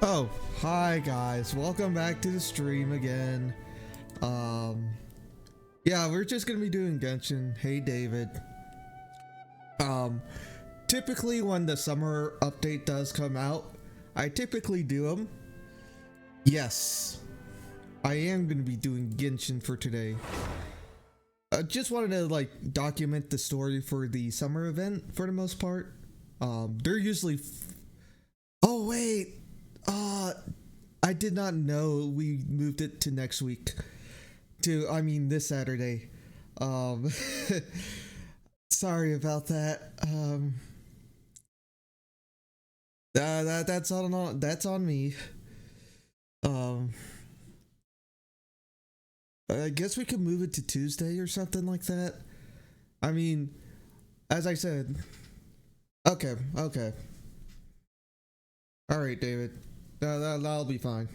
Oh, hi guys. Welcome back to the stream again. Yeah, we're just gonna be doing Genshin. Hey David. Typically when the summer update does come out, I typically do them. Yes, I am gonna be doing Genshin for today. I just wanted to document the story for the summer event for the most part. They're usually oh wait, I did not know we moved it to next week. This Saturday. Sorry about that. That's on me. I guess we could move it to Tuesday or something like that. I mean, as I said. Okay. All right, David. That'll be fine.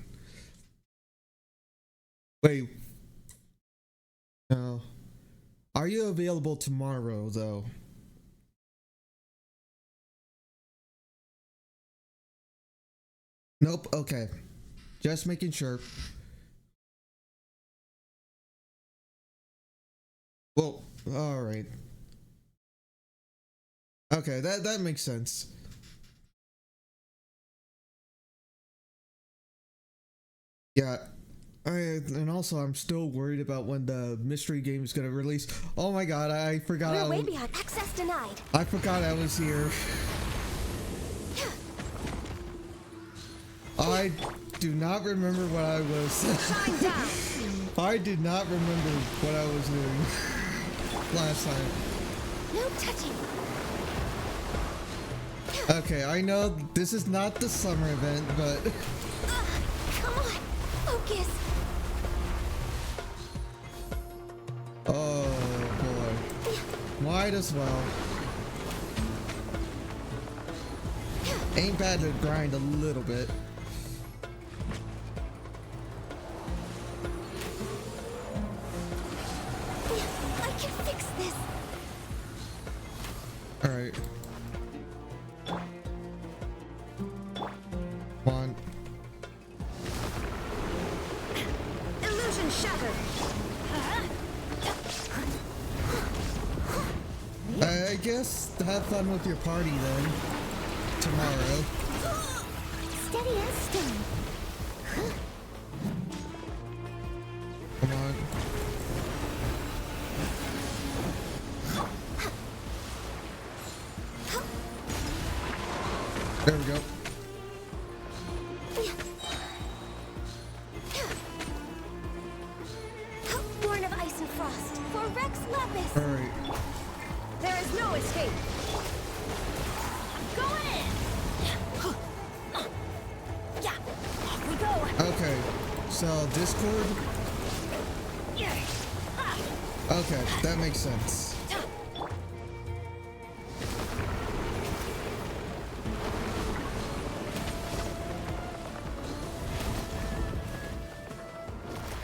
Wait. No. Are you available tomorrow, though? Nope. Okay. Just making sure. Well, all right. Okay, that makes sense. Yeah. And also, I'm still worried about when the mystery game is gonna release. Oh my god, I forgot. We're way behind. Access denied. I forgot I was here. I do not remember what I was. Shine down. I did not remember what I was doing last time. No touching. Okay, I know this is not the summer event, but Come on. Focus. oh boy, might as well. Ain't bad to grind a little bit. I can fix this. All right. One. Illusion shattered. I guess have fun with your party then. Tomorrow. Steady as stone. Come on. There we go. Born of ice and frost. For Rex Lapis. All right. There is no escape. Go in. Yeah. Off we go. Okay. So Discord. Okay, that makes sense.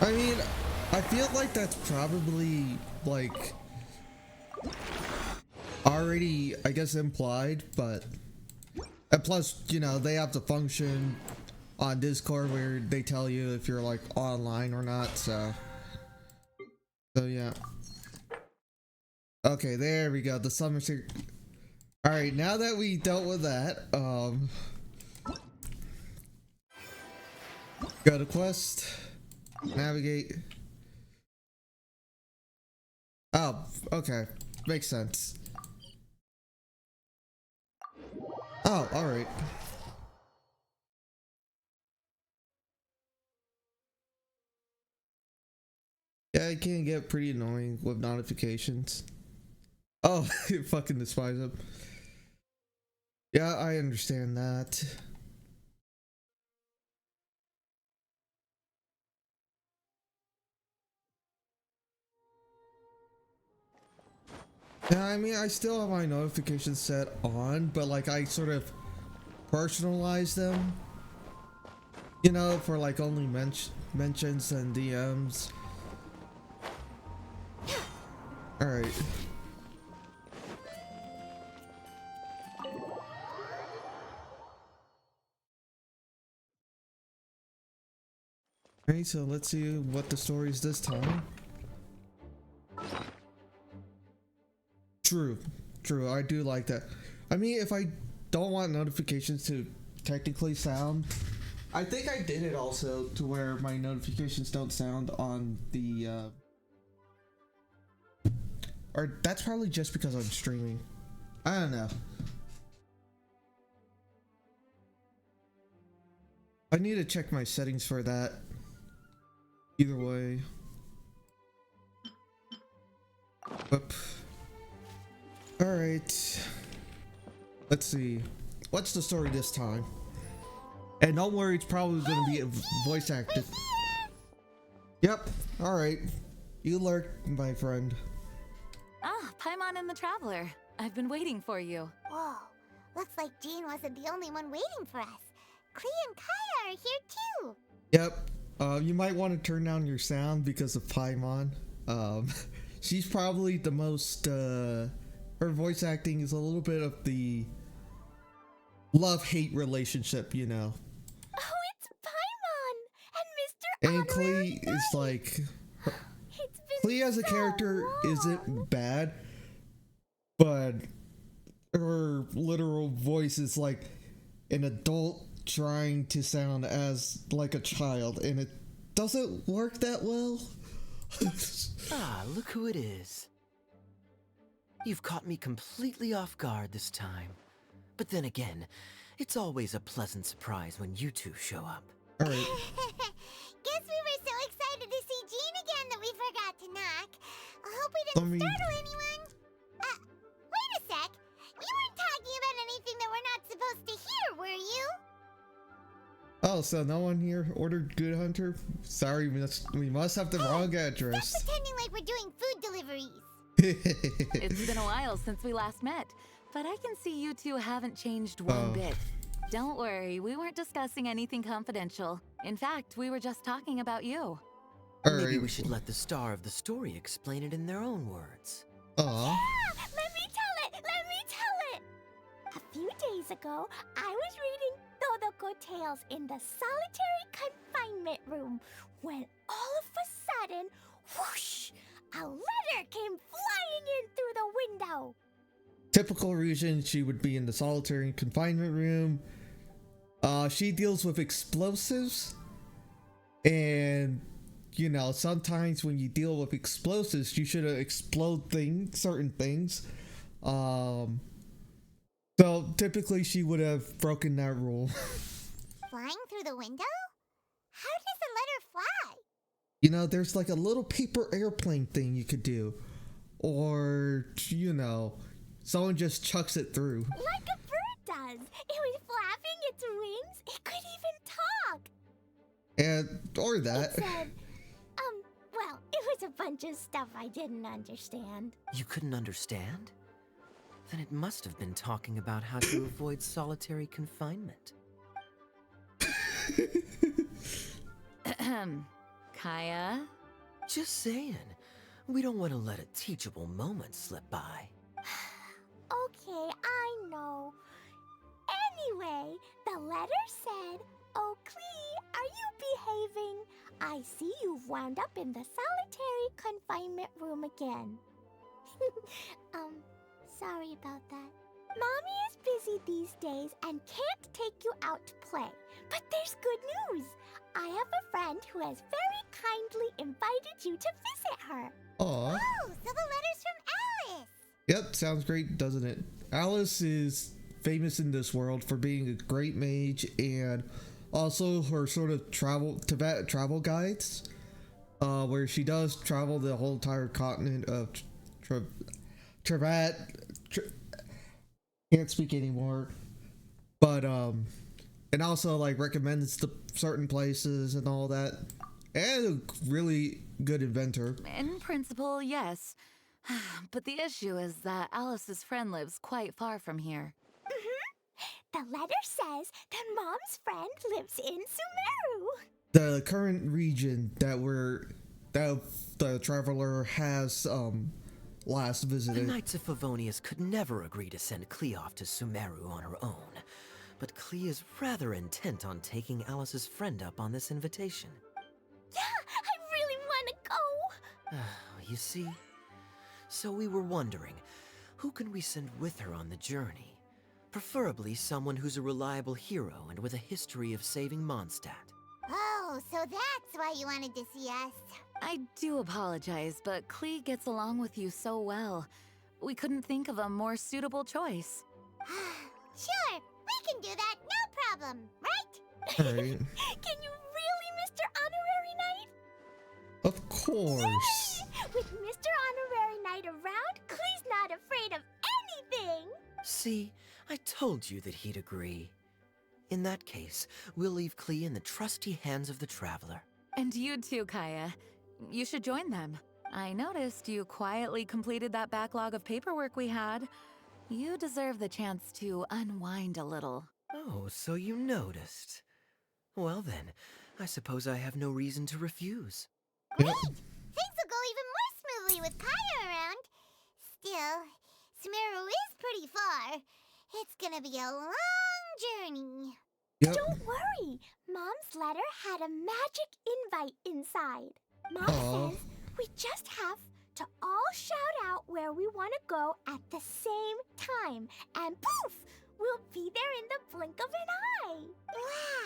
I mean, I feel like that's probably already, I guess, implied, but and plus, they have the function on Discord where they tell you if you're online or not, so yeah. Okay, there we go. The summer secret. All right, now that we dealt with that, go to quest, navigate. Oh, okay, makes sense. Oh, all right. Yeah, it can get pretty annoying with notifications. Oh, you fucking despise them. Yeah, I understand that. Yeah, I mean, I still have my notifications set on, but I sort of personalize them. For only mentions and DMs. All right. Okay, so let's see what the story is this time. True, true. I do like that. I mean, if I don't want notifications to technically sound, I think I did it also to where my notifications don't sound on the. Or that's probably just because I'm streaming. I don't know. I need to check my settings for that. Either way. Whoop. Alright. Let's see. What's the story this time? And don't worry, it's probably going to be voice acted. Yep. Alright. You lurked, my friend. Ah, Paimon and the Traveler. I've been waiting for you. Whoa, looks like Jean wasn't the only one waiting for us. Klee and Kaya are here too. Yep. You might want to turn down your sound because of Paimon. She's probably the most, her voice acting is a little bit of the love-hate relationship, you know. Oh, it's Paimon and Mr. And Klee is like, Klee as a character isn't bad, but her literal voice is like an adult trying to sound as like a child, and it doesn't work that well. Ah, look who it is. You've caught me completely off guard this time. But then again, it's always a pleasant surprise when you two show up. All right. Guess we were so excited to see Jean again that we forgot to knock. I hope we didn't startle anyone. Wait a sec. You weren't talking about anything that we're not supposed to hear, were you? Oh, so no one here ordered Good Hunter? Sorry, we must have the wrong address. Stop pretending like we're doing food deliveries. It's been a while since we last met, but I can see you two haven't changed one bit. Don't worry, we weren't discussing anything confidential. In fact, we were just talking about you. Maybe we should let the star of the story explain it in their own words. Aw. Yeah, let me tell it. Let me tell it. A few days ago, I was reading Todoko Tales in the solitary confinement room when all of a sudden, whoosh, a letter came flying in through the window. Typical reason she would be in the solitary confinement room. She deals with explosives, and you know, sometimes when you deal with explosives, you should explode certain things. So typically she would have broken that rule. Flying through the window? How does the letter fly? You know, there's like a little paper airplane thing you could do, or you know, someone just chucks it through. Like a bird does. It was flapping its wings. It could even talk. And or that. It said, well, it was a bunch of stuff I didn't understand. You couldn't understand? Then it must have been talking about how to avoid solitary confinement. Kaya? Just saying. We don't want to let a teachable moment slip by. Okay, I know. Anyway, the letter said, "Oh, Klee, are you behaving? I see you've wound up in the solitary confinement room again." Sorry about that. Mommy is busy these days and can't take you out to play. But there's good news. I have a friend who has very kindly invited you to visit her. Aw. Oh, so the letter's from Alice. Yep, sounds great, doesn't it? Alice is famous in this world for being a great mage, and also her sort of Tibet travel guides, where she does travel the whole entire continent of Tibet. Can't speak anymore, but and also like recommends the certain places and all that, and a really good inventor. In principle, yes. But the issue is that Alice's friend lives quite far from here. The letter says that Mom's friend lives in Sumeru. The current region that the traveler has last The visited. Knights of Favonius could never agree to send Klee off to Sumeru on her own, but Klee is rather intent on taking Alice's friend up on this invitation. Yeah, I really want to go. You see? So we were wondering, who can we send with her on the journey? Preferably someone who's a reliable hero and with a history of saving Mondstadt. Oh, so that's why you wanted to see us. I do apologize, but Klee gets along with you so well. We couldn't think of a more suitable choice. Sure, we can do that, no problem, right? Alright. Can you really, Mr. Honorary Knight? Of course. With Mr. Honorary Knight around, Klee's not afraid of anything. See, I told you that he'd agree. In that case, we'll leave Klee in the trusty hands of the Traveler. And you too, Kaya. You should join them. I noticed you quietly completed that backlog of paperwork we had. You deserve the chance to unwind a little. Oh, so you noticed. Well then, I suppose I have no reason to refuse. Yep. Things will go even more smoothly with Kaya around. Still, Sumeru is pretty far. It's gonna be a long journey. Yep. Don't worry. Mom's letter had a magic invite inside. Mom Aw. says we just have to all shout out where we want to go at the same time. And poof! We'll be there in the blink of an eye.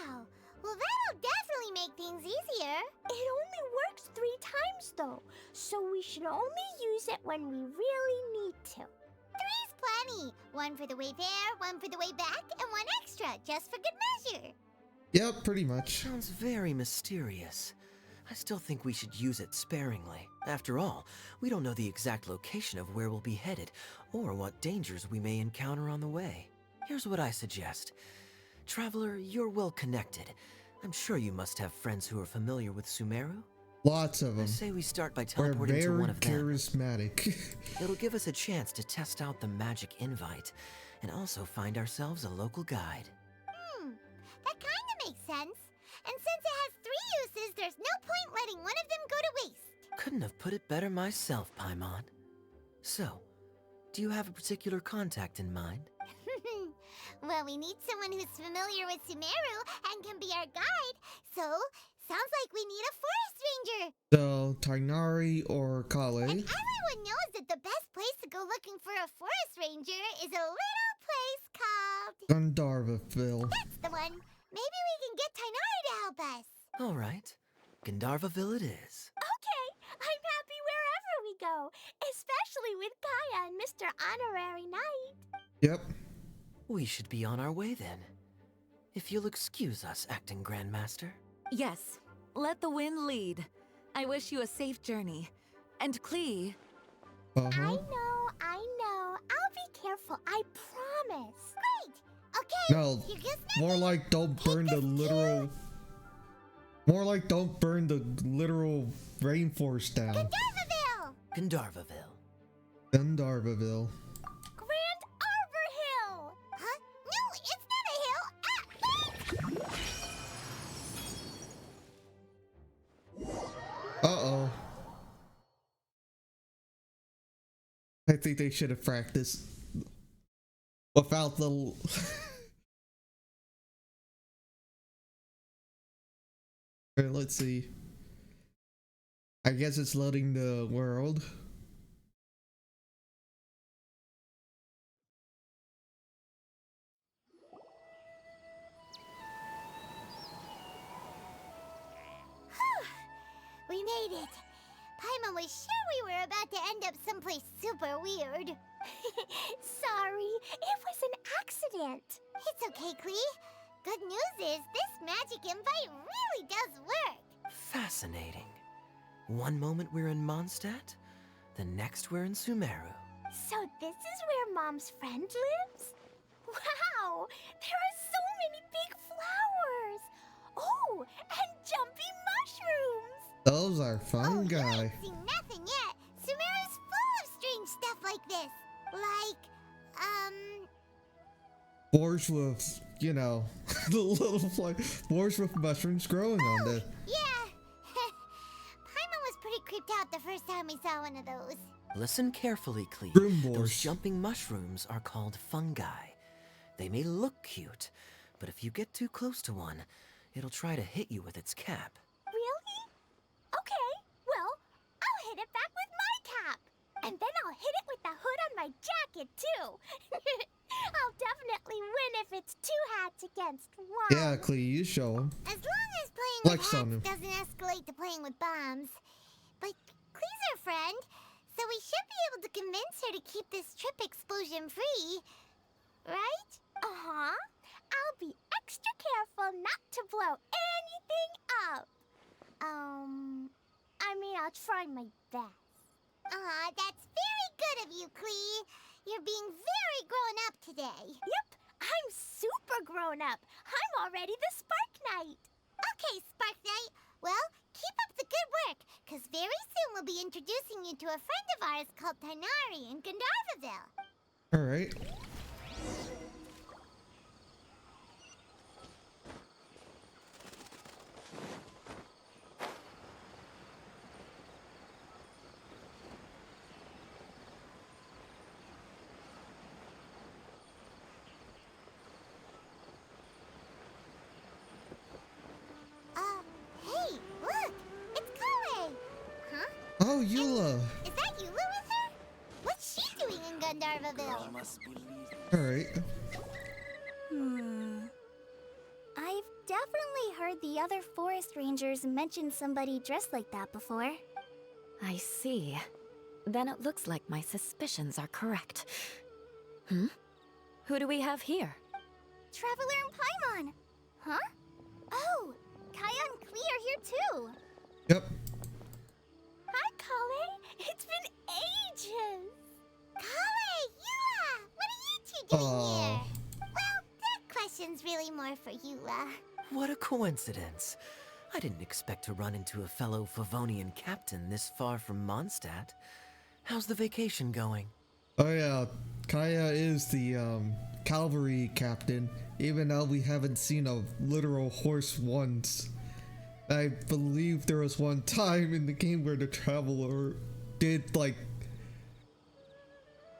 Wow. Well, that'll definitely make things easier. It only works 3 times, though. So we should only use it when we really need to. 3's plenty. 1 for the way there, 1 for the way back, and 1 extra, just for good measure. Yep, pretty much. Sounds very mysterious. I still think we should use it sparingly. After all, we don't know the exact location of where we'll be headed, or what dangers we may encounter on the way. Here's what I suggest. Traveler, you're well connected. I'm sure you must have friends who are familiar with Sumeru. Lots of I them. say we start by We're teleporting to very one of them. charismatic. It'll give us a chance to test out the magic invite, and also find ourselves a local guide. That kind of makes sense. And since it has 3 uses, there's no point letting one of them go to waste. Couldn't have put it better myself, Paimon. So, do you have a particular contact in mind? Well, we need someone who's familiar with Sumeru and can be our guide. So, sounds like we need a forest ranger. So, Tainari or Kale. And everyone knows that the best place to go looking for a forest ranger is a little place called... Gandharvaville. That's the one. Maybe we can get Tainari to help us. All right. Gandharvaville it is. Okay, I'm happy wherever we go, especially with Kaya and Mr. Honorary Knight. Yep. We should be on our way then. If you'll excuse us, Acting Grandmaster. Yes, let the wind lead. I wish you a safe journey. And Klee, Uh-huh. I know. I'll be careful, I promise. Great. Okay. No, you just more like don't burn the literal... More like don't burn the literal rainforest down. Gandharvaville! Gandharvaville. Gandharvaville. Grand Arbor Hill! Huh? No, it's not a hill. Uh-oh. I think they should have practiced without the... Alright, let's see. I guess it's loading the world. We made it. Paimon was sure we were about to end up someplace super weird. Sorry, it was an accident. It's okay, Klee. Good news is this magic invite really does work. Fascinating. One moment we're in Mondstadt, the next we're in Sumeru. So this is where Mom's friend lives? Wow, there are so many big flowers. Oh, and jumpy mushrooms. Those are fun, You guy. ain't seen nothing yet. Sumeru's full of strange stuff like this. Like, Boars with, you know, the little fly. Boars with mushrooms growing on the... yeah. Paimon was pretty creeped out the first time we saw one of those. Listen carefully, Klee. Broom Those boars. jumping mushrooms are called fungi. They may look cute, but if you get too close to one, it'll try to hit you with its cap. Really? it back with my cap. And then I'll hit it with the hood on my jacket, too. I'll definitely win if it's 2 hats against 1. Yeah, Klee, you show him. As long as playing Flex with on him. hats doesn't escalate to playing with bombs. But Klee's our friend, so we should be able to convince her to keep this trip explosion-free. Right? Uh-huh. I'll be extra careful not to blow anything up. I mean, I'll try my best. That's very good of you, Klee. You're being very grown up today. Yep, I'm super grown up. I'm already the Spark Knight. Okay, Spark Knight. Well, keep up the good work, because very soon we'll be introducing you to a friend of ours called Tighnari in Gandharvaville. Alright. Hey, look! It's Kale! Huh? Oh, Eula. Is that Eula with her? What's she doing in Gandharvaville? Alright. I've definitely heard the other forest rangers mention somebody dressed like that before. I see. Then it looks like my suspicions are correct. Who do we have here? Traveler and Paimon! Huh? Oh! Kaya and Klee are here too! Yep. Hi, Kale! It's been ages! Kale! Eula! What are you two doing Aw. here? Well, that question's really more for Eula. What a coincidence. I didn't expect to run into a fellow Favonian captain this far from Mondstadt. How's the vacation going? Oh yeah, Kaya is the cavalry captain, even though we haven't seen a literal horse once. I believe there was one time in the game where the traveler did like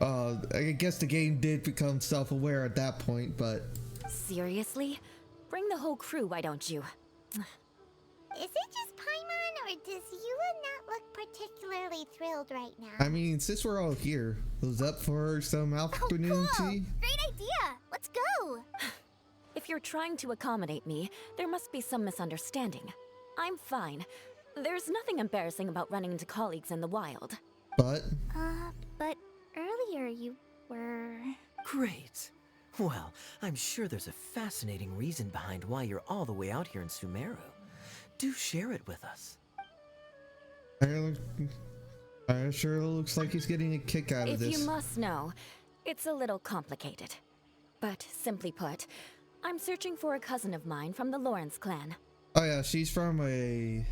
I guess the game did become self-aware at that point, but Seriously? Bring the whole crew, why don't you? Is it just Paimon, or does Eula not look particularly thrilled right now? I mean, since we're all here, was up for some afternoon tea? Great idea! Let's go! If you're trying to accommodate me, there must be some misunderstanding. I'm fine. There's nothing embarrassing about running into colleagues in the wild. But But earlier you were... Great. Well, I'm sure there's a fascinating reason behind why you're all the way out here in Sumeru. Do share it with us. I sure looks like he's getting a kick out of If this. you must know, it's a little complicated. But simply put, I'm searching for a cousin of mine from the Lawrence clan. Oh yeah, she's from a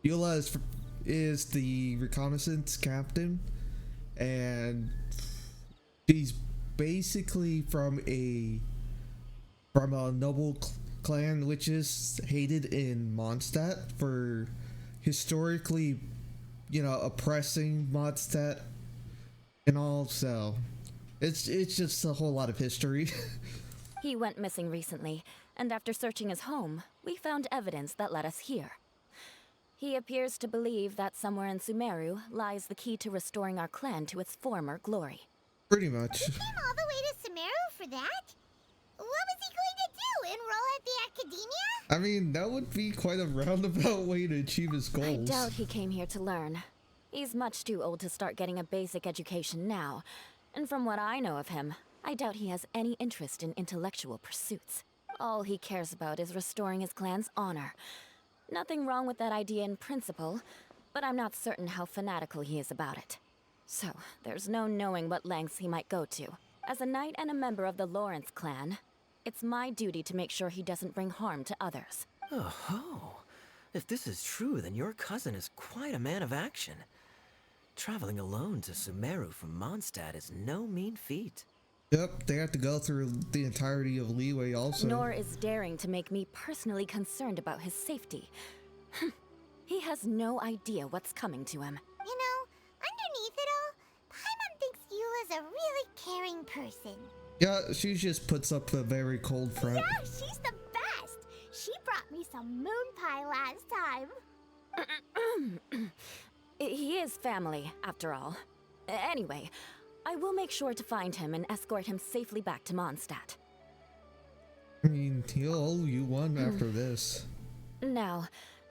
Eula is the reconnaissance captain, and she's basically from a noble clan which is hated in Mondstadt for historically, you know, oppressing Mondstadt and all. So it's just a whole lot of history. He went missing recently, and after searching his home, we found evidence that led us here. He appears to believe that somewhere in Sumeru lies the key to restoring our clan to its former glory. Pretty much. Came all the way to Sumeru for that? What was he going to do? Enroll at the academia? I mean, that would be quite a roundabout way to achieve his I goals. doubt he came here to learn. He's much too old to start getting a basic education now, and from what I know of him, I doubt he has any interest in intellectual pursuits. All he cares about is restoring his clan's honor. Nothing wrong with that idea in principle, but I'm not certain how fanatical he is about it. So, there's no knowing what lengths he might go to. As a knight and a member of the Lawrence clan, it's my duty to make sure he doesn't bring harm to others. Oh, if this is true, then your cousin is quite a man of action. Traveling alone to Sumeru from Mondstadt is no mean feat. Yep, they have to go through the entirety of Leeway also. Nor is daring to make me personally concerned about his safety. He has no idea what's coming to him. You know, underneath it all, Paimon thinks Eula's a really caring person. Yeah, she just puts up a very cold front. Yeah, she's the best! She brought me some moon pie last time. is family, after all. Anyway, I will make sure to find him and escort him safely back to Mondstadt. I mean, he'll owe you one after this. Now,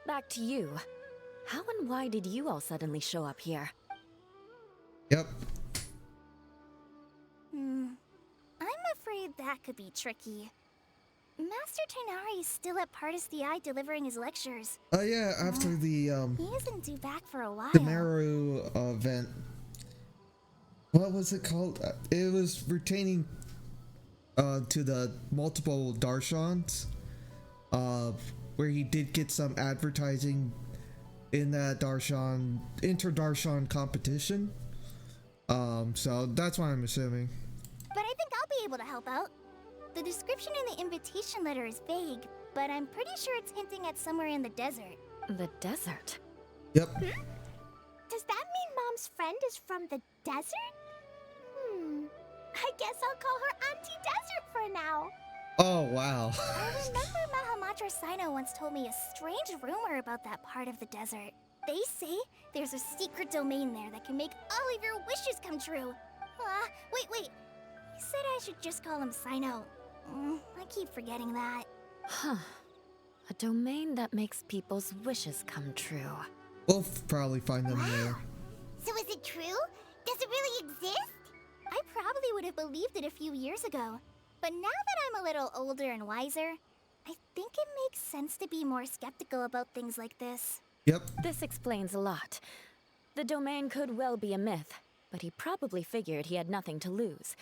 back to you. How and why did you all suddenly show up here? Yep. I'm afraid that could be tricky. Master Tighnari is still at Pardis the Eye delivering his lectures. Oh yeah, after the He isn't due back for a while. Sumeru event. What was it called? It was retaining to the multiple Darshans. Where he did get some advertising in that Darshan inter-Darshan competition. So that's what I'm assuming. But I think I'll be able to help out. The description in the invitation letter is vague, but I'm pretty sure it's hinting at somewhere in the desert. The desert? Yep. Does that mean Mom's friend is from the desert? I guess I'll call her Auntie Desert for now. Oh wow. I remember Mahamatra Sino once told me a strange rumor about that part of the desert. They say there's a secret domain there that can make all of your wishes come true. Wait. He said I should just call him Sino. I keep forgetting that. Huh. A domain that makes people's wishes come true. We'll probably find them there. So is it true? Does it really exist? I probably would have believed it a few years ago. But now that I'm a little older and wiser, I think it makes sense to be more skeptical about things like this. Yep. This explains a lot. The domain could well be a myth, but he probably figured he had nothing to lose.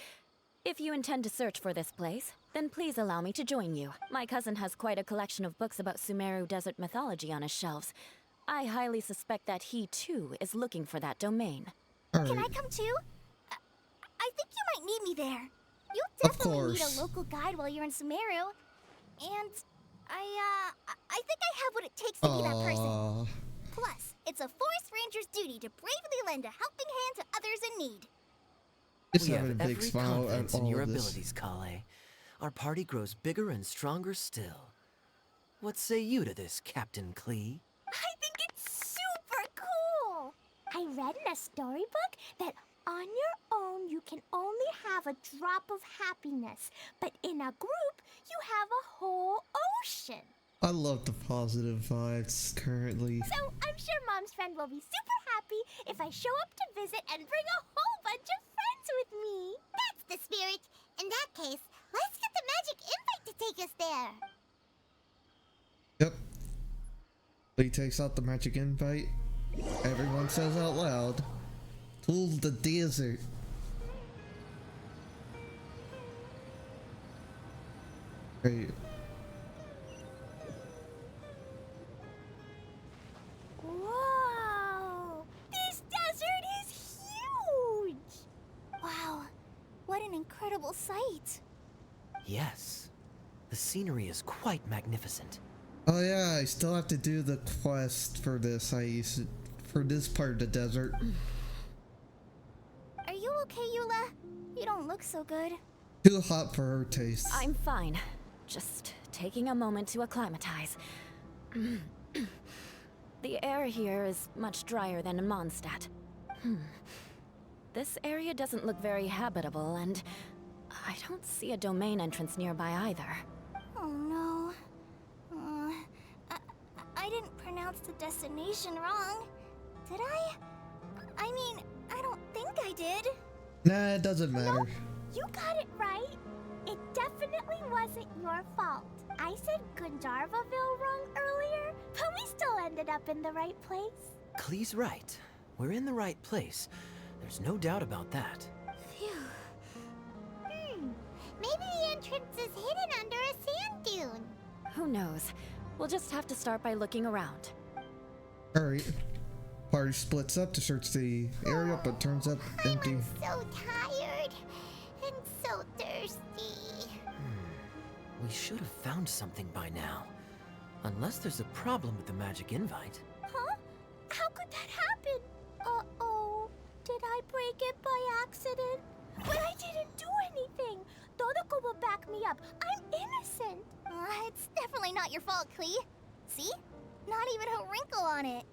If you intend to search for this place, then please allow me to join you. My cousin has quite a collection of books about Sumeru desert mythology on his shelves. I highly suspect that he, too, is looking for that domain. Can I Alright. come too? I think you might need me there. You'll Of definitely need course. a local guide while you're in Sumeru. And I think I have what it takes to be that person. Aw. Plus, it's a forest ranger's duty to bravely lend a helping hand to others in need. Just We having have a big every smile at confidence in all your of this. abilities, Kale. Our party grows bigger and stronger still. What say you to this, Captain Klee? I think it's super cool! I read in a storybook that on your own you can only have a drop of happiness, but in a group you have a whole ocean. I love the positive vibes currently. So I'm sure Mom's friend will be super happy if I show up to visit and bring a whole bunch of friends with me. That's the spirit. In that case, let's get the magic invite to take us there. Yep. He takes out the magic invite. Everyone says out loud, "To the desert." Great. Whoa! This desert is huge! Wow, what an incredible sight. Yes. The scenery is quite magnificent. Oh yeah, I still have to do the quest for this. For this part of the desert. Are you okay, Eula? You don't look so good. Too hot for her taste. I'm fine. Just taking a moment to acclimatize. The air here is much drier than in Mondstadt. This area doesn't look very habitable, and I don't see a domain entrance nearby either. Oh no. I didn't pronounce the destination wrong. Did I? I mean, I don't think I did. Nah, it doesn't matter. Nope, you got it right. It definitely wasn't your fault. I said Gundarvaville wrong earlier, but we still ended up in the right place. Klee's right. We're in the right place. There's no doubt about that. Phew. Maybe the entrance is hidden under a sand dune. Who knows? We'll just have to start by looking around. Alright. Party splits up to search the area, but turns up empty. I'm so tired and so thirsty. We should have found something by now. Unless there's a problem with the magic invite. Huh? How could that happen? Uh-oh. Did I break it by accident? But I didn't do anything. Dodoko will back me up. I'm innocent. It's definitely not your fault, Klee. See? Not even a wrinkle on it.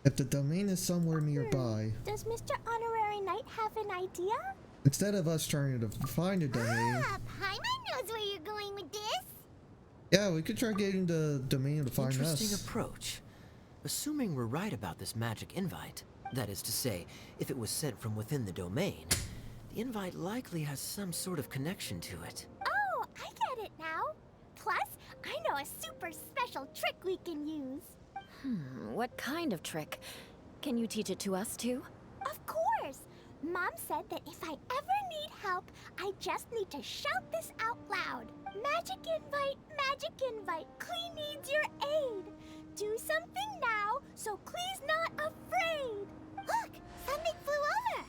If the domain is somewhere nearby, Does Mr. Honorary Knight have an idea? instead of us trying to find a domain, Paimon knows where you're going with this. yeah, we could try getting the domain to find Interesting us. approach. Assuming we're right about this magic invite, that is to say, if it was sent from within the domain, the invite likely has some sort of connection to it. Oh, I get it now. Plus, I know a super special trick we can use. What kind of trick? Can you teach it to us too? Of course! Mom said that if I ever need help, I just need to shout this out loud. Magic invite, Klee needs your aid. Do something now, so Klee's not afraid. Look, something flew over.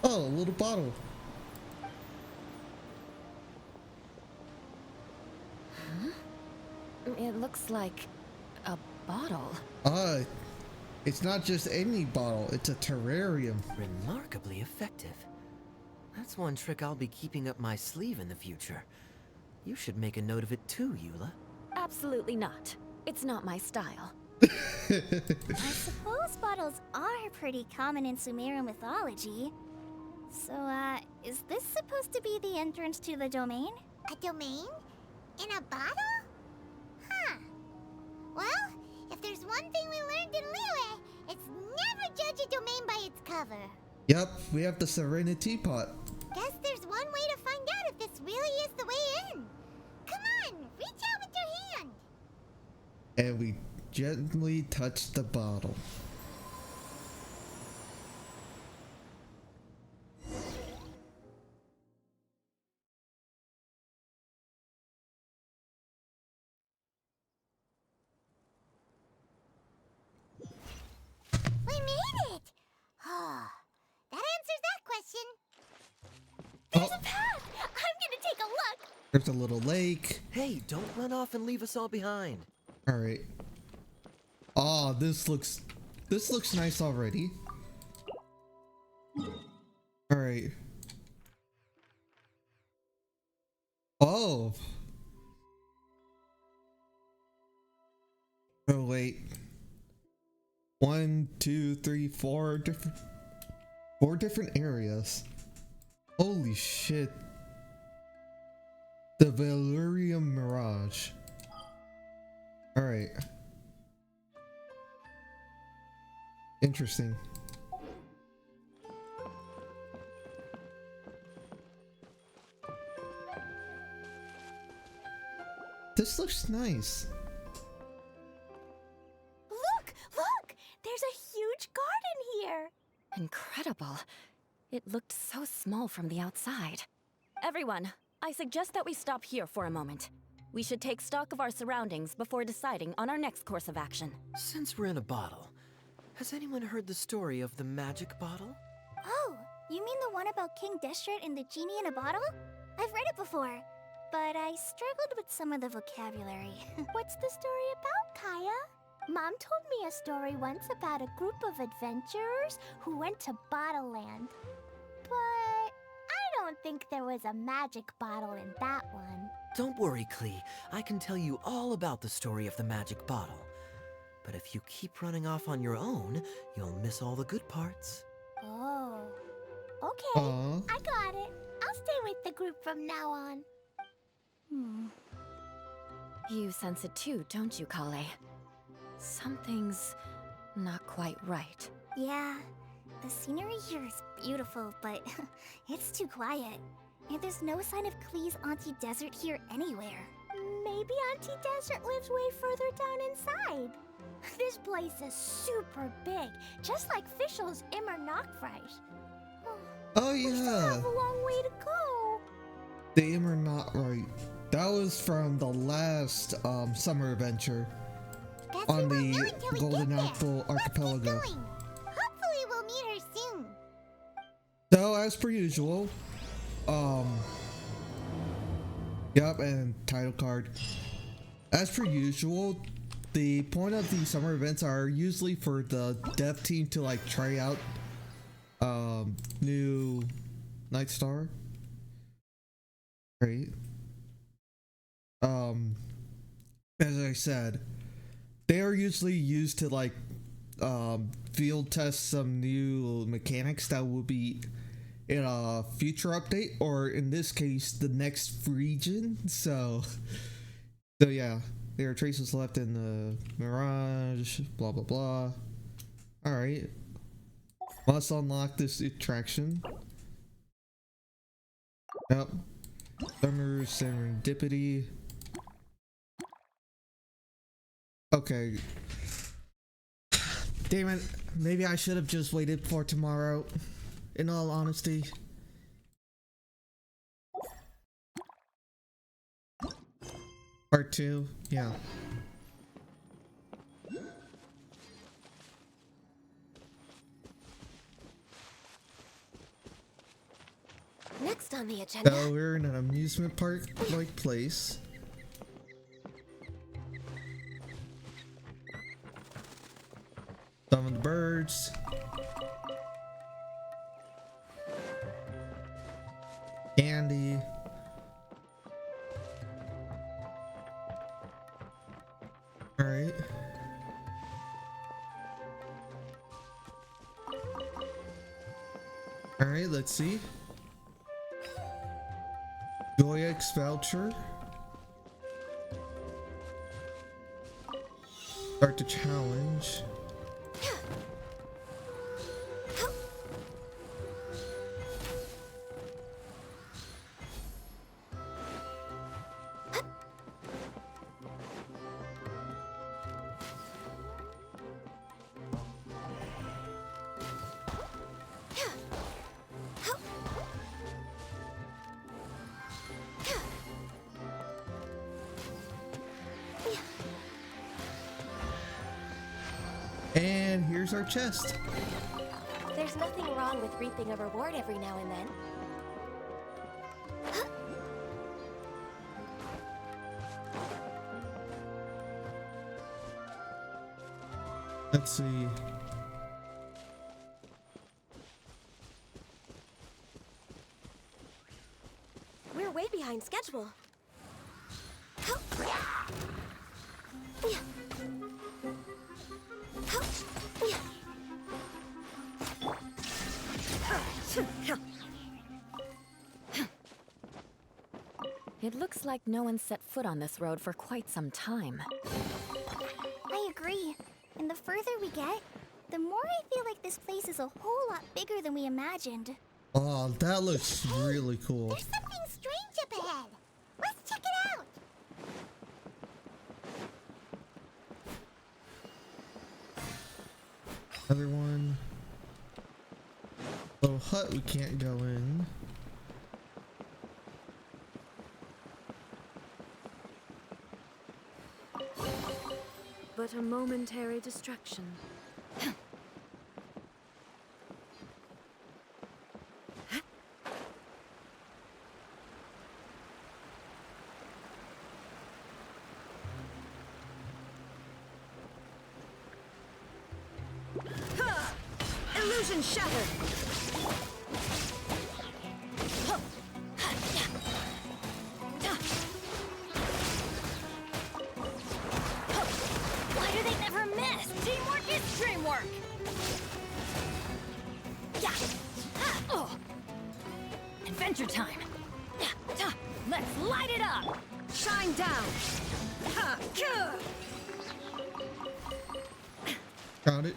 Oh, a little bottle. It looks like a bottle. It's not just any bottle, it's a terrarium. Remarkably effective. That's one trick I'll be keeping up my sleeve in the future. You should make a note of it too, Eula. Absolutely not. It's not my style. I suppose bottles are pretty common in Sumerian mythology. So, is this supposed to be the entrance to the domain? A domain? In a bottle? Huh. Well, if there's one thing we learned in Liyue, it's never judge a domain by its cover. Yep, we have the Serenity Pot. Guess there's one way to find out if this really is the way in. Come on, reach out with your hand. And we gently touch the bottle. We made it! Oh, that answers that question. There's a path! I'm gonna take a look! There's a little lake. Hey, don't run off and leave us all behind. Alright. Oh, this looks nice already. Alright. Oh. Oh wait. 1, 2, 3, 4 different areas. Holy shit. The Valerium Mirage. Alright. Interesting. This looks nice. Look! Look! There's a huge garden here! Incredible. It looked so small from the outside. Everyone, I suggest that we stop here for a moment. We should take stock of our surroundings before deciding on our next course of action. Since we're in a bottle, has anyone heard the story of the magic bottle? Oh, you mean the one about King Deshret and the genie in a bottle? I've read it before, but I struggled with some of the vocabulary. What's the story about, Kaya? Mom told me a story once about a group of adventurers who went to Bottle Land. But I don't think there was a magic bottle in that one. Don't worry, Klee. I can tell you all about the story of the magic bottle. But if you keep running off on your own, you'll miss all the good parts. Oh. Okay, Aw. I got it. I'll stay with the group from now on. You sense it too, don't you, Kale? Something's not quite right. Yeah, the scenery here is beautiful, but it's too quiet. And there's no sign of Klee's Auntie Desert here anywhere. Maybe Auntie Desert lives way further down inside. This place is super big, just like Fischl's Immer Nachtreich. Oh We still yeah. have a long way to go. The Immer Not Right. That was from the last summer adventure Guess on we won't know the until we Golden get there. Apple Let's keep Archipelago. going. Hopefully we'll meet her soon. So as per usual, yep, and title card. As per usual, the point of the summer events are usually for the dev team to like try out new Night Star. Right. As I said, they are usually used to like field test some new mechanics that will be in a future update, or in this case the next region. So yeah, there are traces left in the mirage, blah blah blah. All right, must unlock this attraction. Yep. Summer serendipity. Okay. Damn it. Maybe I should have just waited for tomorrow, in all honesty. Part 2, yeah. Next on the agenda. So we're in an amusement park like place. Summon the birds. Candy. Alright. Alright, let's see. Joy X voucher. Start the challenge. And here's our chest. There's nothing wrong with reaping a reward every now and then. Let's see. We're way behind schedule. It looks like no one set foot on this road for quite some time. I agree. And the further we get, the more I feel like this place is a whole lot bigger than we imagined. Oh, that looks really cool. There's something strange up ahead. Let's check it out. Another one. Little hut we can't go in. But a momentary distraction. Illusion shattered! Why do they never miss? Teamwork is dreamwork. Yeah. Oh. Adventure time. Let's light it up. Shine down! Got it.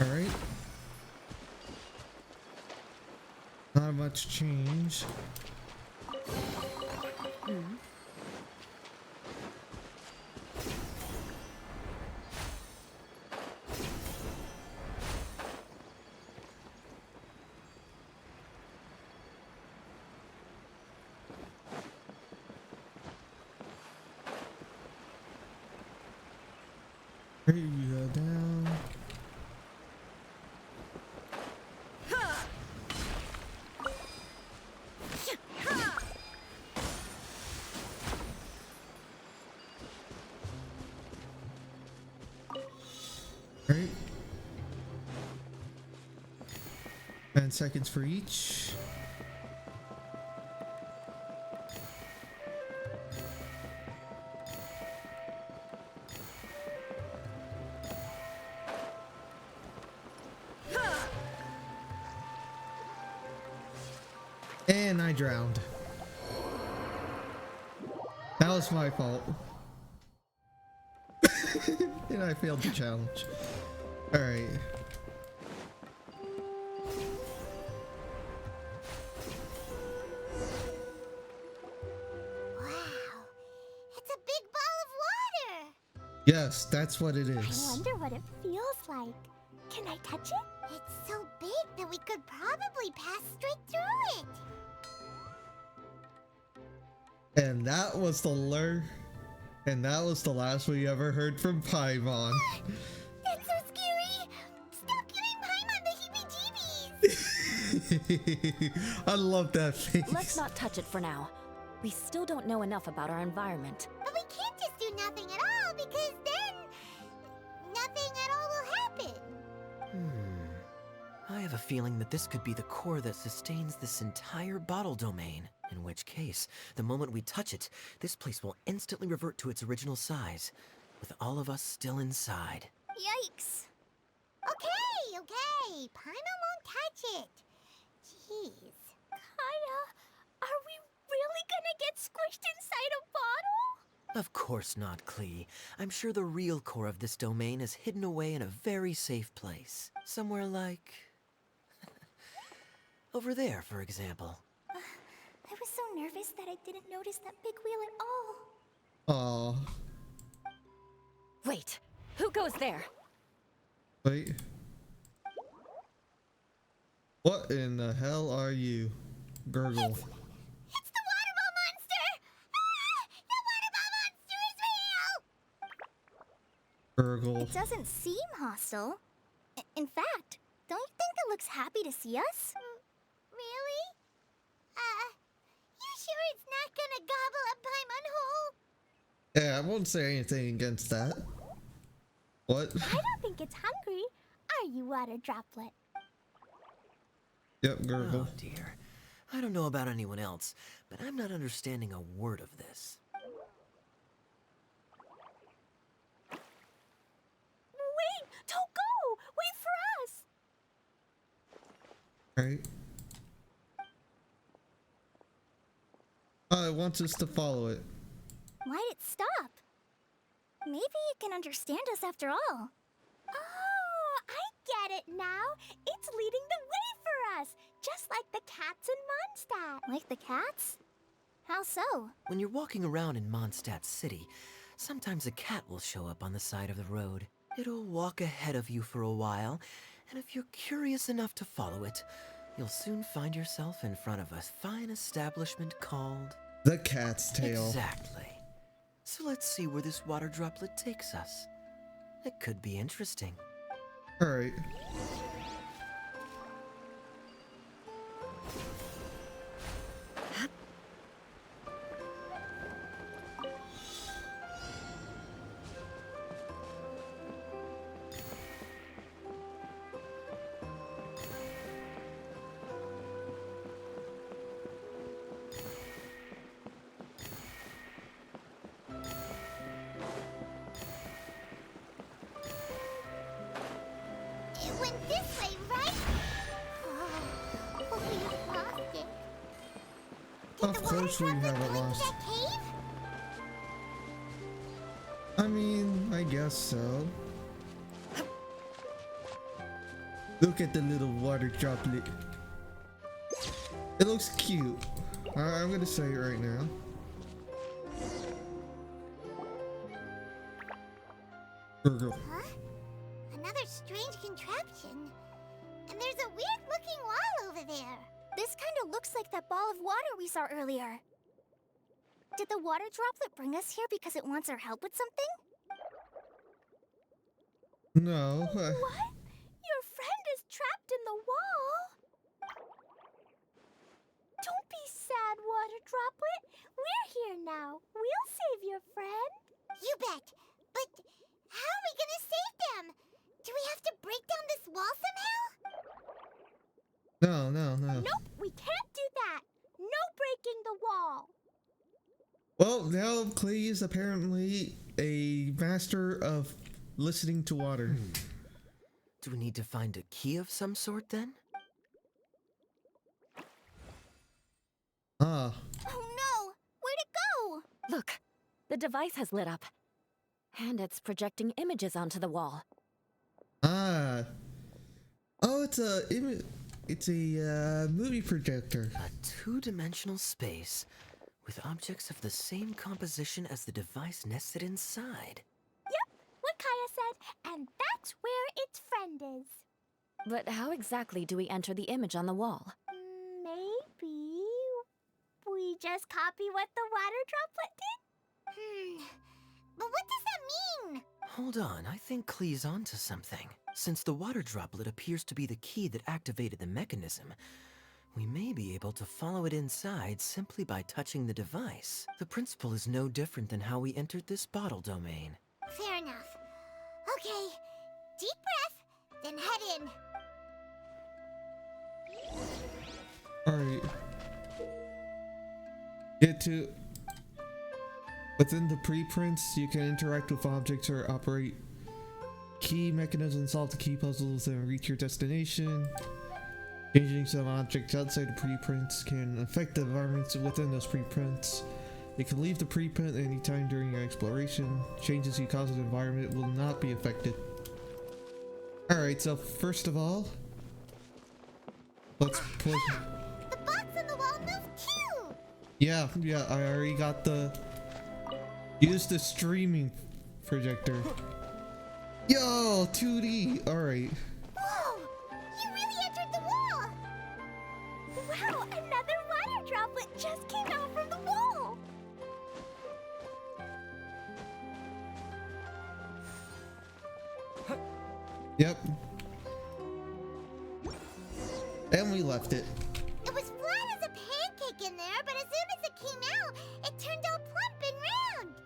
Alright. Not much change. Here you go down. Right. 10 seconds for each. And I drowned. That was my fault. And I failed the challenge. Alright. Wow, it's a big ball of water. Yes, that's what it I is. wonder what it feels like. Can I touch it? It's so big that we could probably pass straight through it. And that was the last we ever heard from Paimon. That's so scary. Stop giving Paimon the heebie-jeebies. I love that face. Let's not touch it for now. We still don't know enough about our environment. But we can't just do nothing at all because then nothing at all will happen. I have a feeling that this could be the core that sustains this entire bottle domain. In which case, the moment we touch it, this place will instantly revert to its original size, with all of us still inside. Yikes. Okay. Paimon won't touch it. Jeez. Kaya, are we really gonna get squished inside a bottle? Of course not, Klee. I'm sure the real core of this domain is hidden away in a very safe place. Somewhere like... over there, for example. I was so nervous that I didn't notice that big wheel at all. Aw. Wait, who goes there? Wait. What in the hell are you? Gurgle. It's the water ball monster! Ah! The water ball monster is real! Gurgle. It doesn't seem hostile. In fact, don't you think it looks happy to see us? Really? You sure it's not gonna gobble up Paimon whole? Yeah, I won't say anything against that. What? I don't think it's hungry. Are you, Water Droplet? Yep, Gurgle. Oh dear. I don't know about anyone else, but I'm not understanding a word of this. Wait! Don't go! Wait for us! Alright. It wants us to follow it. Why'd it stop? Maybe it can understand us after all. Oh, I get it now. It's leading the way for us, just like the cats in Mondstadt. Like the cats? How so? When you're walking around in Mondstadt City, sometimes a cat will show up on the side of the road. It'll walk ahead of you for a while, and if you're curious enough to follow it, you'll soon find yourself in front of a fine establishment called... The Cat's Tail. Exactly. So let's see where this water droplet takes us. It could be interesting. Alright. It went this way, right? Oh, we lost it. Did Of the water course we droplet have it go into lost. that cave? I mean, I guess so. Look at the little water droplet. It looks cute. I'm gonna say it right now. Gurgle. Huh? Another strange contraption. And there's a weird-looking wall over there. This kind of looks like that ball of water we saw earlier. Did the water droplet bring us here because it wants our help with something? No. What? Your friend is trapped in the wall? Don't be sad, Water Droplet. We're here now. We'll save your friend. You bet. But how are we gonna save them? Do we have to break down this wall somehow? No. Nope, we can't do that. No breaking the wall. Well, now Klee is apparently a master of listening to water. Do we need to find a key of some sort then? The device has lit up. And it's projecting images onto the wall. Ah. Oh, it's a movie projector. A two-dimensional space with objects of the same composition as the device nested inside. Yep, what Kaya said, and that's where its friend is. But how exactly do we enter the image on the wall? Maybe we just copy what the water droplet did? But what does that mean? Hold on, I think Klee's onto something. Since the water droplet appears to be the key that activated the mechanism, we may be able to follow it inside simply by touching the device. The principle is no different than how we entered this bottle domain. Fair enough. Okay, deep breath, then head in. Alright. Get to... Within the preprints, you can interact with objects or operate key mechanisms, solve the key puzzles, and reach your destination. Changing some objects outside the preprints can affect the environments within those preprints. You can leave the preprint anytime during your exploration. Changes you cause in the environment will not be affected. Alright, so first of all, let's push... The box on the wall moved too! Yeah, I already got the... Use the streaming projector. Yo, 2D! Alright. Whoa! You really entered the wall! Wow, another water droplet just came out from the wall! Yep. And we left it. It was flat as a pancake in there, but as soon as it came out, it turned out plump and round.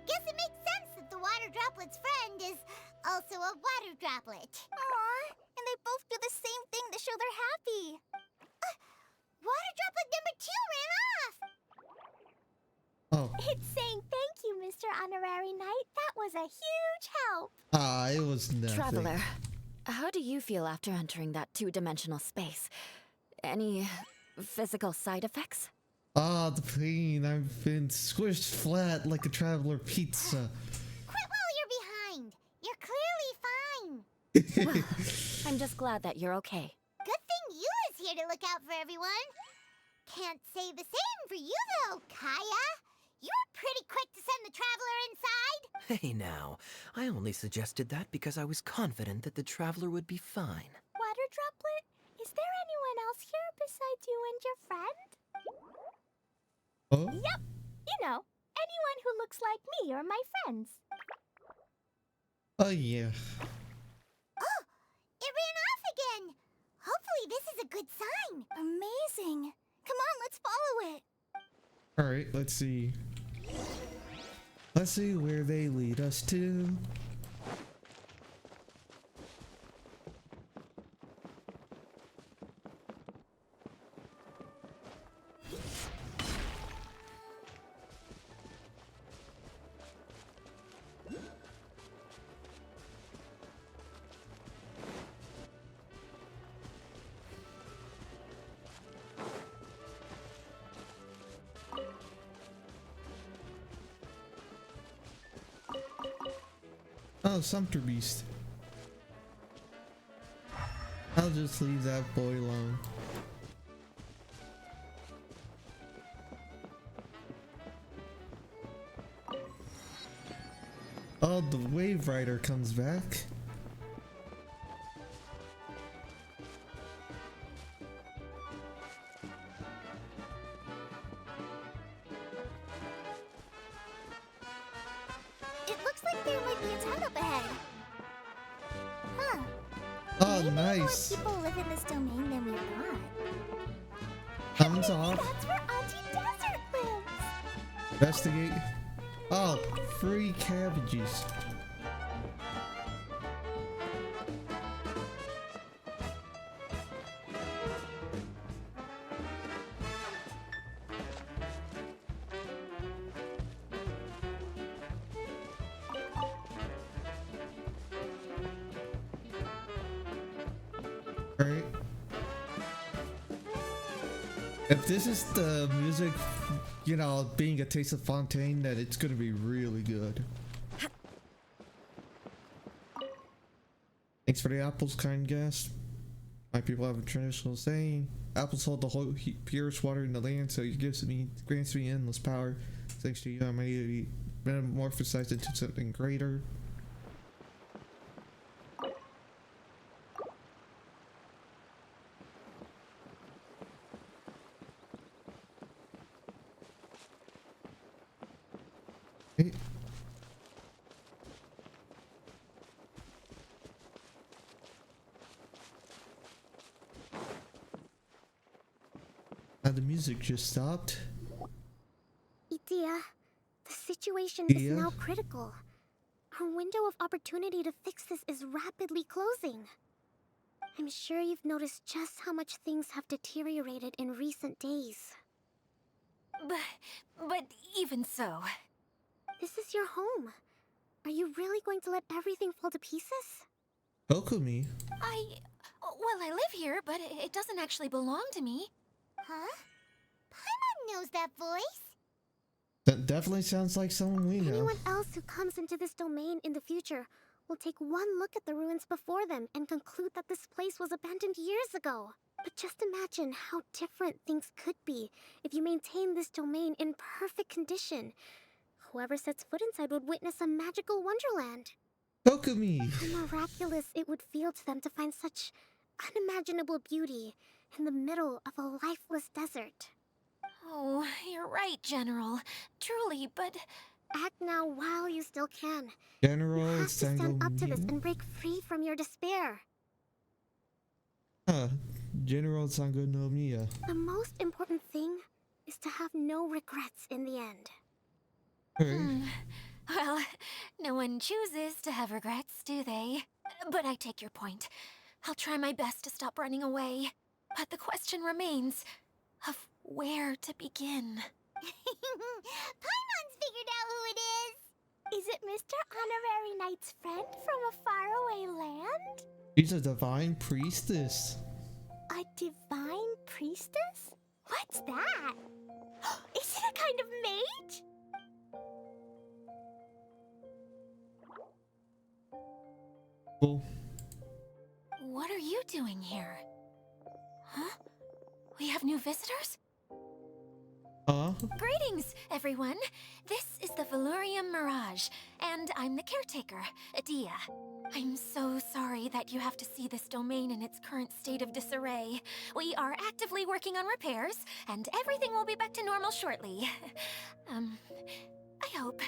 Guess it makes sense that the water droplet's friend is also a water droplet. Aw, and they both do the same thing to show they're happy. Water droplet number 2 ran off. Oh. It's saying thank you, Mr. Honorary Knight. That was a huge help. Ah, it was nothing. Traveler, how do you feel after entering that two-dimensional space? Any physical side effects? Ah, the pain. I've been squished flat like a traveler pizza. Quit while you're behind. You're clearly fine. I'm just glad that you're okay. Good thing you is here to look out for everyone. Can't say the same for you, though, Kaya. You were pretty quick to send the traveler inside. Hey now, I only suggested that because I was confident that the traveler would be fine. Water droplet, is there anyone else here besides you and your friend? Oh? Yep. You know, anyone who looks like me or my friends. Oh, yeah. Oh, it ran off again. Hopefully this is a good sign. Amazing. Come on, let's follow it. Alright, let's see. Let's see where they lead us to. Oh, Sumpter Beast. I'll just leave that boy alone. Oh, the Wave Rider comes back. It looks like there might be a tunnel up ahead. Huh. Oh, Maybe nice. more people live in this domain than we thought. Thumbs off. That's where Auntie Desert lives. Investigate. Oh, free cabbages. Alright. If this is the music, you know, being a taste of Fontaine, then it's gonna be really good. Thanks for the apples, kind guest. My people have a traditional saying: apples hold the whole purest water in the land, so it grants me endless power. Thanks to you, I'm able to be metamorphosized into something greater. Hey. The music just stopped. Idia, the situation Iya? is now critical. Our window of opportunity to fix this is rapidly closing. I'm sure you've noticed just how much things have deteriorated in recent days. But even so, This is your home. Are you really going to let everything fall to pieces? Okumi. well, I live here, but it doesn't actually belong to me. Huh? Paimon knows that voice. That definitely sounds like someone we know. Anyone else who comes into this domain in the future will take one look at the ruins before them and conclude that this place was abandoned years ago. But just imagine how different things could be if you maintain this domain in perfect condition. Whoever sets foot inside would witness a magical wonderland. Okumi. How miraculous it would feel to them to find such unimaginable beauty in the middle of a lifeless desert. Oh, you're right, General. Truly, but Act now while you still can. General You have to stand up to this Sangomiya. and break free from your despair. General Sangonomiya. The most important thing is to have no regrets in the end. well, no one chooses to have regrets, do they? But I take your point. I'll try my best to stop running away. But the question remains of where to begin. Paimon's figured out who it is! Is it Mr. Honorary Knight's friend from a faraway land? She's a divine priestess. A divine priestess? What's that? Is it a kind of mage? Cool. What are you doing here? Huh? We have new visitors? Greetings, everyone. This is the Valurium Mirage, and I'm the caretaker, Adia. I'm so sorry that you have to see this domain in its current state of disarray. We are actively working on repairs, and everything will be back to normal shortly. I hope.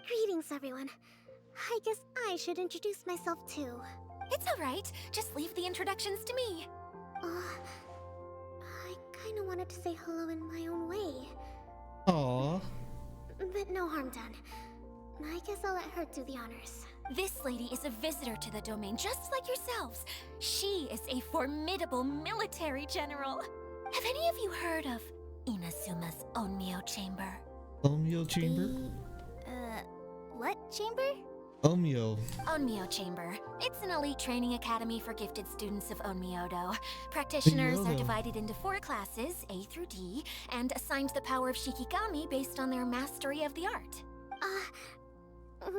Greetings, everyone. I guess I should introduce myself too. It's all right. Just leave the introductions to me. I kinda wanted to say hello in my own way. Aww. But no harm done. I guess I'll let her do the honors. This lady is a visitor to the domain, just like yourselves. She is a formidable military general. Have any of you heard of Inazuma's Onmyo Chamber? Omyo chamber? What chamber? Omyo. Onmyo Chamber. It's an elite training academy for gifted students of Onmyodo. Practitioners are Onmyodo. divided into 4 classes, A through D, and assigned the power of Shikigami based on their mastery of the art.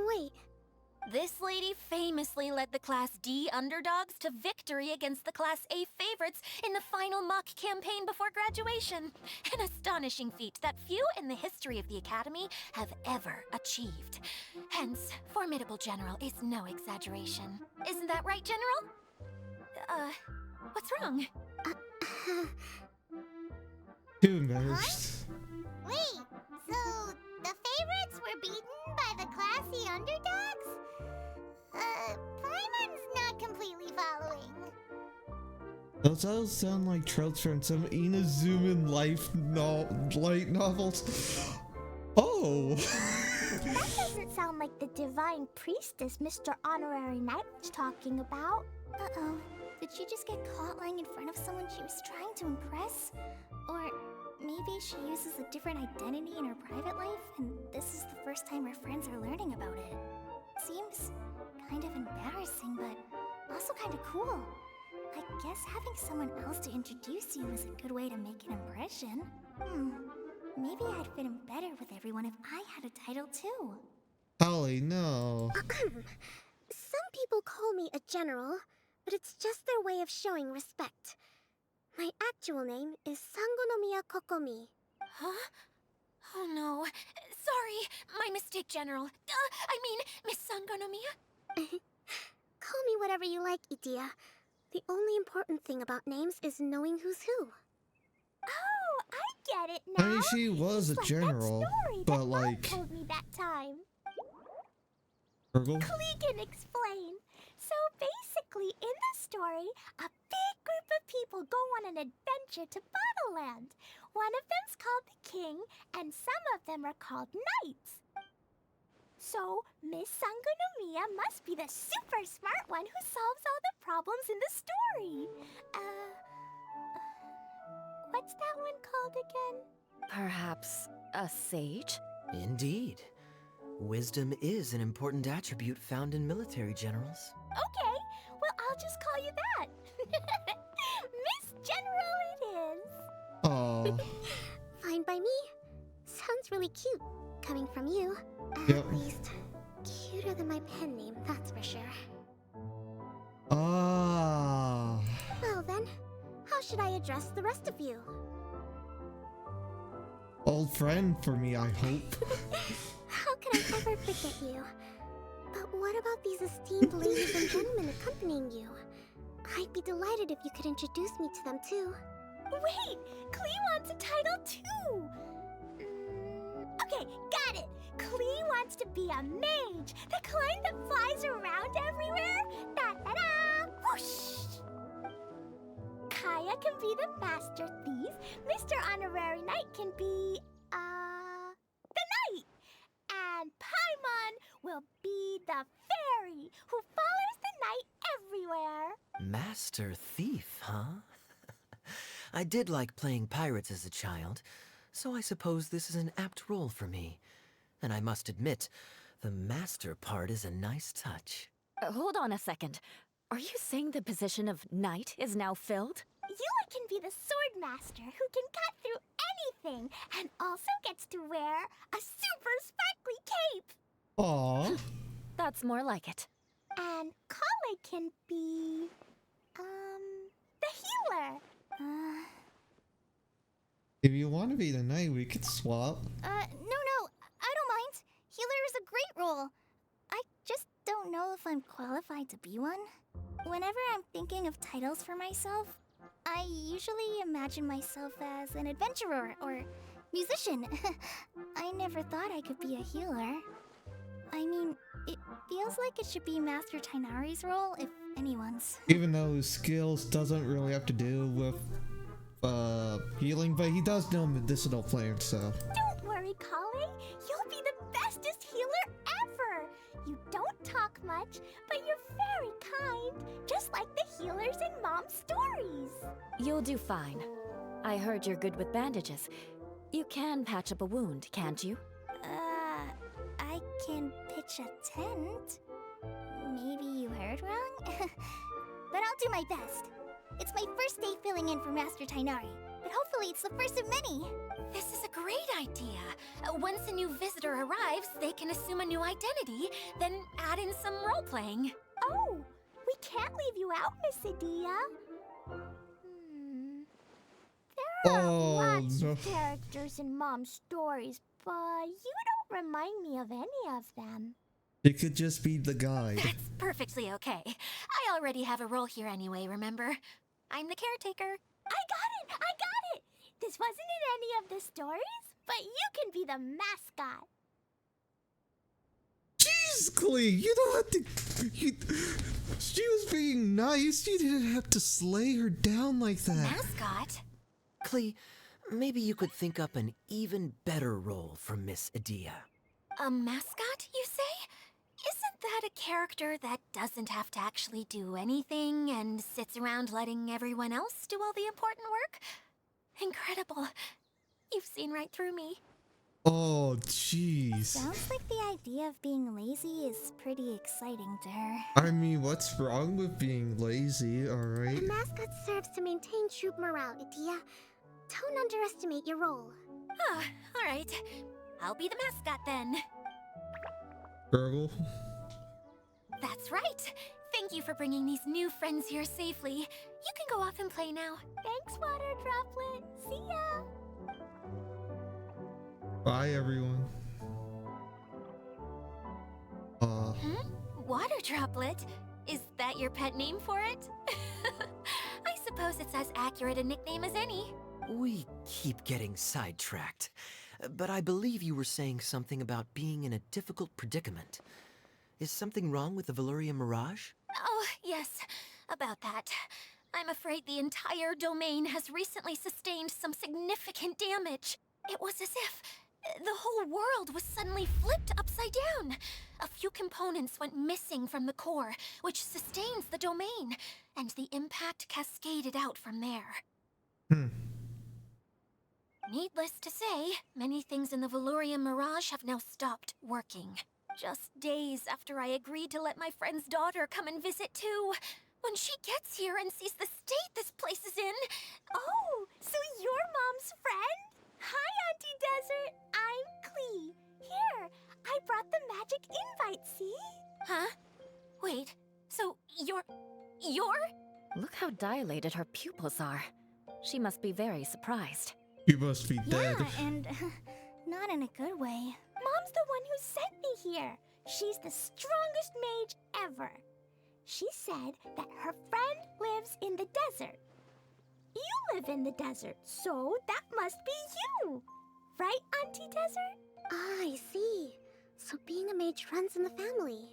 Wait. This lady famously led the Class D underdogs to victory against the Class A favorites in the final mock campaign before graduation. An astonishing feat that few in the history of the Academy have ever achieved. Hence, formidable general is no exaggeration. Isn't that right, General? What's wrong? Too embarrassed. Wait, so the favorites were beaten by the classy underdogs? Paimon's not completely following. Those all sound like tropes from some Inazuman light novels. Oh! That doesn't sound like the divine priestess Mr. Honorary Knight was talking about. Uh-oh. Did she just get caught lying in front of someone she was trying to impress? Or maybe she uses a different identity in her private life, and this is the first time her friends are learning about it. Seems kind of embarrassing, but also kind of cool. I guess having someone else to introduce you is a good way to make an impression. Maybe I'd fit in better with everyone if I had a title too. Holly, no. Some people call me a general, but it's just their way of showing respect. My actual name is Sangonomiya Kokomi. Huh? Oh no. Sorry, my mistake, General. I mean, Miss Sangonomiya. Call me whatever you like, Idia. The only important thing about names is knowing who's who. Oh, I get it I now. mean, she was a It's like general, that story but that Mom like, told me that time. Virgil? Klee can explain. So basically, in the story, a big group of people go on an adventure to Bottleland. One of them's called the King, and some of them are called Knights. So, Miss Sangonomiya must be the super smart one who solves all the problems in the story. What's that one called again? Perhaps a sage? Indeed. Wisdom is an important attribute found in military generals. Okay, well, I'll just call you that. Miss General it is. Aw. Fine by me. Sounds really cute, coming from you. Yep. At least, cuter than my pen name, that's for sure. Ah. Well then, how should I address the rest of you? Old friend for me, I hope. How could I ever forget you? But what about these esteemed ladies and gentlemen accompanying you? I'd be delighted if you could introduce me to them too. Wait, Klee wants a title too. Okay, got it. Klee wants to be a mage, the kind that flies around everywhere. Da da da! Whoosh! Kaya can be the master thief. Mr. Honorary Knight can be, the knight. And Paimon will be the fairy who follows the knight everywhere. Master Thief, huh? I did like playing pirates as a child, so I suppose this is an apt role for me. And I must admit, the master part is a nice touch. Hold on a second. Are you saying the position of knight is now filled? Eula can be the sword master who can cut through anything and also gets to wear a super sparkly cape. Aw. That's more like it. And Kale can be, the healer. If you want to be the knight, we could swap. No, I don't mind. Healer is a great role. I just don't know if I'm qualified to be one. Whenever I'm thinking of titles for myself, I usually imagine myself as an adventurer or musician. I never thought I could be a healer. I mean, it feels like it should be Master Tainari's role, if anyone's. Even though his skills doesn't really have to do with healing, but he does know medicinal plants, so. Don't worry, Kale. You'll be the bestest healer ever. You don't talk much, but you're very kind, just like the healers in Mom's stories. You'll do fine. I heard you're good with bandages. You can patch up a wound, can't you? I can pitch a tent. Maybe you heard wrong? But I'll do my best. It's my first day filling in for Master Tainari, but hopefully it's the first of many. This is a great idea. Once a new visitor arrives, they can assume a new identity, then add in some role-playing. Oh, we can't leave you out, Miss Adia. There are lots no. of characters in Mom's stories, but you don't remind me of any of them. It could just be the guide. That's perfectly okay. I already have a role here anyway, remember? I'm the caretaker. I got it! This wasn't in any of the stories, but you can be the mascot. Jeez, Klee, you don't have to. She was being nice. You didn't have to slay her down like that. Mascot? Klee, maybe you could think up an even better role for Miss Adia. A mascot, you say? Isn't that a character that doesn't have to actually do anything and sits around letting everyone else do all the important work? Incredible. You've seen right through me. Oh, jeez. Sounds like the idea of being lazy is pretty exciting to her. I mean, what's wrong with being lazy, alright? A mascot serves to maintain troop morale, Adia. Don't underestimate your role. Ah, alright. I'll be the mascot then. Gurgle? That's right. Thank you for bringing these new friends here safely. You can go off and play now. Thanks, Water Droplet. See ya. Bye, everyone. Water Droplet? Is that your pet name for it? I suppose it's as accurate a nickname as any. We keep getting sidetracked. But I believe you were saying something about being in a difficult predicament. Is something wrong with the Veluria Mirage? Oh, yes, about that. I'm afraid the entire domain has recently sustained some significant damage. It was as if the whole world was suddenly flipped upside down. A few components went missing from the core, which sustains the domain, and the impact cascaded out from there. Needless to say, many things in the Veluria Mirage have now stopped working. Just days after I agreed to let my friend's daughter come and visit too. When she gets here and sees the state this place is in... Oh, so you're Mom's friend? Hi, Auntie Desert. I'm Klee. Here, I brought the magic invite, see? Huh? Wait, so you're... Look how dilated her pupils are. She must be very surprised. You must be dead. Yeah, and not in a good way. Mom's the one who sent me here. She's the strongest mage ever. She said that her friend lives in the desert. You live in the desert, so that must be you. Right, Auntie Desert? Ah, I see. So being a mage runs in the family.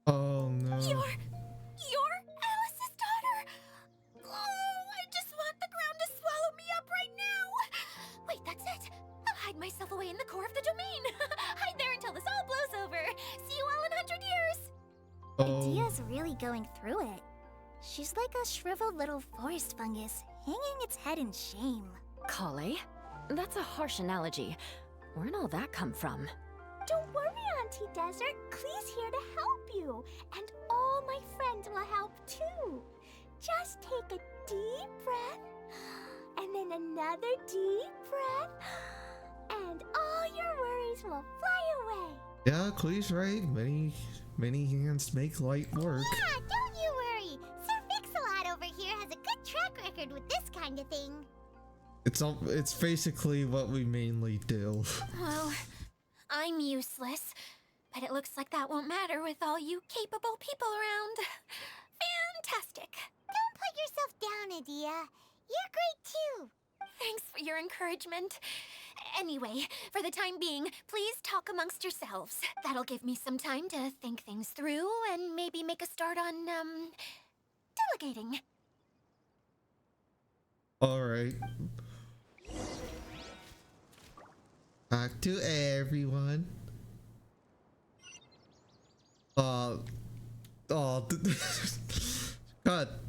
Oh, no. You're Alice's daughter? Oh, I just want the ground to swallow me up right now. Wait, that's it. I'll hide myself away in the core of the domain. Hide there until this all blows over. See you all in 100 years. Oh, Dia's really going through it. She's like a shriveled little forest fungus, hanging its head in shame. Kale? That's a harsh analogy. Where'd all that come from? Don't worry, Auntie Desert. Klee's here to help you. And all my friends will help too. Just take a deep breath, and then another deep breath, and all your worries will fly away. yeah, Klee's right. Many hands make light work. Yeah, don't you worry. Sir Mix-a-Lot over here has a good track record with this kind of thing. It's basically what we mainly do. Well, I'm useless. But it looks like that won't matter with all you capable people around. Fantastic. Don't put yourself down, Adia. You're great too. Thanks for your encouragement. Anyway, for the time being, please talk amongst yourselves. That'll give me some time to think things through and maybe make a start on, delegating. Alright. Back to everyone. God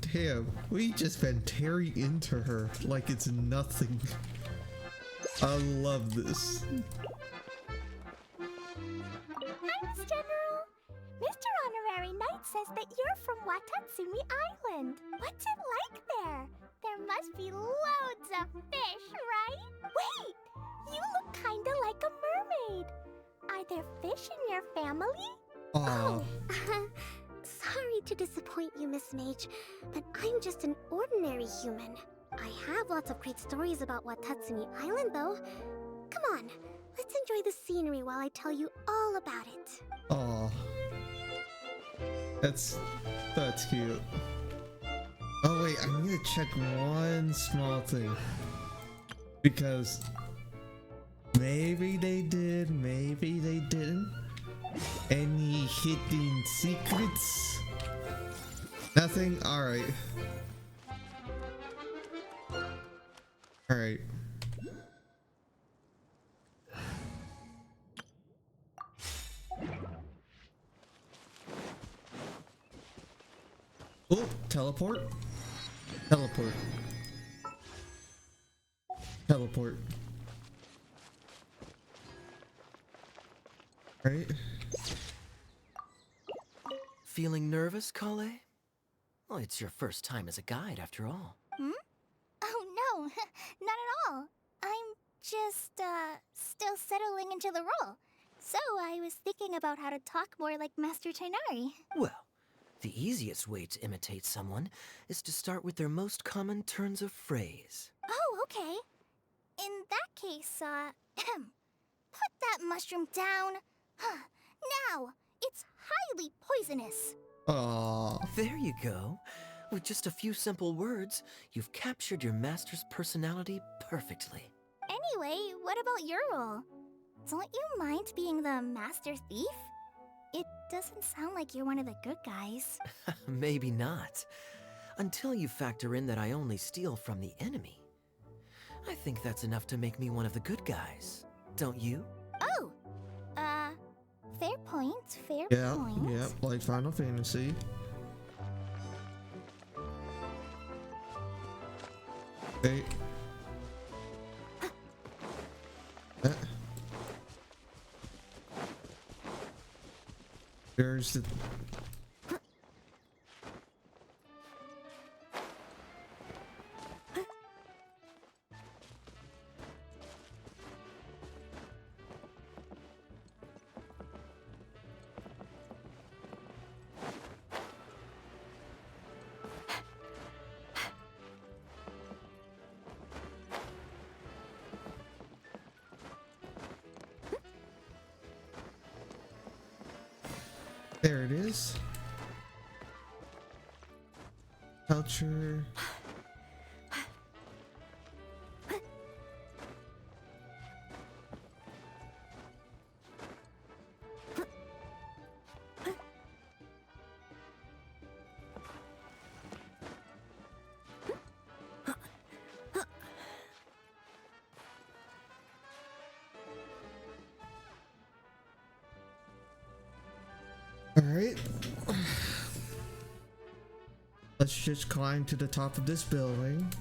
damn, we just been tearing into her like it's nothing. I love this. Hi, Miss General. Mr. Honorary Knight says that you're from Watatsumi Island. What's it like there? There must be loads of fish, right? Wait! You look kinda like a mermaid. Are there fish in your family? Aw. Sorry to disappoint you, Miss Mage, but I'm just an ordinary human. I have lots of great stories about Watatsumi Island, though. Come on, let's enjoy the scenery while I tell you all about it. Aw. That's cute. Oh wait, I need to check one small thing. Because maybe they did, maybe they didn't. Any hidden secrets? Nothing? Alright. Alright. Oh, teleport? Teleport. Teleport. Right? Feeling nervous, Kale? Well, it's your first time as a guide, after all. Hmm? Oh no, not at all. I'm just, still settling into the role. So I was thinking about how to talk more like Master Tighnari. Well, the easiest way to imitate someone is to start with their most common turns of phrase. Oh, okay. In that case, put that mushroom down. Now, it's highly poisonous. Aw. There you go. With just a few simple words, you've captured your master's personality perfectly. Anyway, what about your role? Don't you mind being the master thief? It doesn't sound like you're one of the good guys. Maybe not. Until you factor in that I only steal from the enemy. I think that's enough to make me one of the good guys. Don't you? Oh! Fair point, fair Yeah, point. yeah, like Final Fantasy. Okay. There's the... There it is. Culture. All right. Let's just climb to the top of this building.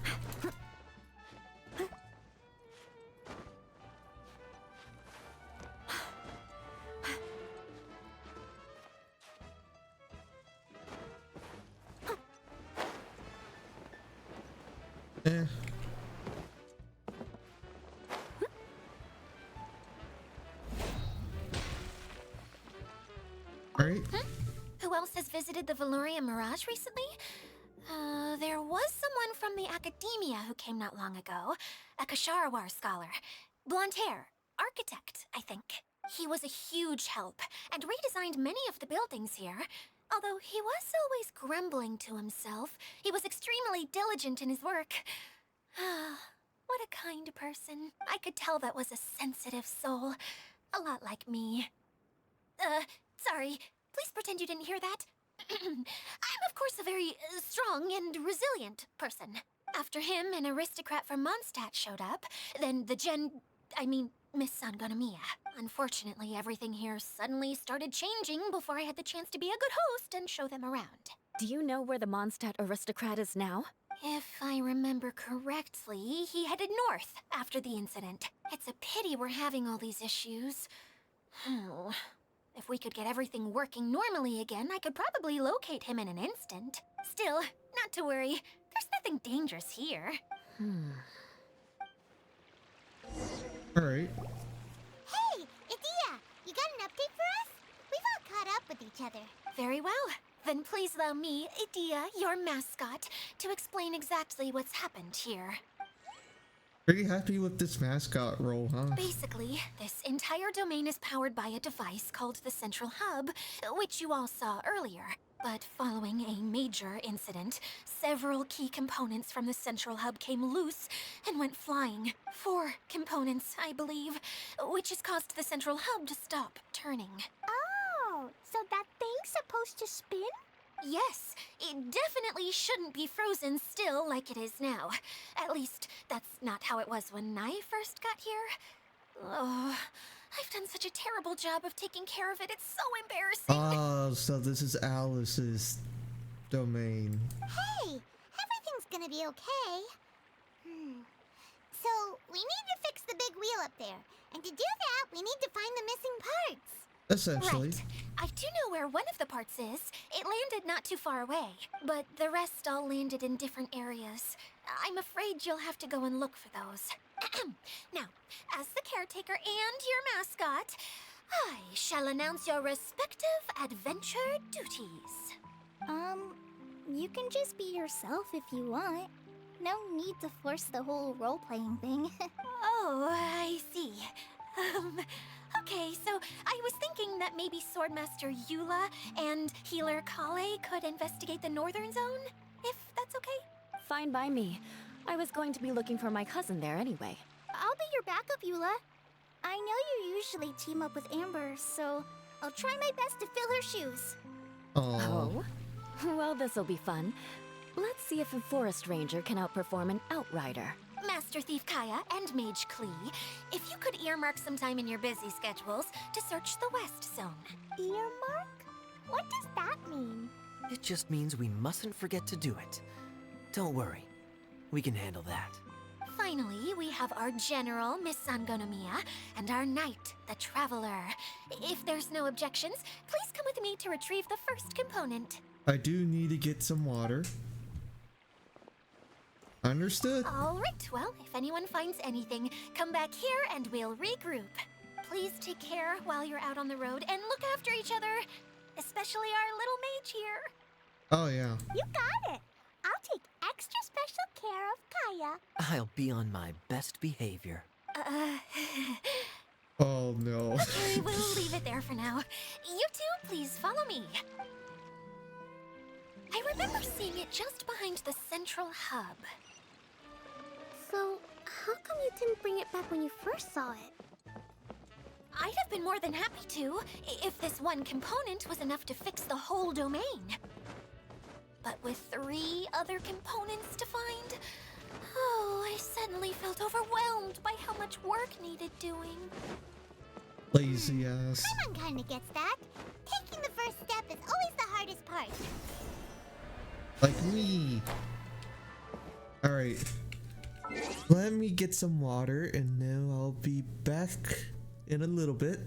Eh. All right. Who else has visited the Valoria Mirage recently? There was someone from the Academia who came not long ago. A Kasharawar scholar. Blonde hair. Architect, I think. He was a huge help, and redesigned many of the buildings here. Although he was always grumbling to himself, he was extremely diligent in his work. What a kind person. I could tell that was a sensitive soul. A lot like me. Sorry. Please pretend you didn't hear that. I'm, of course, a very strong and resilient person. After him, an aristocrat from Mondstadt showed up. Then Miss Sangonomiya. Unfortunately, everything here suddenly started changing before I had the chance to be a good host and show them around. Do you know where the Mondstadt aristocrat is now? If I remember correctly, he headed north after the incident. It's a pity we're having all these issues. If we could get everything working normally again, I could probably locate him in an instant. Still, not to worry. There's nothing dangerous here. Alright. Hey, Edea, you got an update for us? We've all caught up with each other. Very well. Then please allow me, Edea, your mascot, to explain exactly what's happened here. Pretty happy with this mascot role, huh? Basically, this entire domain is powered by a device called the Central Hub, which you all saw earlier. But following a major incident, several key components from the Central Hub came loose and went flying. 4 components, I believe, which has caused the Central Hub to stop turning. Oh, so that thing's supposed to spin? Yes, it definitely shouldn't be frozen still like it is now. At least, that's not how it was when I first got here. Oh, I've done such a terrible job of taking care of it. It's so embarrassing. Oh, so this is Alice's domain. Hey, everything's gonna be okay. So, we need to fix the big wheel up there. And to do that, we need to find the missing parts. Essentially. Right. I do know where one of the parts is. It landed not too far away, but the rest all landed in different areas. I'm afraid you'll have to go and look for those. Now, as the caretaker and your mascot, I shall announce your respective adventure duties. You can just be yourself if you want. No need to force the whole role-playing thing. Oh, I see. Okay, so I was thinking that maybe Swordmaster Eula and Healer Kale could investigate the Northern Zone, if that's okay? Fine by me. I was going to be looking for my cousin there anyway. I'll be your backup, Eula. I know you usually team up with Amber, so I'll try my best to fill her shoes. Oh. Well, this'll be fun. Let's see if a forest ranger can outperform an outrider. Master Thief Kaya and Mage Klee, if you could earmark some time in your busy schedules to search the West Zone. Earmark? What does that mean? It just means we mustn't forget to do it. Don't worry. We can handle that. Finally, we have our General, Miss Sangonomiya, and our Knight, the Traveler. If there's no objections, please come with me to retrieve the first component. I do need to get some water. Understood. All right, well, if anyone finds anything, come back here and we'll regroup. Please take care while you're out on the road and look after each other, especially our little mage here. Oh, yeah. You got it. I'll take extra special care of Kaya. I'll be on my best behavior. Oh, no. Okay, we'll leave it there for now. You two, please follow me. I remember seeing it just behind the central hub. So, how come you didn't bring it back when you first saw it? I'd have been more than happy to, if this one component was enough to fix the whole domain. But with 3 other components to find, oh, I suddenly felt overwhelmed by how much work needed doing. Lazy ass. Paimon kinda gets that. Taking the first step is always the hardest part. Like me. Alright. Let me get some water and then I'll be back in a little bit.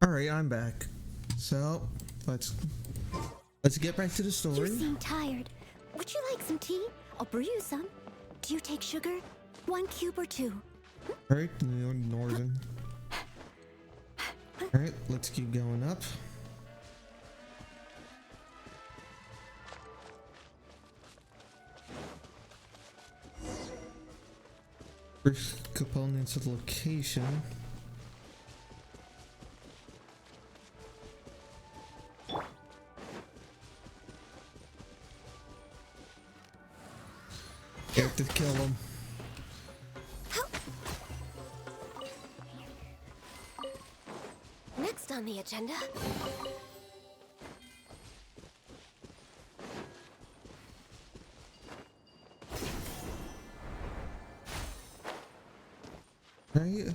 All right, I'm back. So let's get back to the You story. seem tired. Would you like some tea? I'll brew you some. Do you take sugar? 1 cube or 2? All right, northern. All right, let's keep going up. First components of location. You have to kill him. Next on the agenda. Right?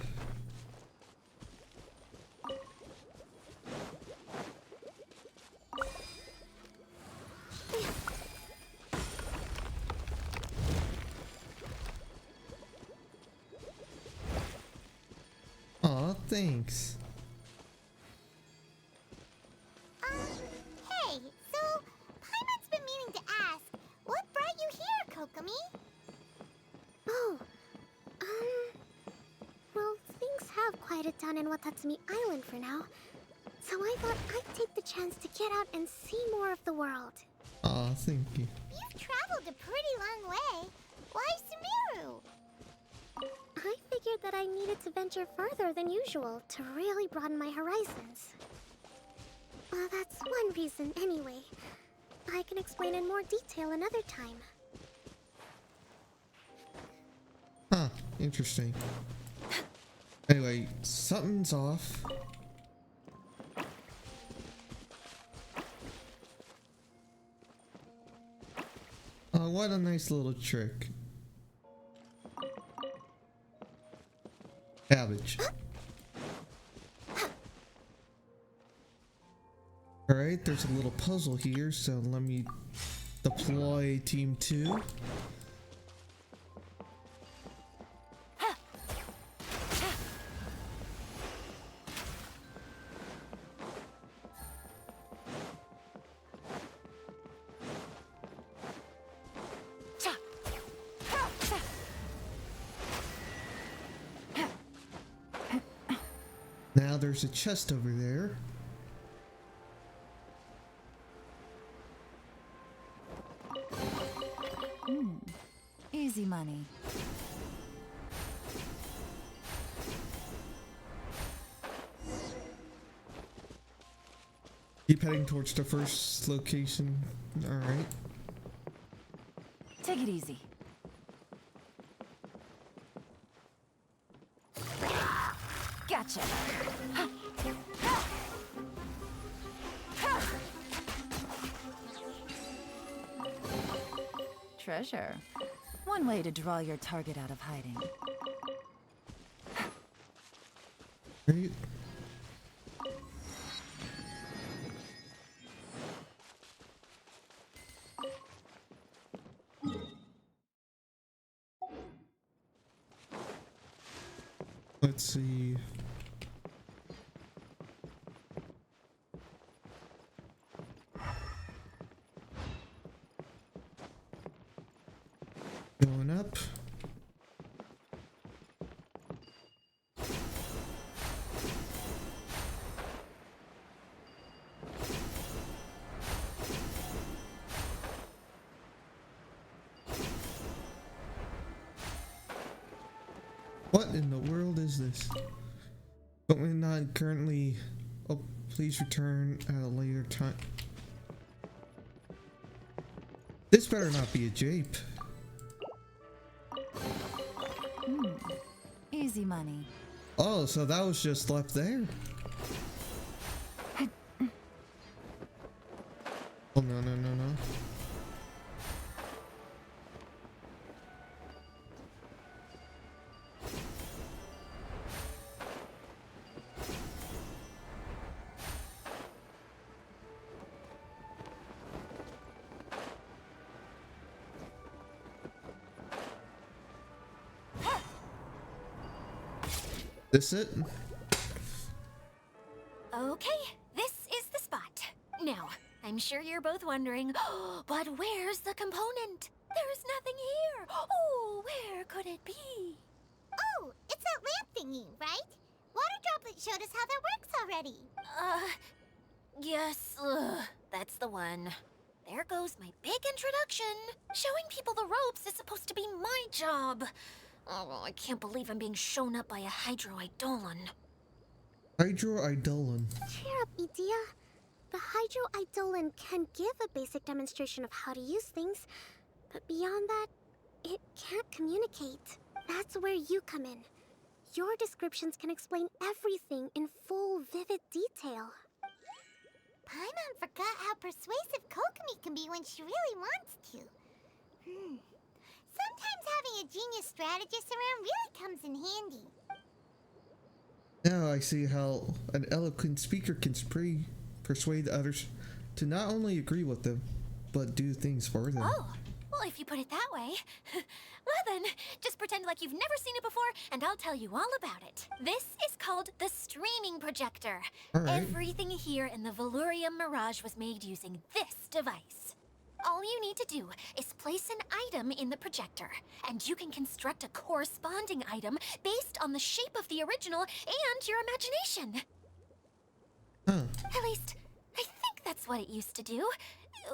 Aw, thanks. Hey, so Paimon's been meaning to ask, what brought you here, Kokomi? Oh, well, things have quieted down in Watatsumi Island for now. So I thought I'd take the chance to get out and see more of the world. Aw, thank you. You've traveled a pretty long way. Why Sumeru? I figured that I needed to venture further than usual to really broaden my horizons. Well, that's one reason anyway. I can explain in more detail another time. Huh, interesting. Anyway, something's off. Oh, what a nice little trick. Cabbage. Alright, there's a little puzzle here, so let me deploy Team 2. Now there's a chest over there. Easy money. Keep heading towards the first location. Alright. Take it easy. Gotcha. Treasure. One way to draw your target out of hiding. Right. Let's see. Going up. What in the world is this? But we're not currently. Oh, please return at a later time. This better not be a jape. Easy money. Oh, so that was just left there. Oh, no, no, no, no. This it? Okay, this is the spot. Now, I'm sure you're both wondering, but where's the component? There's nothing here. Oh, where could it be? Oh, it's that lamp thingy, right? Water Droplet showed us how that works already. Yes, that's the one. There goes my big introduction. Showing people the ropes is supposed to be my job. Oh, I can't believe I'm being shown up by a Hydroidolon. Hydroidolon. Cheer up, Edea. The Hydroidolon can give a basic demonstration of how to use things, but beyond that, it can't communicate. That's where you come in. Your descriptions can explain everything in full, vivid detail. Paimon forgot how persuasive Kokomi can be when she really wants to. Sometimes having a genius strategist around really comes in handy. Now I see how an eloquent speaker can persuade others to not only agree with them, but do things for them. Oh, well, if you put it that way. Well then, just pretend like you've never seen it before, and I'll tell you all about it. This is called the streaming projector. All right. Everything here in the Valurium Mirage was made using this device. All you need to do is place an item in the projector, and you can construct a corresponding item based on the shape of the original and your imagination. Huh. At least, I think that's what it used to do.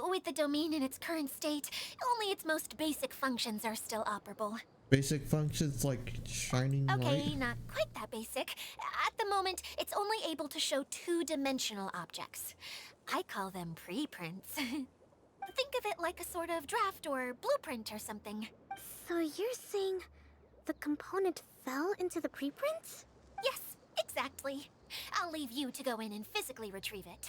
With the domain in its current state, only its most basic functions are still operable. Basic functions like shining Okay, light. not quite that basic. At the moment, it's only able to show two-dimensional objects. I call them preprints. Think of it like a sort of draft or blueprint or something. So you're saying the component fell into the preprints? Yes, exactly. I'll leave you to go in and physically retrieve it.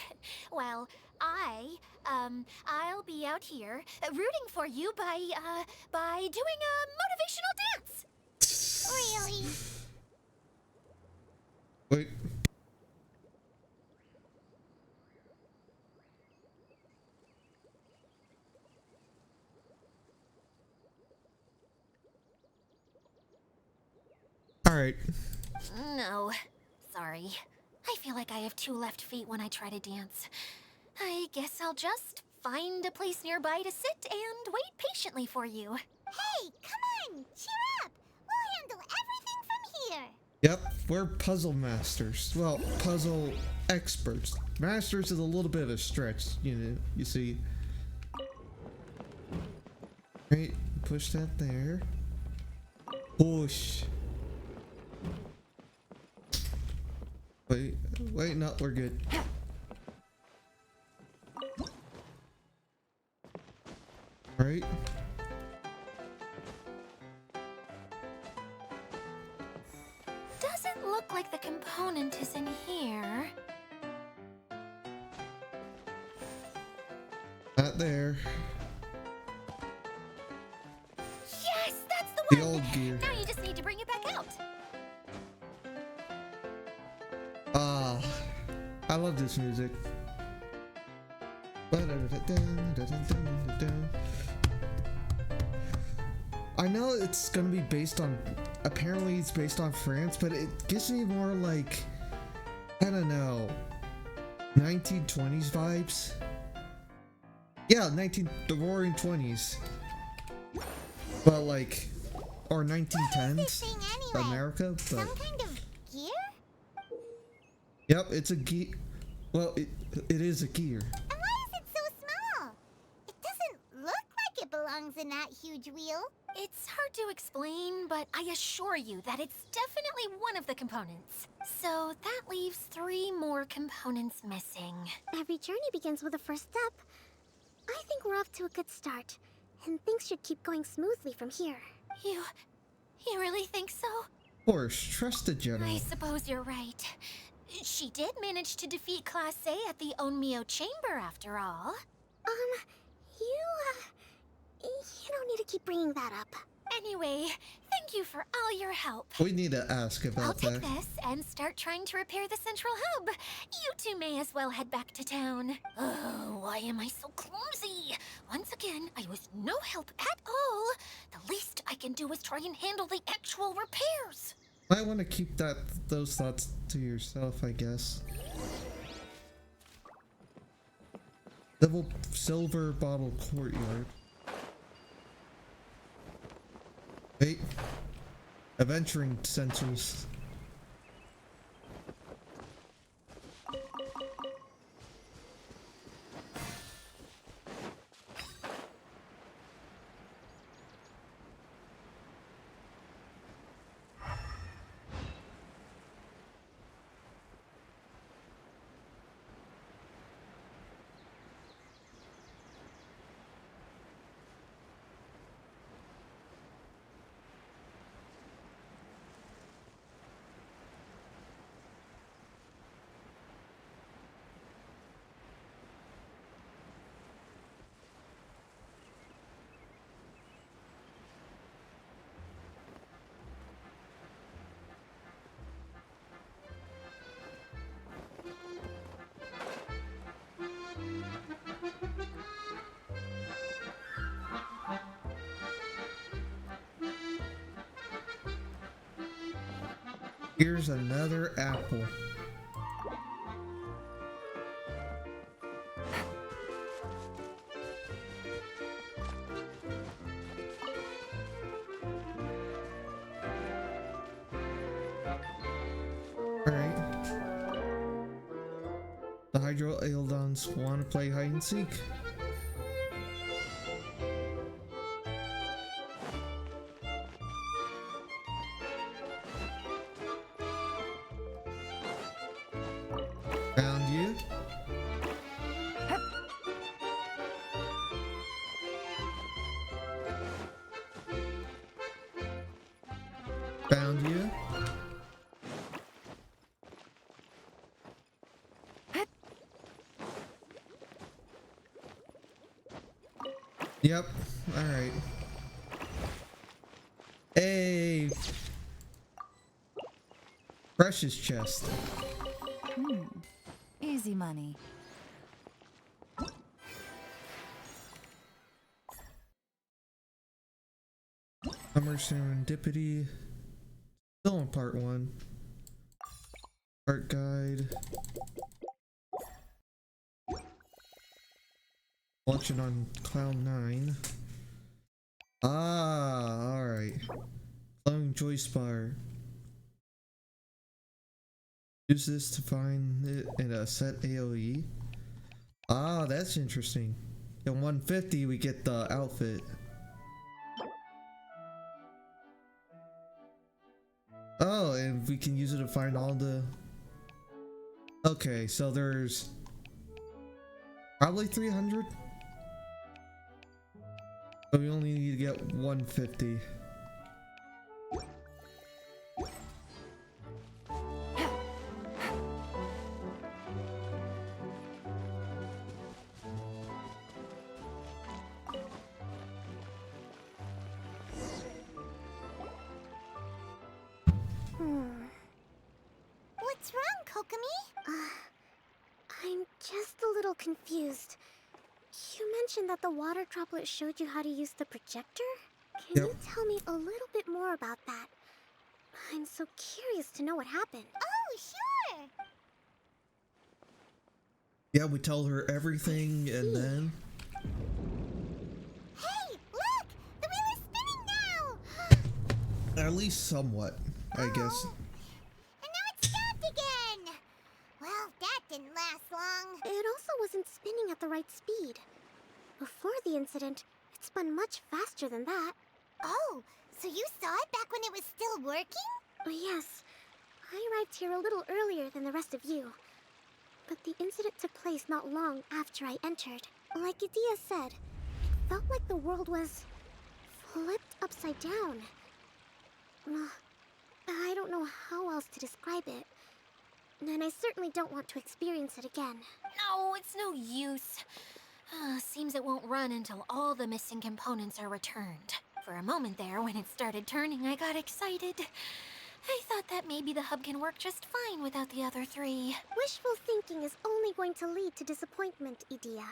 While I'll be out here rooting for you by doing a motivational dance. Really? Wait. Alright. No, sorry. I feel like I have two left feet when I try to dance. I guess I'll just find a place nearby to sit and wait patiently for you. Hey, come on! Cheer up! We'll handle everything from here! Yep, we're puzzle masters. Well, puzzle experts. Masters is a little bit of a stretch, you see. Right, push that there. Push. Wait, no, we're good. Right. Doesn't look like the component is in here. Not there. Yes, that's the The one! old gear. Now you just need to bring it back out. Ah, I love this music. I know it's gonna be based on, apparently it's based on France, but it gives me more like, I don't know, 1920s vibes. Yeah, the roaring 20s. But like, or 1910s, thing anyway? America, but Some kind of gear? yep, it's a gear. Well, it is a gear. And why is it so small? It doesn't look like it belongs in that huge wheel. It's hard to explain, but I assure you that it's definitely one of the components. So that leaves 3 more components missing. Every journey begins with a first step. I think we're off to a good start, and things should keep going smoothly from here. You really think so? Of course, trust the general. I suppose you're right. She did manage to defeat Class A at the Onmyo Chamber after all. You don't need to keep bringing that up. Anyway, thank you for all your help. We need to ask I'll about take that. this and start trying to repair the central hub. You two may as well head back to town. Oh, why am I so clumsy? Once again, I was no help at all. The least I can do is try and handle the actual repairs. Might want to keep those thoughts to yourself, I guess. Silver Bottle Courtyard. Wait. Adventuring sensors. Here's another apple. Alright. The Hydro Eldons want to play hide and seek. Found you. Found you. Yep. All right. Hey. Precious chest. Easy money. Summer Serendipity. Still in part 1. Art guide. Launching on Cloud 9. Ah, alright. Glowing Joy Spire. Use this to find it in a set AoE. Ah, that's interesting. At 150 we get the outfit. Oh, and we can use it to find all the... Okay, so there's... probably 300? But we only need to get 150. What's wrong, Kokomi? I'm just a little confused. You mentioned that the water droplet showed you how to use the projector? Can you tell me a little bit more about that? I'm so curious to know what happened. Oh, sure. Yeah, we tell her everything and then... Hey, look! The wheel is spinning now! At least somewhat, I guess. And now it's stopped again! Well, that didn't last long. It also wasn't spinning at the right speed. Before the incident, it spun much faster than that. Oh, so you saw it back when it was still working? Oh, yes. I arrived here a little earlier than the rest of you. But the incident took place not long after I entered. Like Edea said, it felt like the world was flipped upside down. I don't know how else to describe it. And I certainly don't want to experience it again. No, it's no use. Seems it won't run until all the missing components are returned. For a moment there, when it started turning, I got excited. I thought that maybe the hub can work just fine without the other 3. Wishful thinking is only going to lead to disappointment, Edea.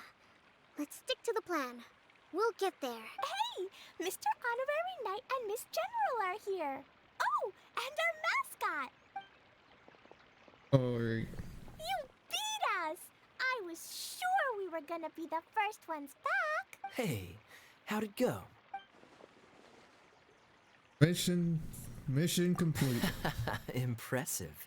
Let's stick to the plan. We'll get there. Hey, Mr. Honorary Knight and Miss General are here. Oh, and our mascot. Alright. You beat us! I was sure we were gonna be the first ones back. Hey, how'd it go? Mission complete. Impressive.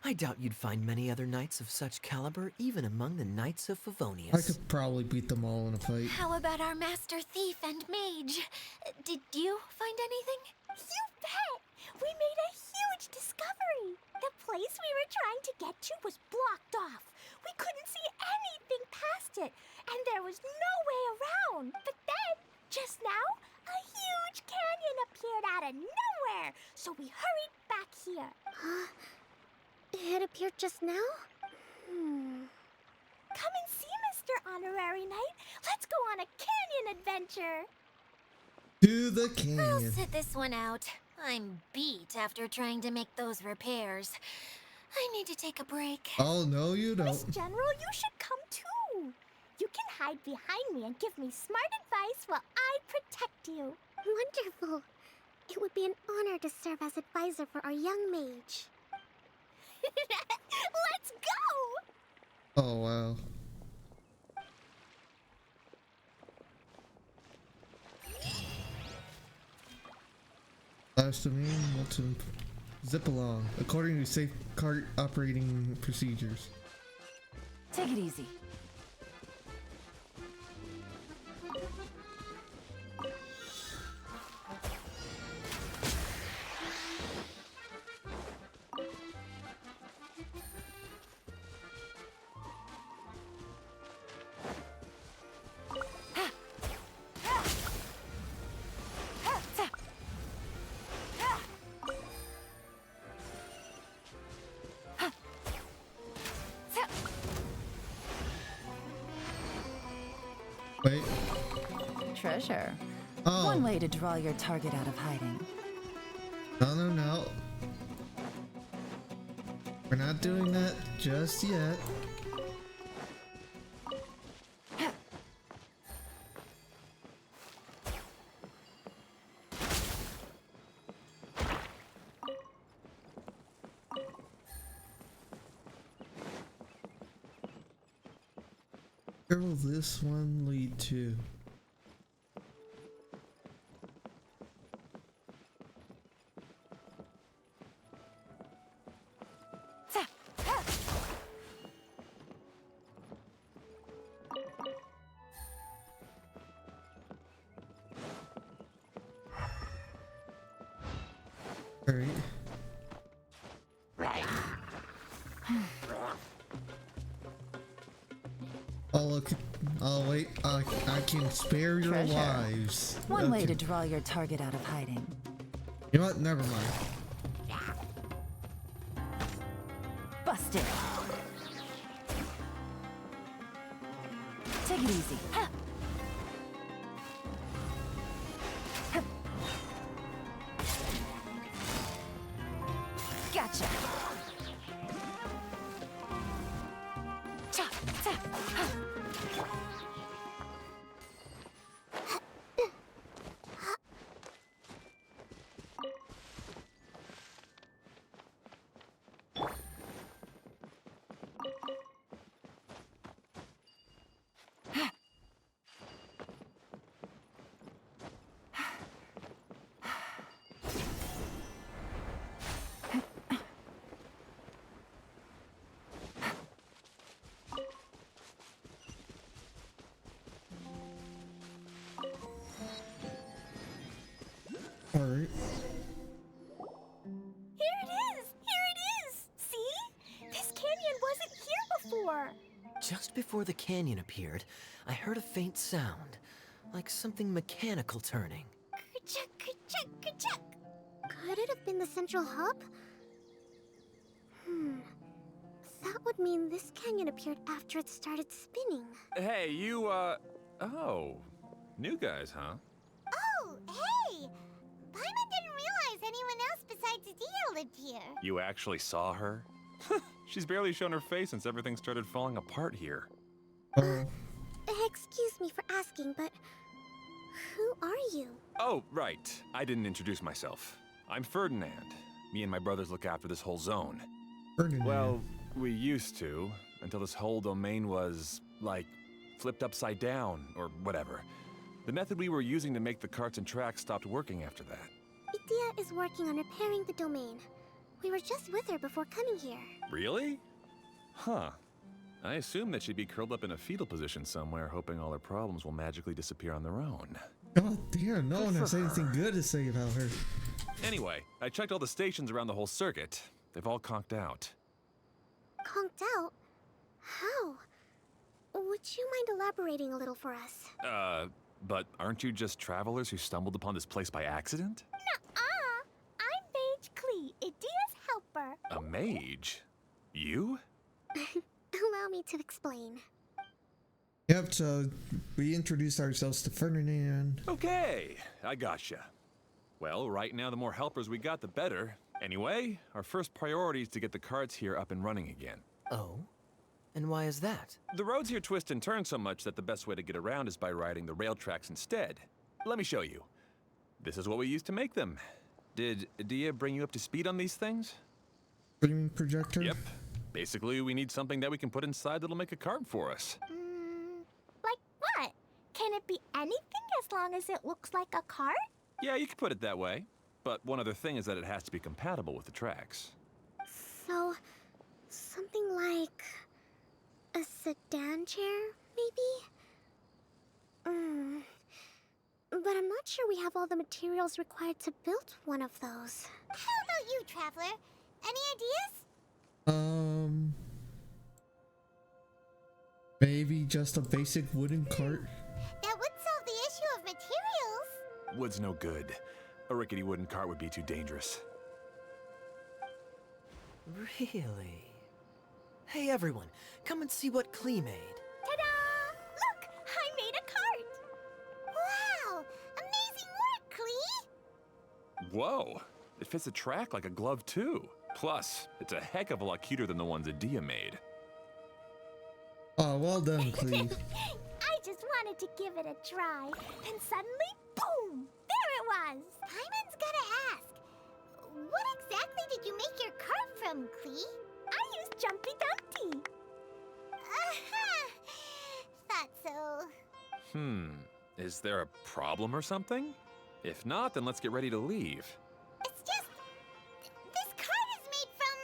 I doubt you'd find many other knights of such caliber even among the Knights of Favonius. I could probably beat them all in a fight. How about our master thief and mage? Did you find anything? You bet! We made a huge discovery. The place we were trying to get to was blocked off. We couldn't see anything past it, and there was no way around. But then, just now, a huge canyon appeared out of nowhere, so we hurried back here. It appeared just now? Come and see, Mr. Honorary Knight. Let's go on a canyon adventure. To the I'll canyon. sit this one out. I'm beat after trying to make those repairs. I need to take a break. Oh, no, you Miss don't. General, you should come too. You can hide behind me and give me smart advice while I protect you. Wonderful. It would be an honor to serve as advisor for our young mage. Let's go! Oh, wow. Last domain, Molten Zip along, according to safe cart operating procedures. Take it easy. Wait. Treasure. Oh. One way to draw your target out of hiding. No, no, no. We're not doing that just yet. Where will this one lead to? Alright. Oh wait, I can spare your Treasure. lives. One way Okay. to draw your target out of hiding. You know what? Never mind. Busted. Take it easy. Ha! Hup. Gotcha. Cha, cha, ha. Alright. Here it is! Here it is! See? This canyon wasn't here before. Just before the canyon appeared, I heard a faint sound, like something mechanical turning. Ka-chuck, ka-chuck, ka-chuck. Could it have been the central hub? That would mean this canyon appeared after it started spinning. Hey, you, oh. New guys, huh? Oh, hey! Paimon didn't realize anyone else besides Dio lived here. You actually saw her? She's barely shown her face since everything started falling apart here. Oh, Excuse me for asking, but who are you? Oh, right. I didn't introduce myself. I'm Ferdinand. Me and my brothers look after this whole zone. Ferdinand. Well, we used to, until this whole domain was, like, flipped upside down, or whatever. The method we were using to make the carts and tracks stopped working after that. Idia is working on repairing the domain. We were just with her before coming here. Really? Huh. I assume that she'd be curled up in a fetal position somewhere, hoping all her problems will magically disappear on their own. God damn, no one has anything good to say about her. Anyway, I checked all the stations around the whole circuit. They've all conked out. Conked out? How? Would you mind elaborating a little for us? But aren't you just travelers who stumbled upon this place by accident? Nuh-uh. I'm Mage Klee, Idia's helper. A mage? You? Allow me to explain. Yep, so we introduced ourselves to Ferdinand. Okay, I gotcha. Well, right now the more helpers we got, the better. Anyway, our first priority is to get the carts here up and running again. Oh? And why is that? The roads here twist and turn so much that the best way to get around is by riding the rail tracks instead. Let me show you. This is what we used to make them. Did Idia bring you up to speed on these things? Streaming projector? Yep. Basically, we need something that we can put inside that'll make a cart for us. Like what? Can it be anything as long as it looks like a cart? Yeah, you could put it that way. But one other thing is that it has to be compatible with the tracks. So, something like a sedan chair, maybe? But I'm not sure we have all the materials required to build one of those. How about you, Traveler? Any ideas? Maybe just a basic wooden cart? That would solve the issue of materials. Wood's no good. A rickety wooden cart would be too dangerous. Really? Hey everyone, come and see what Klee made. Ta-da! Look! I made a cart! Wow! Amazing work, Klee! Whoa! It fits the track like a glove too. Plus, it's a heck of a lot cuter than the ones Idia made. Oh, well done, Klee. I just wanted to give it a try, and suddenly, boom! There it was! Paimon's gotta ask, what exactly did you make your cart from, Klee? I used Jumpy Dumpty. Thought so. Is there a problem or something? If not, then let's get ready to leave. It's just, this cart is made from,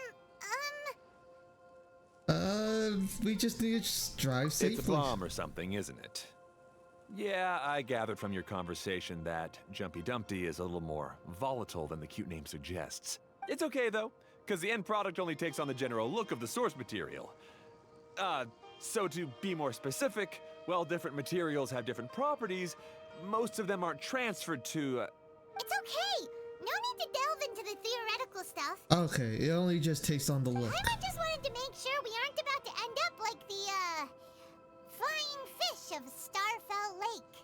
We just need to drive safely. It's a bomb or something, isn't it? Yeah, I gathered from your conversation that Jumpy Dumpty is a little more volatile than the cute name suggests. It's okay though, because the end product only takes on the general look of the source material. So to be more specific, while different materials have different properties, most of them aren't transferred to, It's okay. No need to delve into the theoretical stuff. Okay, it only just takes on the look. I just wanted to make sure we aren't about to end up like the, flying fish of Starfell Lake.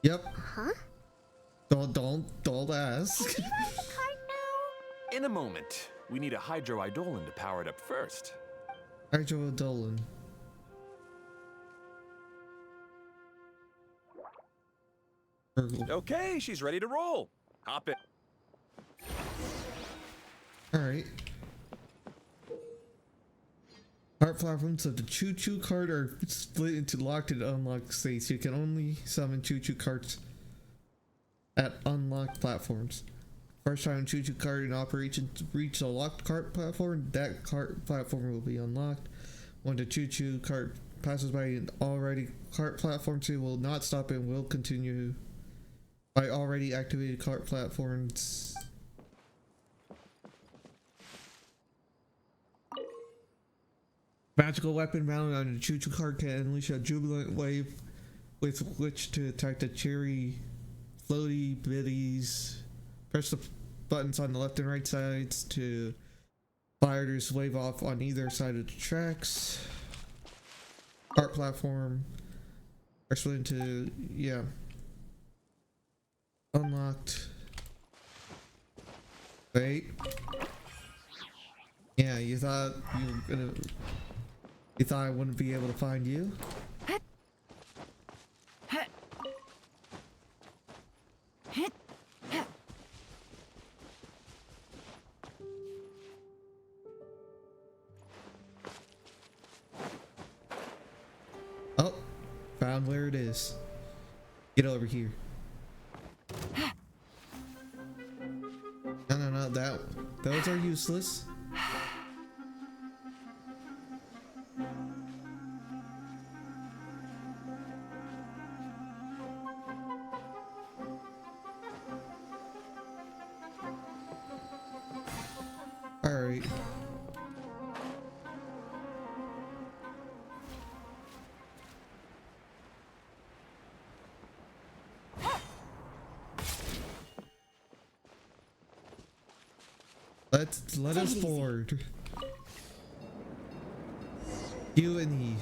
Yep. Huh? Don't ask. The cart now? In a moment. We need a hydroidolin to power it up first. Hydroidolin. Okay, she's ready to roll. Hop in. Alright. Cart platforms of the Choo Choo cart are split into locked and unlocked states. You can only summon Choo Choo carts at unlocked platforms. First time Choo Choo cart in operation to reach a locked cart platform, that cart platform will be unlocked. When the Choo Choo cart passes by an already cart platform, it will not stop and will continue by already activated cart platforms. Magical weapon mounted on the Choo Choo cart can unleash a jubilant wave with which to attack the cherry floaty biddies. Press the buttons on the left and right sides to fire this wave off on either side of the tracks. Cart platform. Are split into, yeah. Unlocked. Wait. Yeah, you thought you were gonna. You thought I wouldn't be able to find you? found where it is. Get over here. No, those are useless. Alright. Let us board. U and E.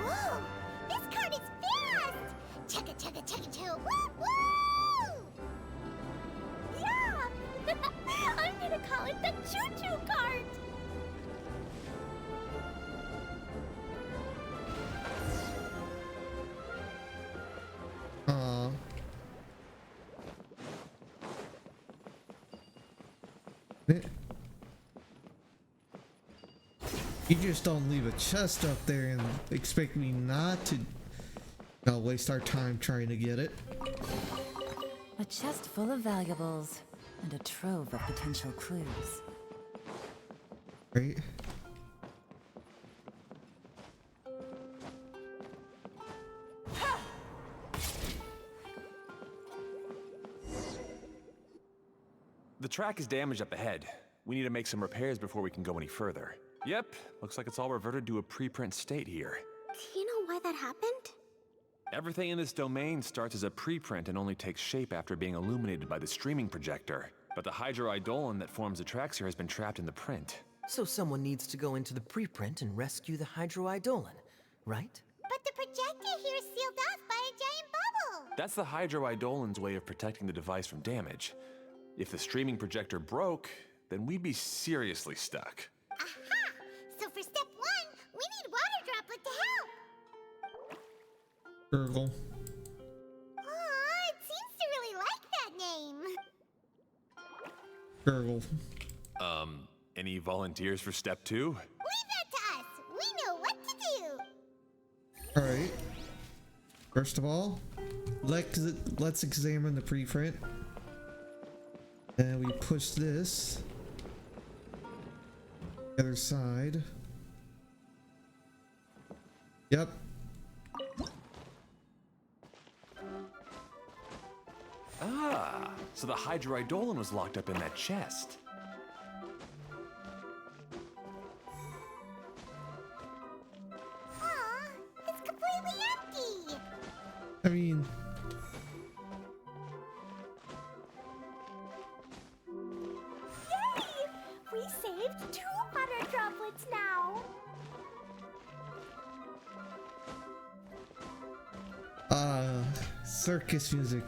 Whoa! This cart is fast! Chugga chugga chugga choo! Woo woo! Yeah! I'm gonna call it the choo choo cart! You just don't leave a chest up there and expect me not to waste our time trying to get it. A chest full of valuables and a trove of potential clues. Right? The track is damaged up ahead. We need to make some repairs before we can go any further. Yep, looks like it's all reverted to a preprint state here. Do you know why that happened? Everything in this domain starts as a preprint and only takes shape after being illuminated by the streaming projector. But the hydroidolin that forms the tracks here has been trapped in the print. So someone needs to go into the preprint and rescue the hydroidolin, right? But the projector here is sealed off by a giant bubble! That's the hydroidolin's way of protecting the device from damage. If the streaming projector broke, then we'd be seriously stuck. Aha! So for step 1, we need Water Droplet to help! Gurgle. Aw, it seems to really like that name! Gurgle. Any volunteers for step 2? Leave that to us! We know what to do! Alright. First of all, let's examine the preprint. And we push this. The other side. Yep. Ah, so the hydroidolin was locked up in that chest. Aw, it's completely empty! I mean, Yay! We saved 2 Water Droplets now! circus music.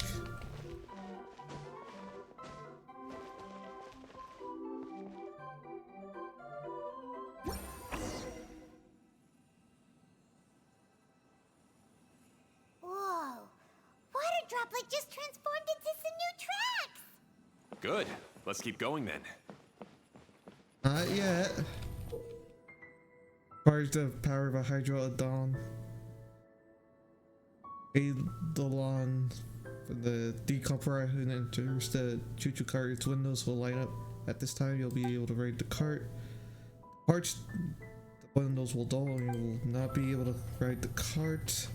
Whoa! Water Droplet just transformed into some new tracks! Good. Let's keep going then. Not yet. Requires the power of a hydroidolin. Eidolon. When the decompression enters the choo-choo cart, its windows will light up. At this time, you'll be able to ride the cart. Parts, the windows will dull and you will not be able to ride the cart.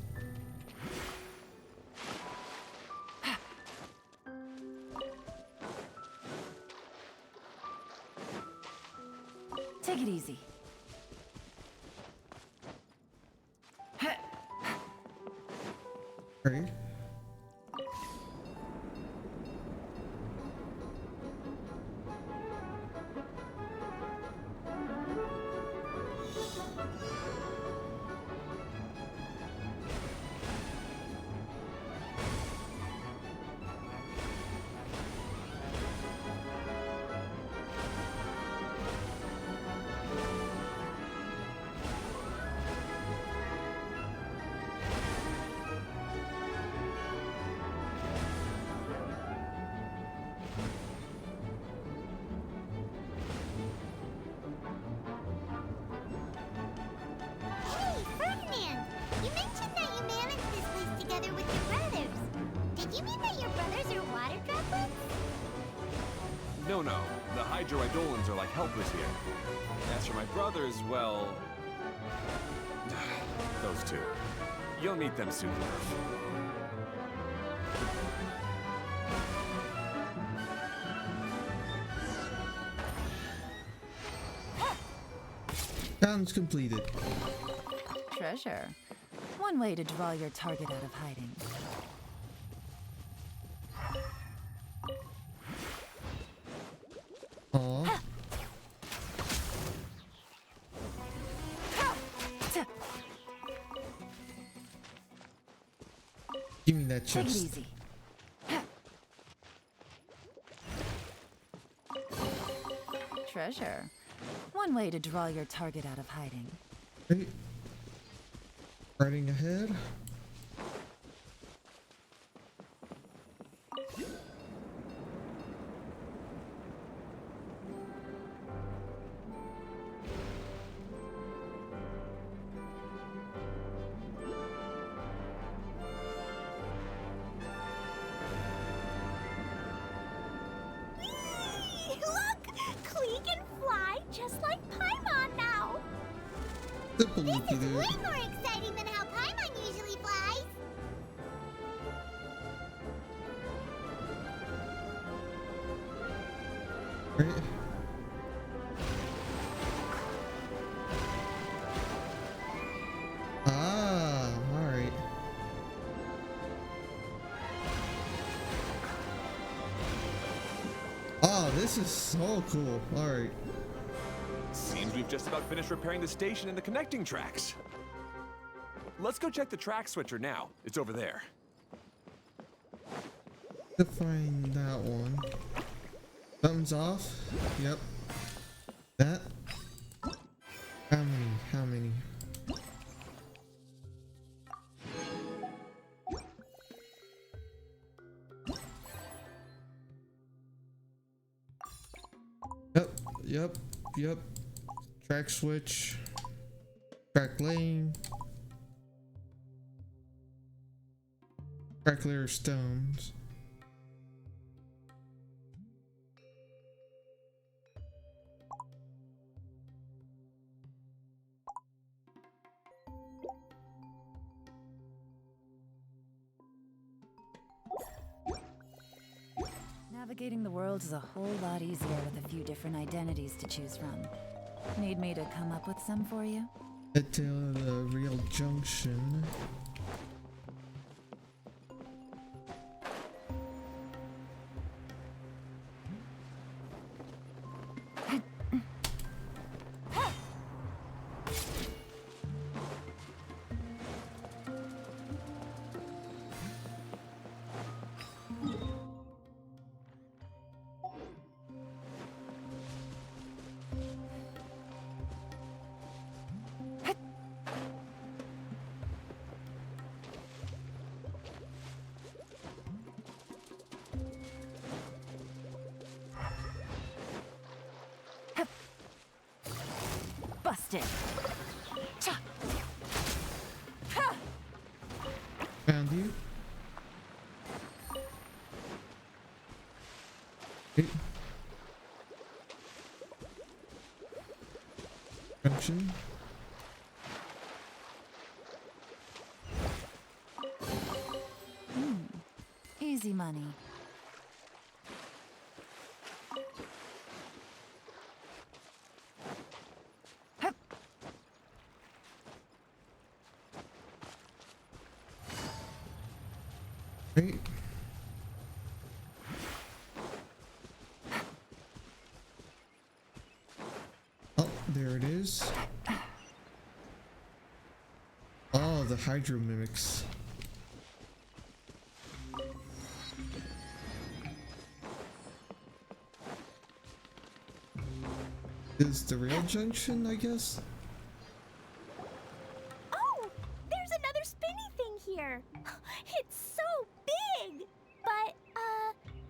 Take it easy. Right? Hydro Eidolons are like helpers here. As for my brothers, well... those two. You'll meet them soon enough. Challenge completed. Treasure. One way to draw your target out of hiding. Aw. Give me that Take it chest. easy. Treasure. One way to draw your target out of hiding. Right. Riding ahead. Look! Klee can fly just like Paimon now! Simple This looky is there. way more exciting than how Paimon usually flies. Right. Ah, alright. Oh, this is so cool. Alright. Seems we've just about finished repairing the station and the connecting tracks. Let's go check the track switcher now. It's over there. To find that one. Thumbs off. Yep. That. How many? How many? Yep. Track switch. Track lane. Track layer stones. Navigating the world is a whole lot easier with a few different identities to choose from. Need me to come up with some for you? Head to the real junction. Busted! Found you. Okay. Junction. Easy money. Right. Oh, there it is. Oh, the Hydro Mimics. Is the rail junction, I guess? Oh! There's another spinny thing here! It's so big! But,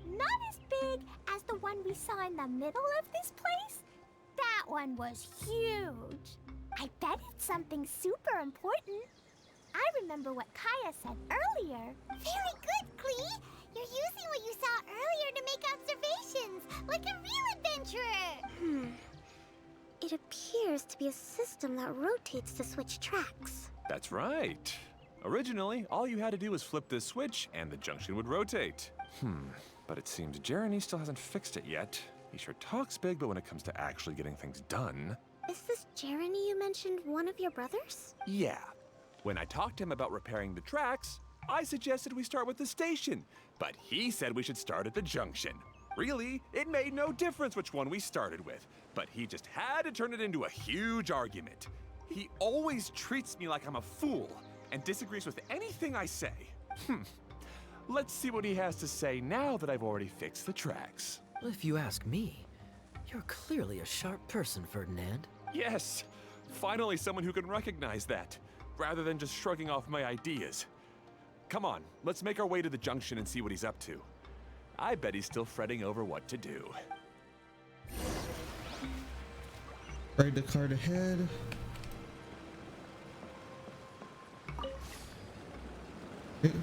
not as big as the one we saw in the middle of this place. That one was huge. I bet it's something super important. I remember what Kaya said earlier. Very good, Klee. You're using what you saw earlier to make observations, like a real adventurer! It appears to be a system that rotates to switch tracks. That's right. Originally, all you had to do was flip this switch and the junction would rotate. But it seems Jeremy still hasn't fixed it yet. He sure talks big, but when it comes to actually getting things done... Is this Jeremy you mentioned one of your brothers? Yeah. When I talked to him about repairing the tracks, I suggested we start with the station, but he said we should start at the junction. Really, it made no difference which one we started with, but he just had to turn it into a huge argument. He always treats me like I'm a fool and disagrees with anything I say. Let's see what he has to say now that I've already fixed the tracks. Well, if you ask me, you're clearly a sharp person, Ferdinand. Yes, finally someone who can recognize that, rather than just shrugging off my ideas. Come on, let's make our way to the junction and see what he's up to. I bet he's still fretting over what to do. Ride the cart ahead. Okay.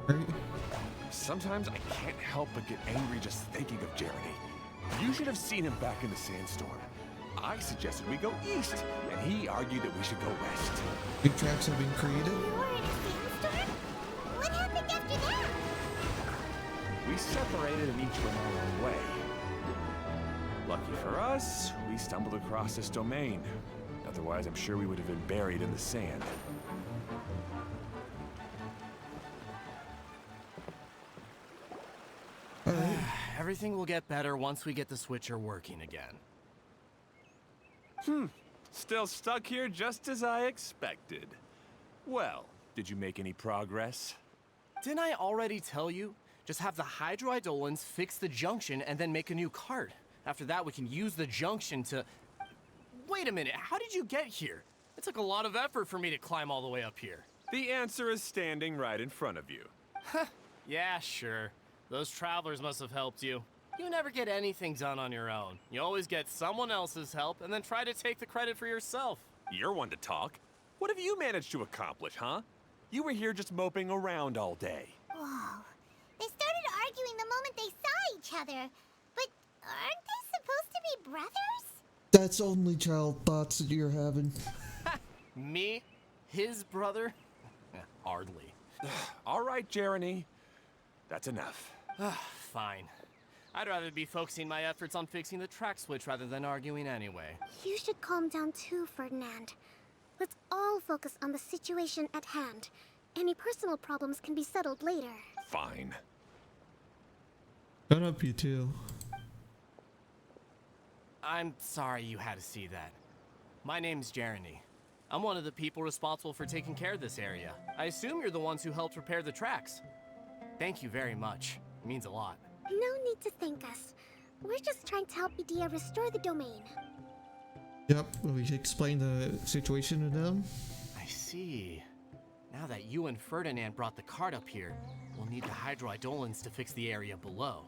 Right. Sometimes I can't help but get angry just thinking of Jeremy. You should have seen him back in the sandstorm. I suggested we go east, and he argued that we should go west. New tracks have been created. You were in a sandstorm? What happened after that? We separated and each went our own way. Lucky for us, we stumbled across this domain. Otherwise, I'm sure we would have been buried in the sand. Everything will get better once we get the switcher working again. Still stuck here just as I expected. Well, did you make any progress? Didn't I already tell you? Just have the Hydroidolans fix the junction and then make a new cart. After that, we can use the junction to... Wait a minute, how did you get here? It took a lot of effort for me to climb all the way up here. The answer is standing right in front of you. Yeah, sure. Those travelers must have helped you. You never get anything done on your own. You always get someone else's help and then try to take the credit for yourself. You're one to talk. What have you managed to accomplish, huh? You were here just moping around all day. Whoa. They started arguing the moment they saw each other. But aren't they supposed to be brothers? That's only child thoughts that you're having. Me? His brother? Hardly. All right, Jeremy. That's enough. Fine. I'd rather be focusing my efforts on fixing the track switch rather than arguing anyway. You should calm down too, Ferdinand. Let's all focus on the situation at hand. Any personal problems can be settled later. Fine. Shut up, you two. I'm sorry you had to see that. My name's Jeremy. I'm one of the people responsible for taking care of this area. I assume you're the ones who helped repair the tracks. Thank you very much. It means a lot. No need to thank us. We're just trying to help Edea restore the domain. Yep, we should explain the situation to them. I see. Now that you and Ferdinand brought the cart up here, we'll need the Hydroidolans to fix the area below.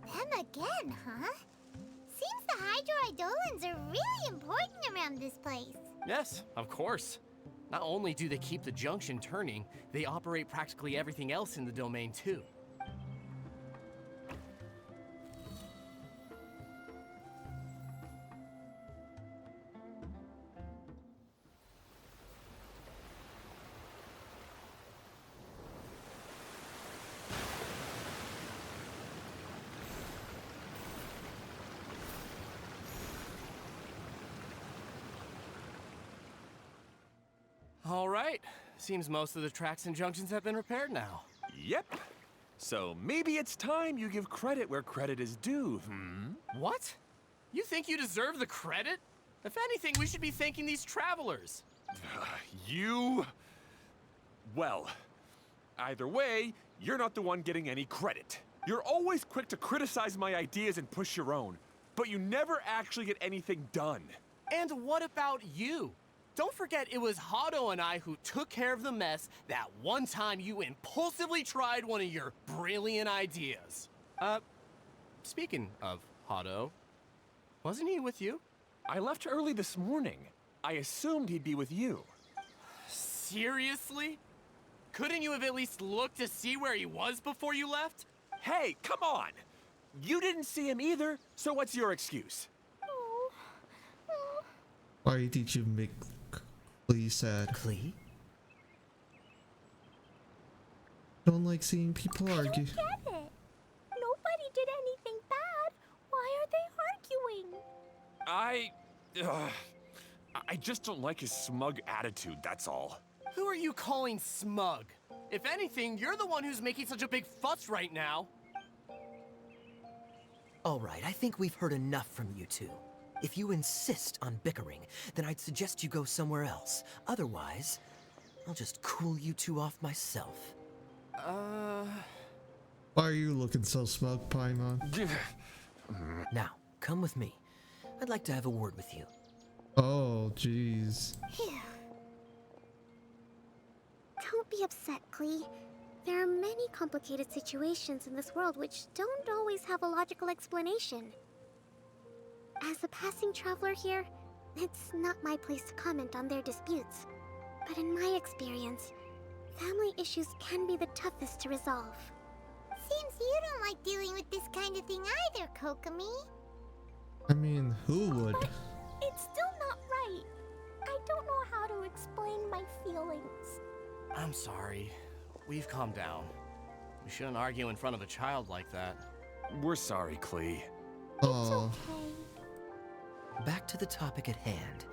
Them again, huh? Seems the Hydroidolans are really important around this place. Yes, of course. Not only do they keep the junction turning, they operate practically everything else in the domain too. All right. Seems most of the tracks and junctions have been repaired now. Yep. So maybe it's time you give credit where credit is due, What? You think you deserve the credit? If anything, we should be thanking these travelers. You... Well, either way, you're not the one getting any credit. You're always quick to criticize my ideas and push your own, but you never actually get anything done. And what about you? Don't forget it was Hado and I who took care of the mess that one time you impulsively tried one of your brilliant ideas. Speaking of Hado, wasn't he with you? I left early this morning. I assumed he'd be with you. Seriously? Couldn't you have at least looked to see where he was before you left? Hey, come on! You didn't see him either, so what's your excuse? Why did you make Klee sad? Klee? Don't like seeing people argue. I don't get it. Nobody did anything bad. Why are they arguing? I just don't like his smug attitude, that's all. Who are you calling smug? If anything, you're the one who's making such a big fuss right now. All right, I think we've heard enough from you two. If you insist on bickering, then I'd suggest you go somewhere else. Otherwise, I'll just cool you two off myself. Why are you looking so smug, Paimon? Now, come with me. I'd like to have a word with you. Oh, jeez. Don't be upset, Klee. There are many complicated situations in this world which don't always have a logical explanation. As a passing traveler here, it's not my place to comment on their disputes. But in my experience, family issues can be the toughest to resolve. Seems you don't like dealing with this kind of thing either, Kokomi. I mean, who would? But it's still not right. I don't know how to explain my feelings. I'm sorry. We've calmed down. We shouldn't argue in front of a child like that. We're sorry, Klee. Oh, Okay. Back to the topic at hand.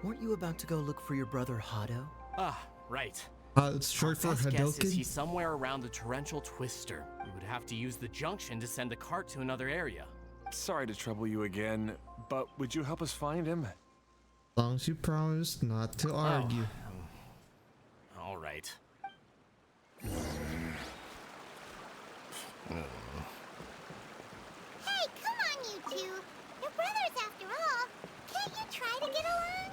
Weren't you about to go look for your brother Hado? Ah, right. it's short for Best guess is Hadoken? he's somewhere around the torrential twister. We would have to use the junction to send the cart to another area. Sorry to trouble you again, but would you help us find him? As long as you promise not to argue. All right. Hey, come on, you two. You're brothers after all. Can't you try to get along?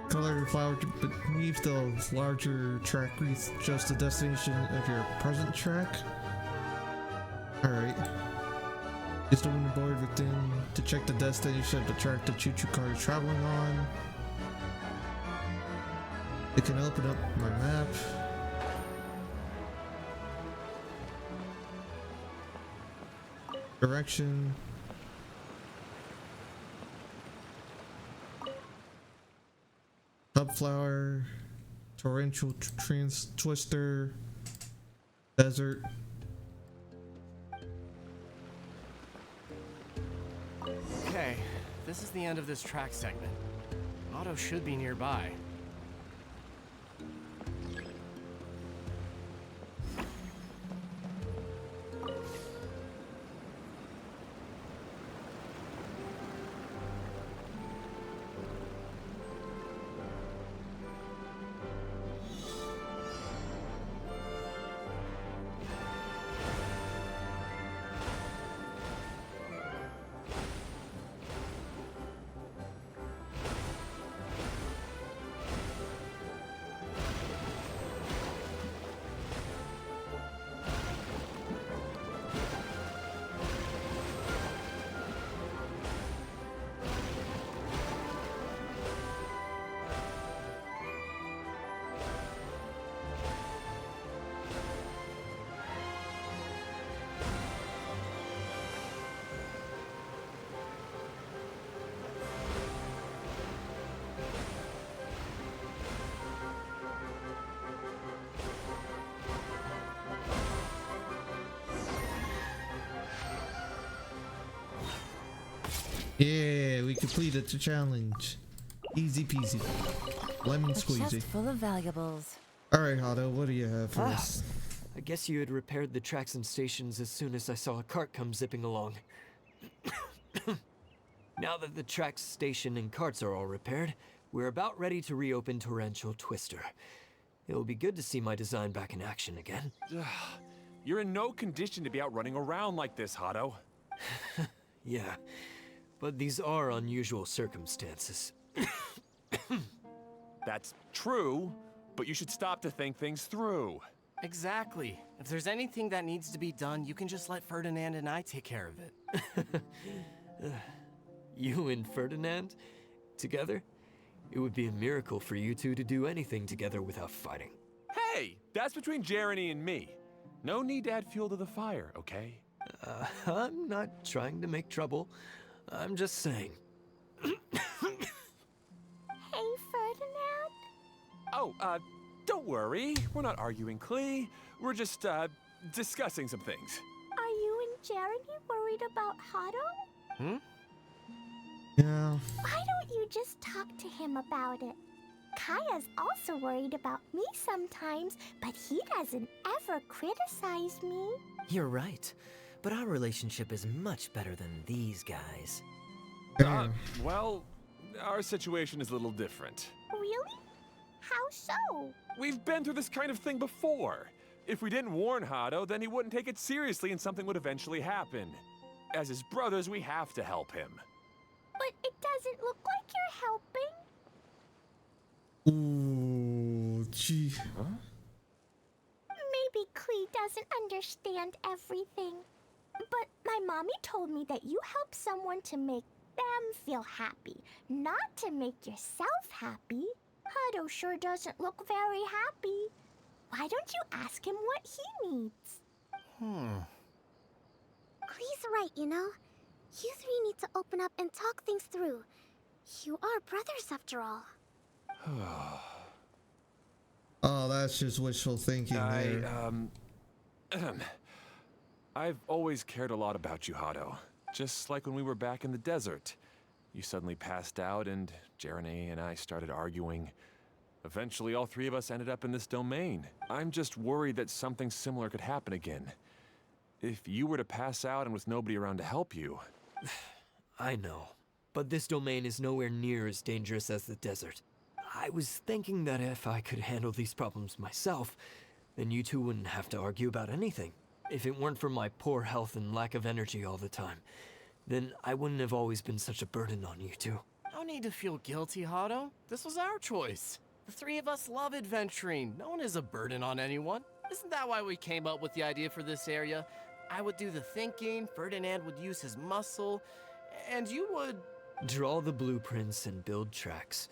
Color flower beneath the larger track reads just the destination of your present track. Alright. Use the window board within to check the destination of the track the choo-choo car is traveling on. It can open up my map. Direction. Hubflower, torrential twister, desert. Okay, this is the end of this track segment. Otto should be nearby. Yeah, we completed the challenge. Easy peasy. Lemon A chest squeezy. full of valuables. Alright, Hado, what do you have for us? I guess you had repaired the tracks and stations as soon as I saw a cart come zipping along. Now that the tracks, station, and carts are all repaired, we're about ready to reopen Torrential Twister. It'll be good to see my design back in action again. You're in no condition to be out running around like this, Hado. Yeah, but these are unusual circumstances. That's true, but you should stop to think things through. Exactly. If there's anything that needs to be done, you can just let Ferdinand and I take care of it. You and Ferdinand? Together? It would be a miracle for you two to do anything together without fighting. Hey, that's between Jeremy and me. No need to add fuel to the fire, okay? I'm not trying to make trouble. I'm just saying. Hey, Ferdinand? Oh, don't worry. We're not arguing, Klee. We're just, discussing some things. Are you and Jeremy worried about Hado? Yeah. Why don't you just talk to him about it? Kaya's also worried about me sometimes, but he doesn't ever criticize me. You're right. But our relationship is much better than these guys. Well, our situation is a little different. Really? How so? We've been through this kind of thing before. If we didn't warn Hado, then he wouldn't take it seriously and something would eventually happen. As his brothers, we have to help him. But it doesn't look like you're helping. Ooh, gee. Maybe Klee doesn't understand everything. But my mommy told me that you help someone to make them feel happy, not to make yourself happy. Hado sure doesn't look very happy. Why don't you ask him what he needs? Klee's right, you know? You three need to open up and talk things through. You are brothers after all. Oh, that's just wishful thinking there. I've always cared a lot about you, Hado. Just like when we were back in the desert. You suddenly passed out and Jeremy and I started arguing. Eventually, all three of us ended up in this domain. I'm just worried that something similar could happen again. If you were to pass out and with nobody around to help you... I know, but this domain is nowhere near as dangerous as the desert. I was thinking that if I could handle these problems myself, then you two wouldn't have to argue about anything. If it weren't for my poor health and lack of energy all the time, then I wouldn't have always been such a burden on you two. No need to feel guilty, Hado. This was our choice. The three of us love adventuring. No one is a burden on anyone. Isn't that why we came up with the idea for this area? I would do the thinking, Ferdinand would use his muscle, and you would... Draw the blueprints and build tracks.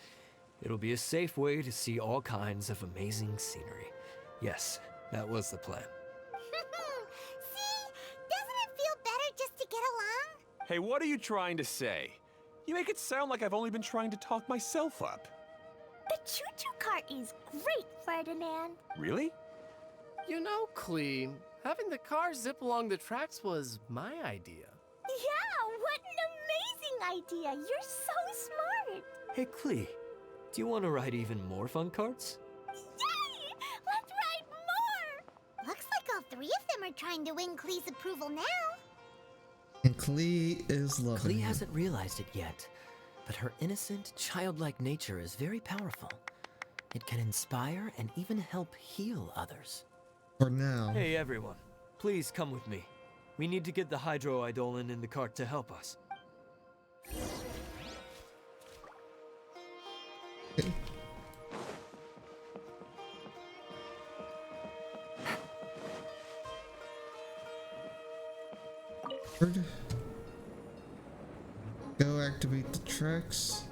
It'll be a safe way to see all kinds of amazing scenery. Yes, that was the plan. See? Doesn't it feel better just to get along? Hey, what are you trying to say? You make it sound like I've only been trying to talk myself up. The choo-choo cart is great, Ferdinand. Really? You know, Klee, having the car zip along the tracks was my idea. Yeah, what an amazing idea. You're so smart. Hey, Klee, do you want to ride even more fun carts? Yay! Let's ride more! Looks like all three of them are trying to win Klee's approval now. And Klee is loving Klee it. hasn't realized it yet, but her innocent, childlike nature is very powerful. It can inspire and even help heal others. For now. Hey everyone, please come with me. We need to get the Hydroidolin in the cart to help us. Go activate the tracks.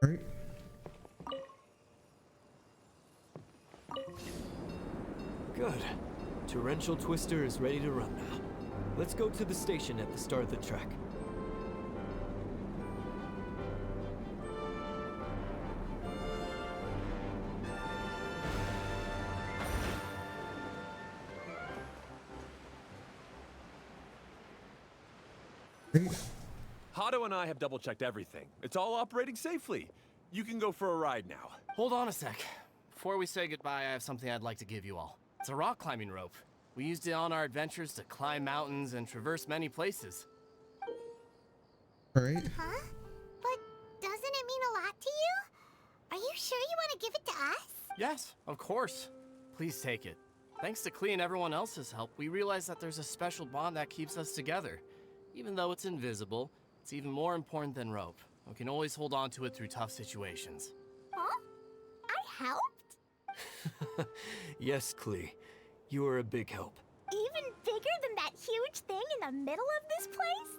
Right? Good. Torrential Twister is ready to run now. Let's go to the station at the start of the track. Right? Hato and I have double-checked everything. It's all operating safely. You can go for a ride now. Hold on a sec. Before we say goodbye, I have something I'd like to give you all. It's a rock climbing rope. We used it on our adventures to climb mountains and traverse many places. Right? Huh? But doesn't it mean a lot to you? Are you sure you want to give it to us? Yes, of course. Please take it. Thanks to Klee and everyone else's help, we realized that there's a special bond that keeps us together. Even though it's invisible, it's even more important than rope. We can always hold on to it through tough situations. Huh? I helped? Yes, Klee. You are a big help. Even bigger than that huge thing in the middle of this place?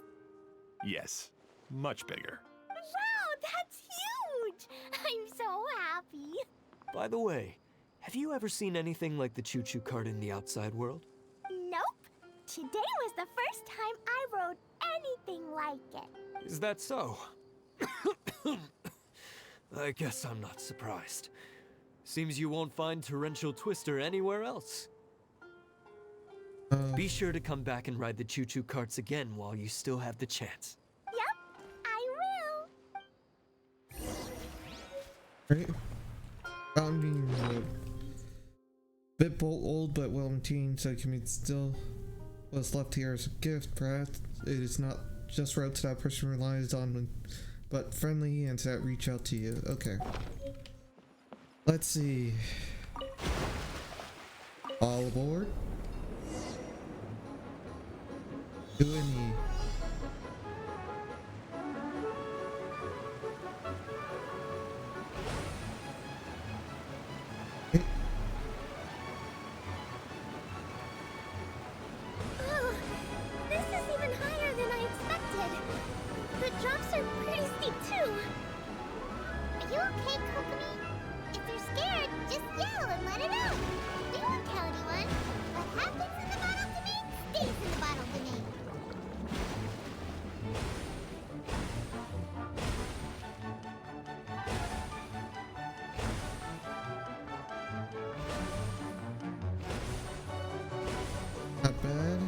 Yes, much bigger. Wow, that's huge! I'm so happy. By the way, have you ever seen anything like the choo-choo cart in the outside world? Nope. Today was the first time I rode anything like it. Is that so? I guess I'm not surprised. Seems you won't find Torrential Twister anywhere else. Be sure to come back and ride the choo-choo carts again while you still have the chance. Yep, I will. Right? Founding Road. Bit old but well maintained, so it can be still what's left here as a gift. Perhaps it is not just routes that person relies on, but friendly and that reach out to you. Okay. Let's see. All aboard. Do any. Oh, this is even higher than I expected. The drops are pretty steep too. Are you okay, Kokomi? If you're scared, just yell and let it out. We won't tell anyone. What happens in the bottle domain stays in the bottle domain. Not bad.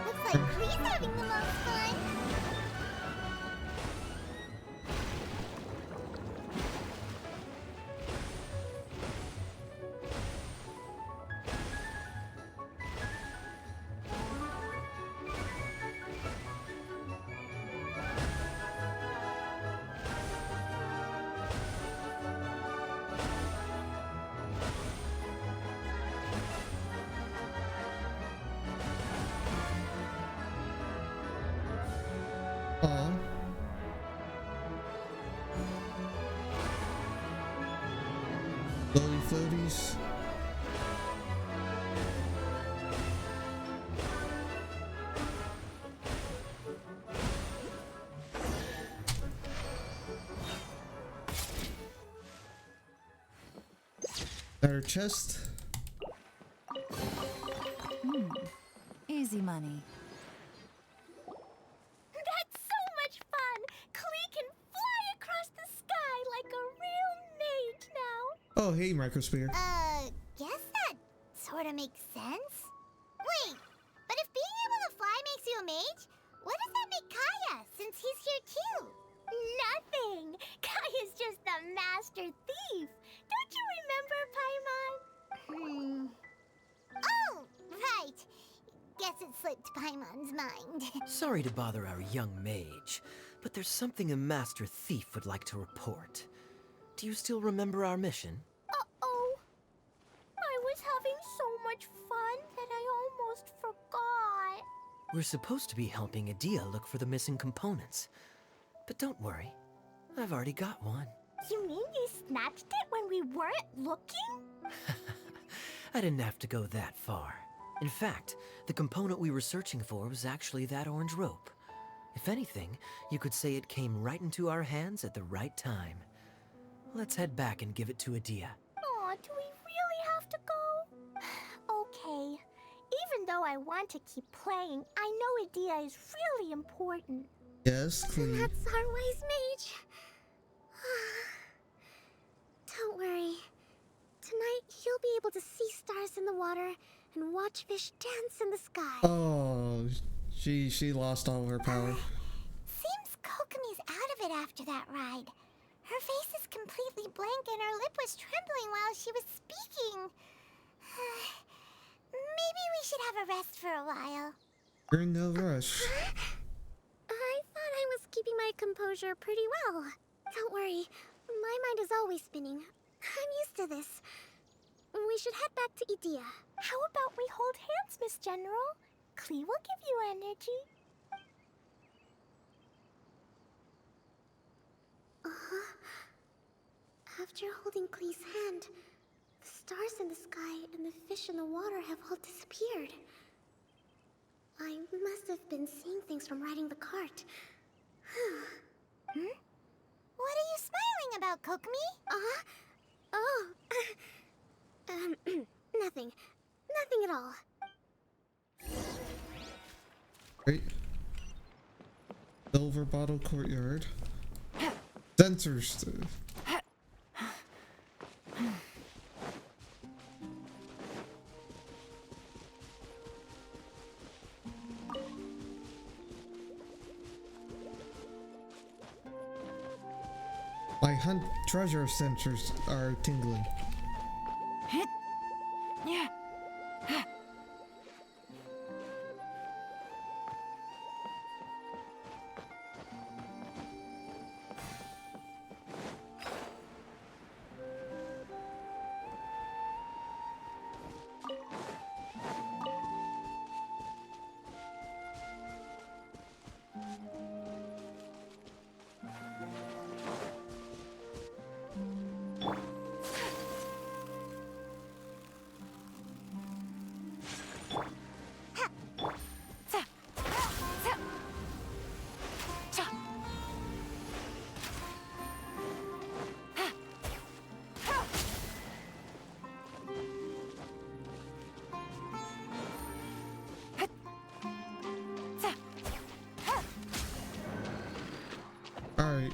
Looks like Klee's having the most fun. Aw. Floaty floaties. Better chest. Easy money. That's so much fun! Klee can fly across the sky like a real mage now. Oh, hey, Microsphere. Guess that sorta makes sense. Wait, but if being able to fly makes you a mage, what does that make Kaya, since he's here too? Nothing! Kaya's just a master thief. Don't you remember, Paimon? Oh, right. Guess it slipped Paimon's mind. Sorry to bother our young mage, but there's something a master thief would like to report. Do you still remember our mission? Uh-oh. I was having so much fun that I almost forgot. We're supposed to be helping Adia look for the missing components. But don't worry, I've already got one. You mean you snatched it when we weren't looking? I didn't have to go that far. In fact, the component we were searching for was actually that orange rope. If anything, you could say it came right into our hands at the right time. Let's head back and give it to Adia. Aw, do we really have to go? Okay. Even though I want to keep playing, I know Adia is really important. Yes, And Cleve. that's our wise mage. Don't worry. Tonight, he'll be able to see stars in the water and watch fish dance in the sky. Oh, she lost all her power. Seems Kokomi's out of it after that ride. Her face is completely blank and her lip was trembling while she was speaking. Maybe we should have a rest for a while. You're in no rush. I thought I was keeping my composure pretty well. Don't worry, my mind is always spinning. I'm used to this. We should head back to Idia. How about we hold hands, Miss General? Klee will give you energy. After holding Klee's hand, the stars in the sky and the fish in the water have all disappeared. I must have been seeing things from riding the cart. What are you smiling about, Kokomi? Oh. Nothing. Nothing at all. Right. Silver Bottle Courtyard. Sensors. My hunt treasure sensors are tingling. Alright.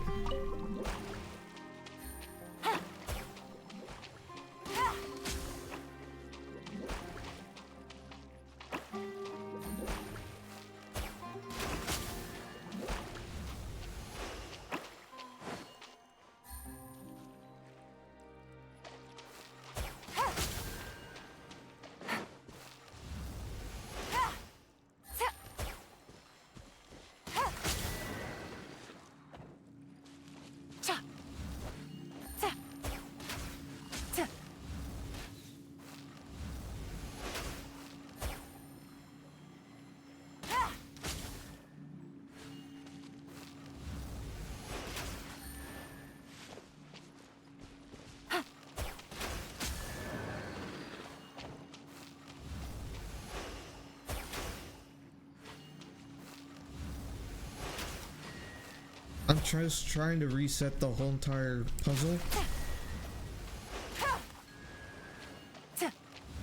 I'm just trying to reset the whole entire puzzle.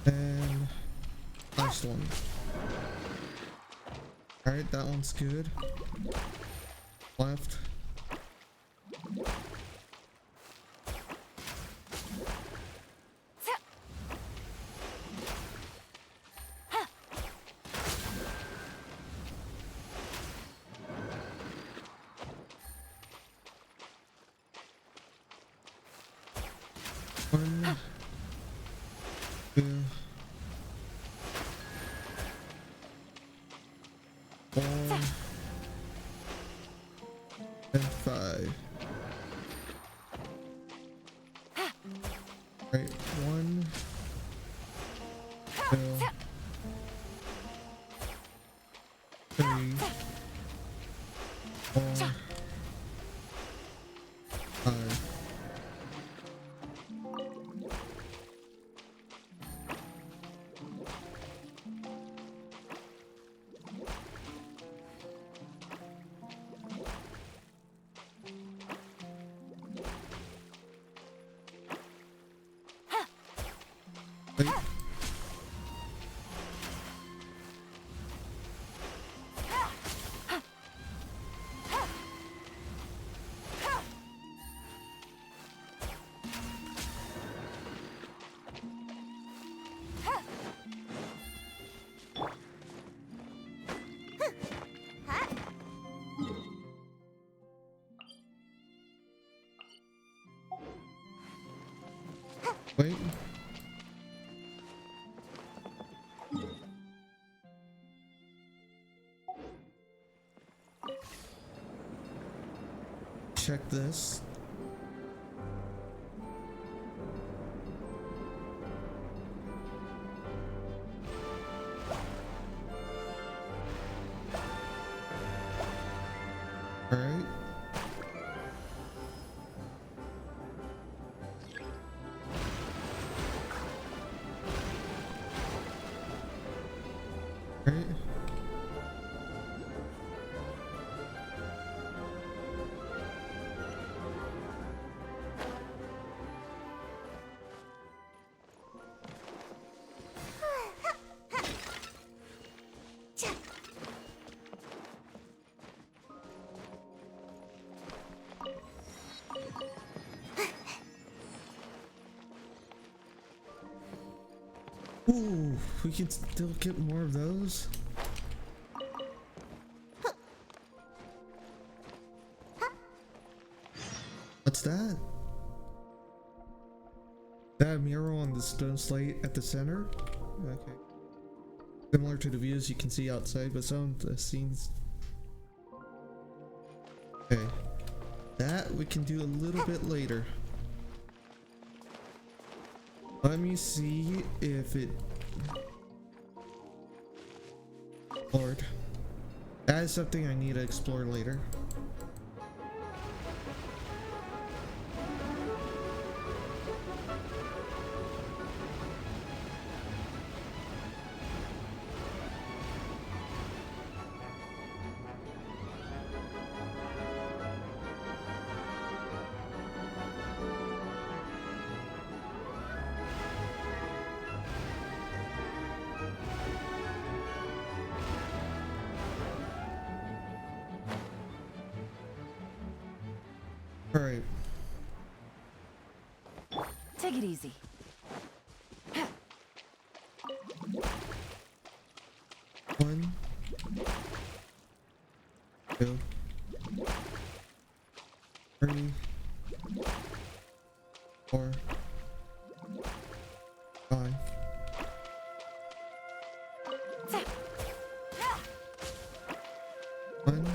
And last one. Alright, that one's good. Left. One, two, 4, and 5. Right, 1, 2, 3, 4, 5. Wait. Wait. Check this. All right. Right. Ooh, we can still get more of those. What's that? That mural on the stone slate at the center? Okay. Similar to the views you can see outside, but some of the scenes. Okay. That we can do a little bit later. Let me see if it... Lord. That is something I need to explore later. All right. Take it easy. One, two, three, 4, 5. One.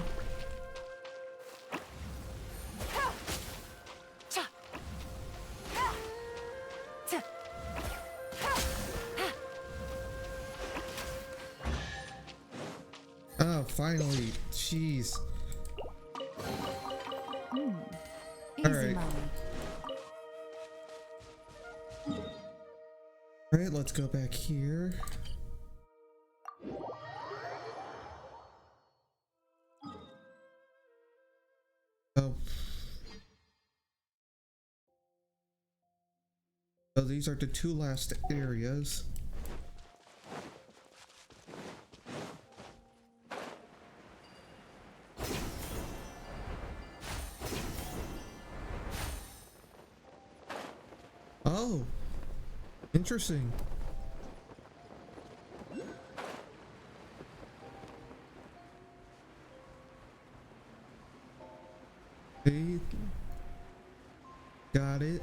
Oh, finally. Jeez. Easy, Alright. Molly. Alright, let's go back here. Oh. So these are the 2 last areas. Oh, interesting. Okay. Got it.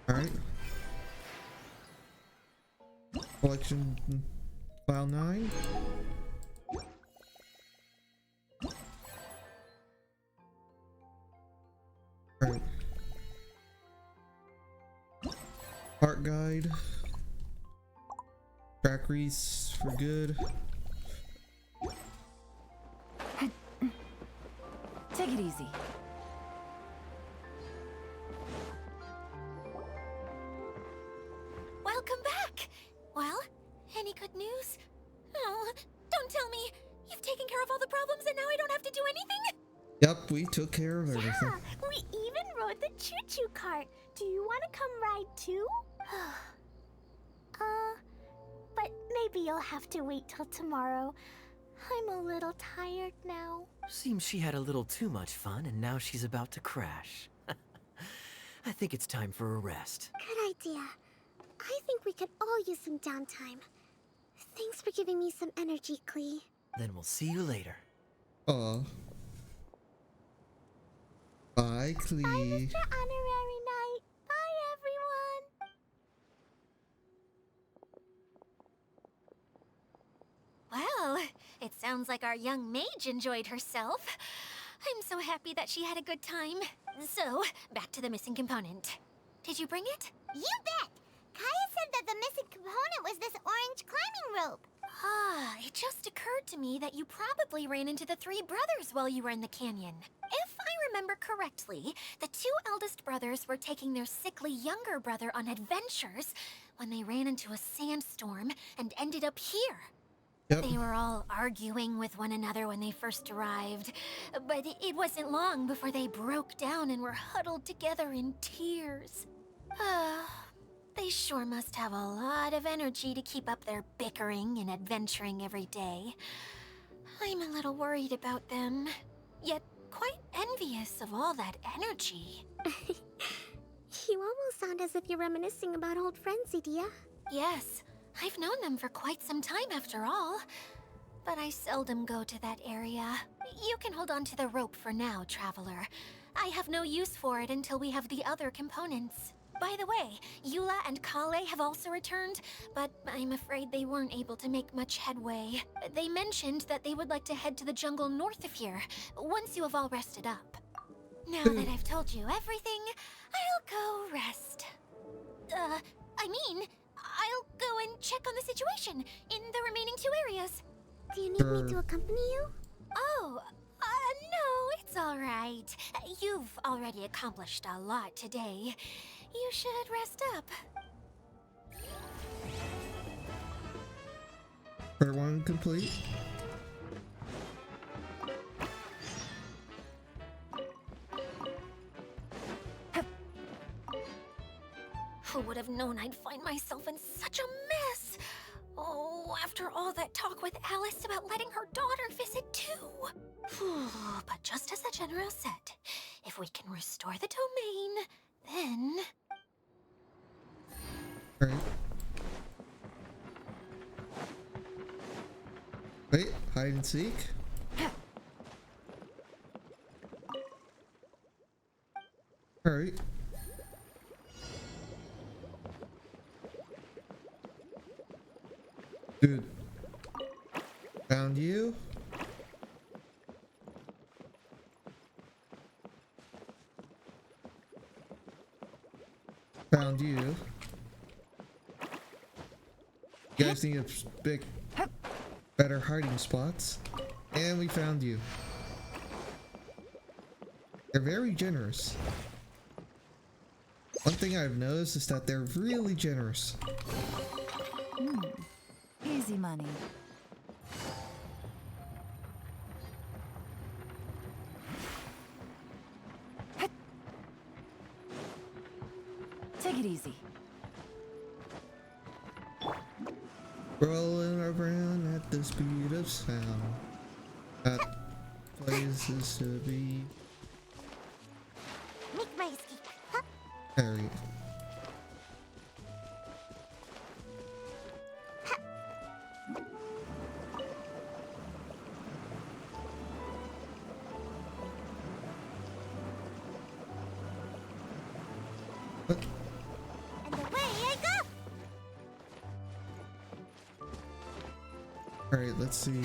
All right. Collection file 9. Right. Art guide. Track wreaths for good. Take it easy. Welcome back! Well, any good news? Oh, don't tell me! You've taken care of all the problems and now I don't have to do anything? Yep, we took care of everything. Yeah, we even rode the choo-choo cart. Do you want to come ride too? But maybe you'll have to wait till tomorrow. I'm a little tired now. Seems she had a little too much fun and now she's about to crash. I think it's time for a rest. Good idea. I think we could all use some downtime. Thanks for giving me some energy, Klee. Then we'll see you later. Aw. Bye, Bye, Klee. Mr. Honorary Knight. Bye, everyone. Well, it sounds like our young mage enjoyed herself. I'm so happy that she had a good time. So, back to the missing component. Did you bring it? You bet. Kaya said that the missing component was this orange climbing rope. Ah, it just occurred to me that you probably ran into the three brothers while you were in the canyon. If I remember correctly, the two eldest brothers were taking their sickly younger brother on adventures when they ran into a sandstorm and ended up here. Yep. They were all arguing with one another when they first arrived, but it wasn't long before they broke down and were huddled together in tears. They sure must have a lot of energy to keep up their bickering and adventuring every day. I'm a little worried about them, yet quite envious of all that energy. You almost sound as if you're reminiscing about old friends, Edea. Yes, I've known them for quite some time after all. But I seldom go to that area. You can hold on to the rope for now, Traveler. I have no use for it until we have the other components. By the way, Eula and Kale have also returned, but I'm afraid they weren't able to make much headway. They mentioned that they would like to head to the jungle north of here, once you have all rested up. Now that I've told you everything, I'll go rest. I'll go and check on the situation in the remaining two areas. Do you need me to accompany you? Oh, no, it's all right. You've already accomplished a lot today. You should rest up. Part 1 complete. Who would have known I'd find myself in such a mess? Oh, after all that talk with Alice about letting her daughter visit too. But just as the General said, if we can restore the domain, then... Right. Wait, hide and seek? Alright. Dude. Found you? Found you. You guys need a big, better hiding spots. And we found you. They're very generous. One thing I've noticed is that they're really generous. Easy money. Take it easy. Rolling around at the speed of sound. At places to be. Make my escape. Huh? Harry. What? And away I go. Alright, let's see.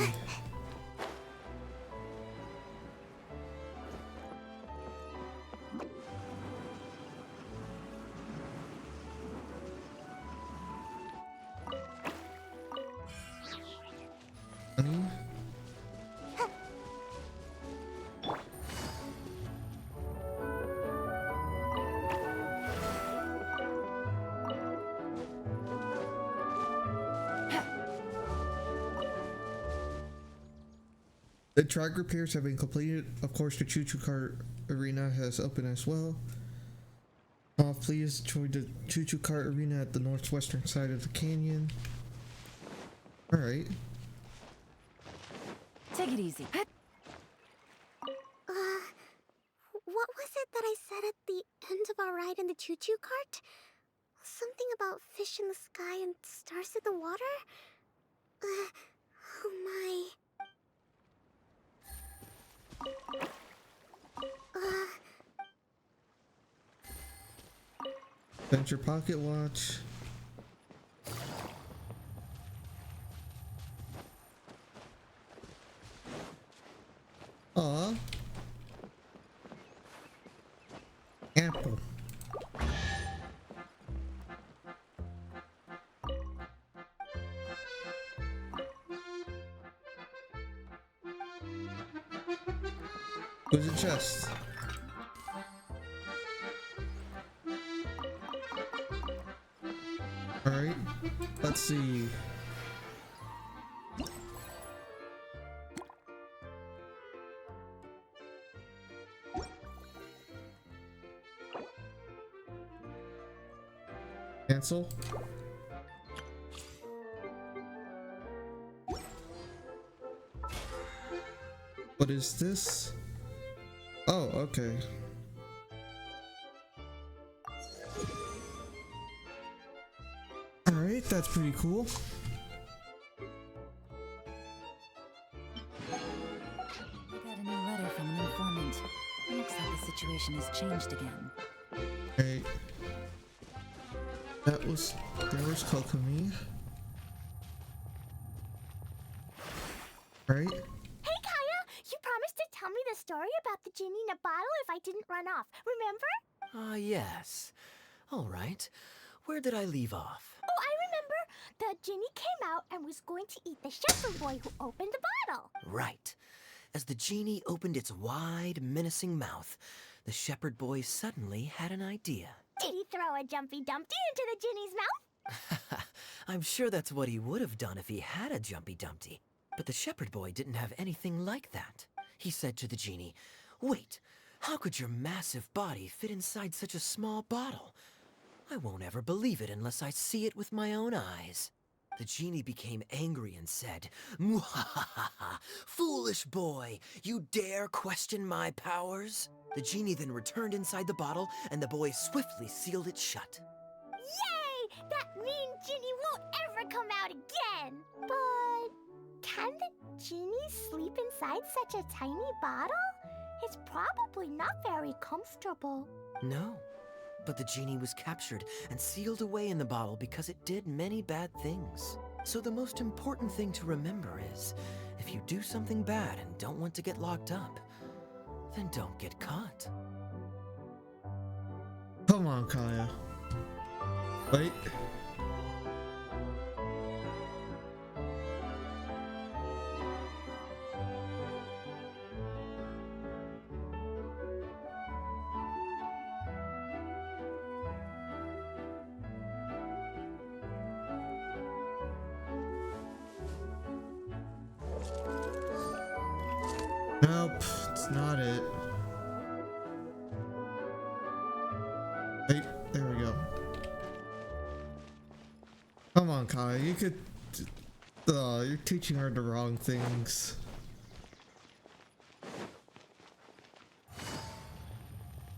Honey? The track repairs have been completed. Of course, the Choo Choo Cart Arena has opened as well. Please join the Choo Choo Cart Arena at the northwestern side of the canyon. Alright. Take it easy. What was it that I said at the end of our ride in the choo-choo cart? Something about fish in the sky and stars in the water? Oh my. That's your pocket watch. Aw. Apple. Who's the chest? Alright, let's see. Cancel. What is this? Oh, okay. Alright, that's pretty cool. I got a new letter from an informant. Looks like the situation has changed again. Alright. There was Kokomi. Alright. Hey, Kaya! You promised to tell me the story about the genie in a bottle if I didn't run off, remember? Ah, yes. All right. Where did I leave off? Oh, I remember! The genie came out and was going to eat the shepherd boy who opened the bottle. Right. As the genie opened its wide, menacing mouth, the shepherd boy suddenly had an idea. Did he throw a Jumpy Dumpty into the genie's mouth? I'm sure that's what he would have done if he had a Jumpy Dumpty. But the shepherd boy didn't have anything like that. He said to the genie, "Wait, how could your massive body fit inside such a small bottle? I won't ever believe it unless I see it with my own eyes." The genie became angry and said, "Mwahaha! Foolish boy! You dare question my powers?" The genie then returned inside the bottle, and the boy swiftly sealed it shut. Yay! That mean genie won't ever come out again! But can the genie sleep inside such a tiny bottle? It's probably not very comfortable. No, but the genie was captured and sealed away in the bottle because it did many bad things. So the most important thing to remember is, if you do something bad and don't want to get locked up, then don't get caught. Come on, Kaya. Wait. Nope, it's not it. Wait, there we go. Come on, Kaya, you could... you're teaching her the wrong things.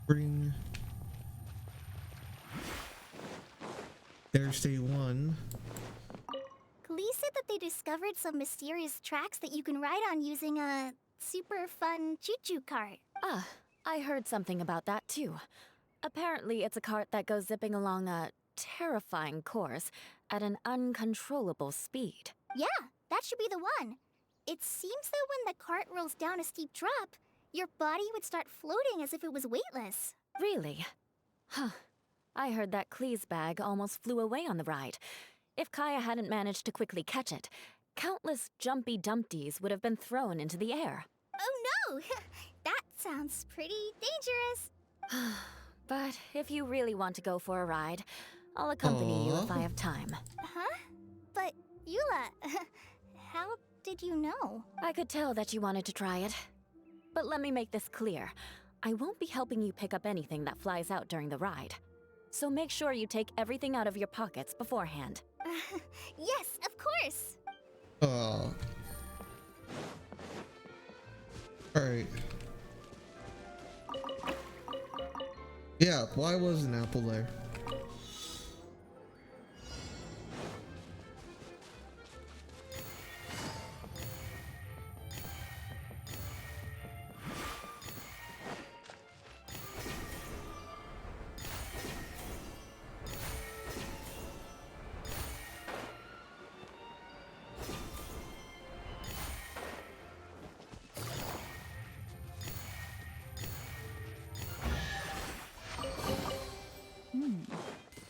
Bring... There's day one. Glee said that they discovered some mysterious tracks that you can ride on using a super fun choo-choo cart. Ah, I heard something about that too. Apparently, it's a cart that goes zipping along a terrifying course at an uncontrollable speed. Yeah, that should be the one. It seems that when the cart rolls down a steep drop, your body would start floating as if it was weightless. Really? Huh. I heard that Klee's bag almost flew away on the ride. If Kaya hadn't managed to quickly catch it, countless Jumpy Dumpties would have been thrown into the air. Oh no! That sounds pretty dangerous. But if you really want to go for a ride, I'll accompany you if I have time. Huh? But, Eula, how did you know? I could tell that you wanted to try it. But let me make this clear. I won't be helping you pick up anything that flies out during the ride. So make sure you take everything out of your pockets beforehand. Yes, of course. Alright. Yeah, why was an apple there?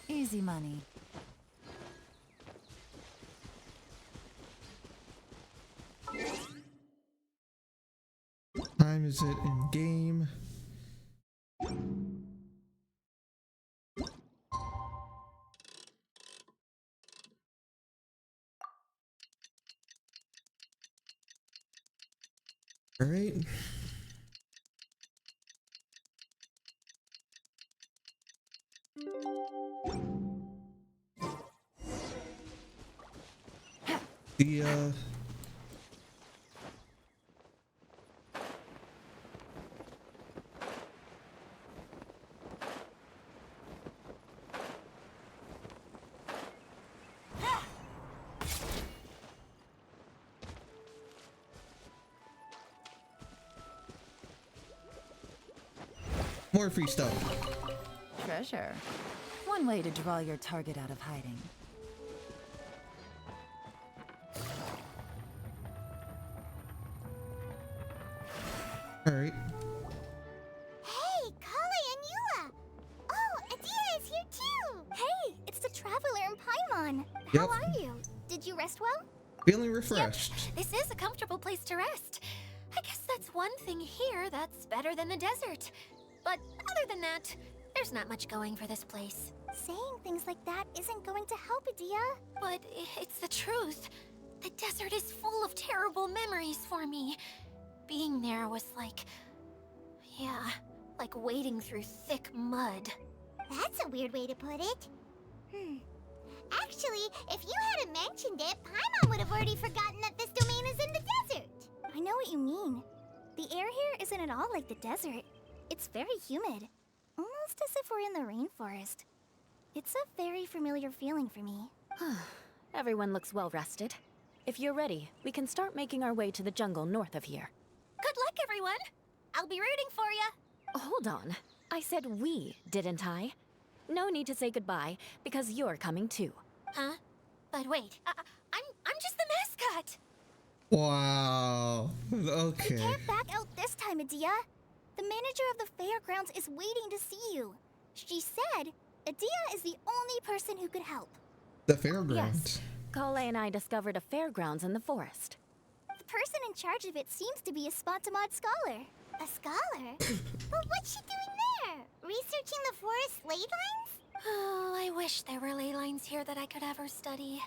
Easy money. What time is it in game? All right. The more free stuff. Treasure. One way to draw your target out of hiding. All right. Hey, Kale and Eula! Oh, Adia is here too! Hey, it's the Traveler and Paimon. How Yep. are you? Did you rest well? Feeling refreshed. This is a comfortable place to rest. I guess that's one thing here that's better than the desert. But other than that, there's not much going for this place. Saying things like that isn't going to help, Adia. But it's the truth. The desert is full of terrible memories for me. Being there was like... yeah, like wading through thick mud. That's a weird way to put it. Actually, if you hadn't mentioned it, Paimon would have already forgotten that this domain is in the desert. I know what you mean. The air here isn't at all like the desert. It's very humid. Almost as if we're in the rainforest. It's a very familiar feeling for me. Everyone looks well rested. If you're ready, we can start making our way to the jungle north of here. Good luck, everyone! I'll be rooting for you! Hold on. I said we, didn't I? No need to say goodbye, because you're coming too. Huh? But wait, I'm just the mascot! Wow. Okay. You can't back out this time, Adia. The manager of the fairgrounds is waiting to see you. She said Adia is the only person who could help. The fairgrounds. Yes. Kale and I discovered a fairgrounds in the forest. The person in charge of it seems to be a Spontamod scholar. A scholar? But what's she doing there? Researching the forest ley lines? Oh, I wish there were ley lines here that I could ever study.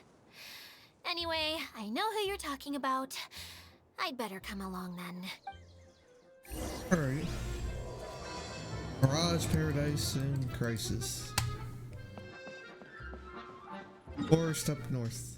Anyway, I know who you're talking about. I'd better come along then. Alright. Mirage, Paradise, and Crisis. Forest up north.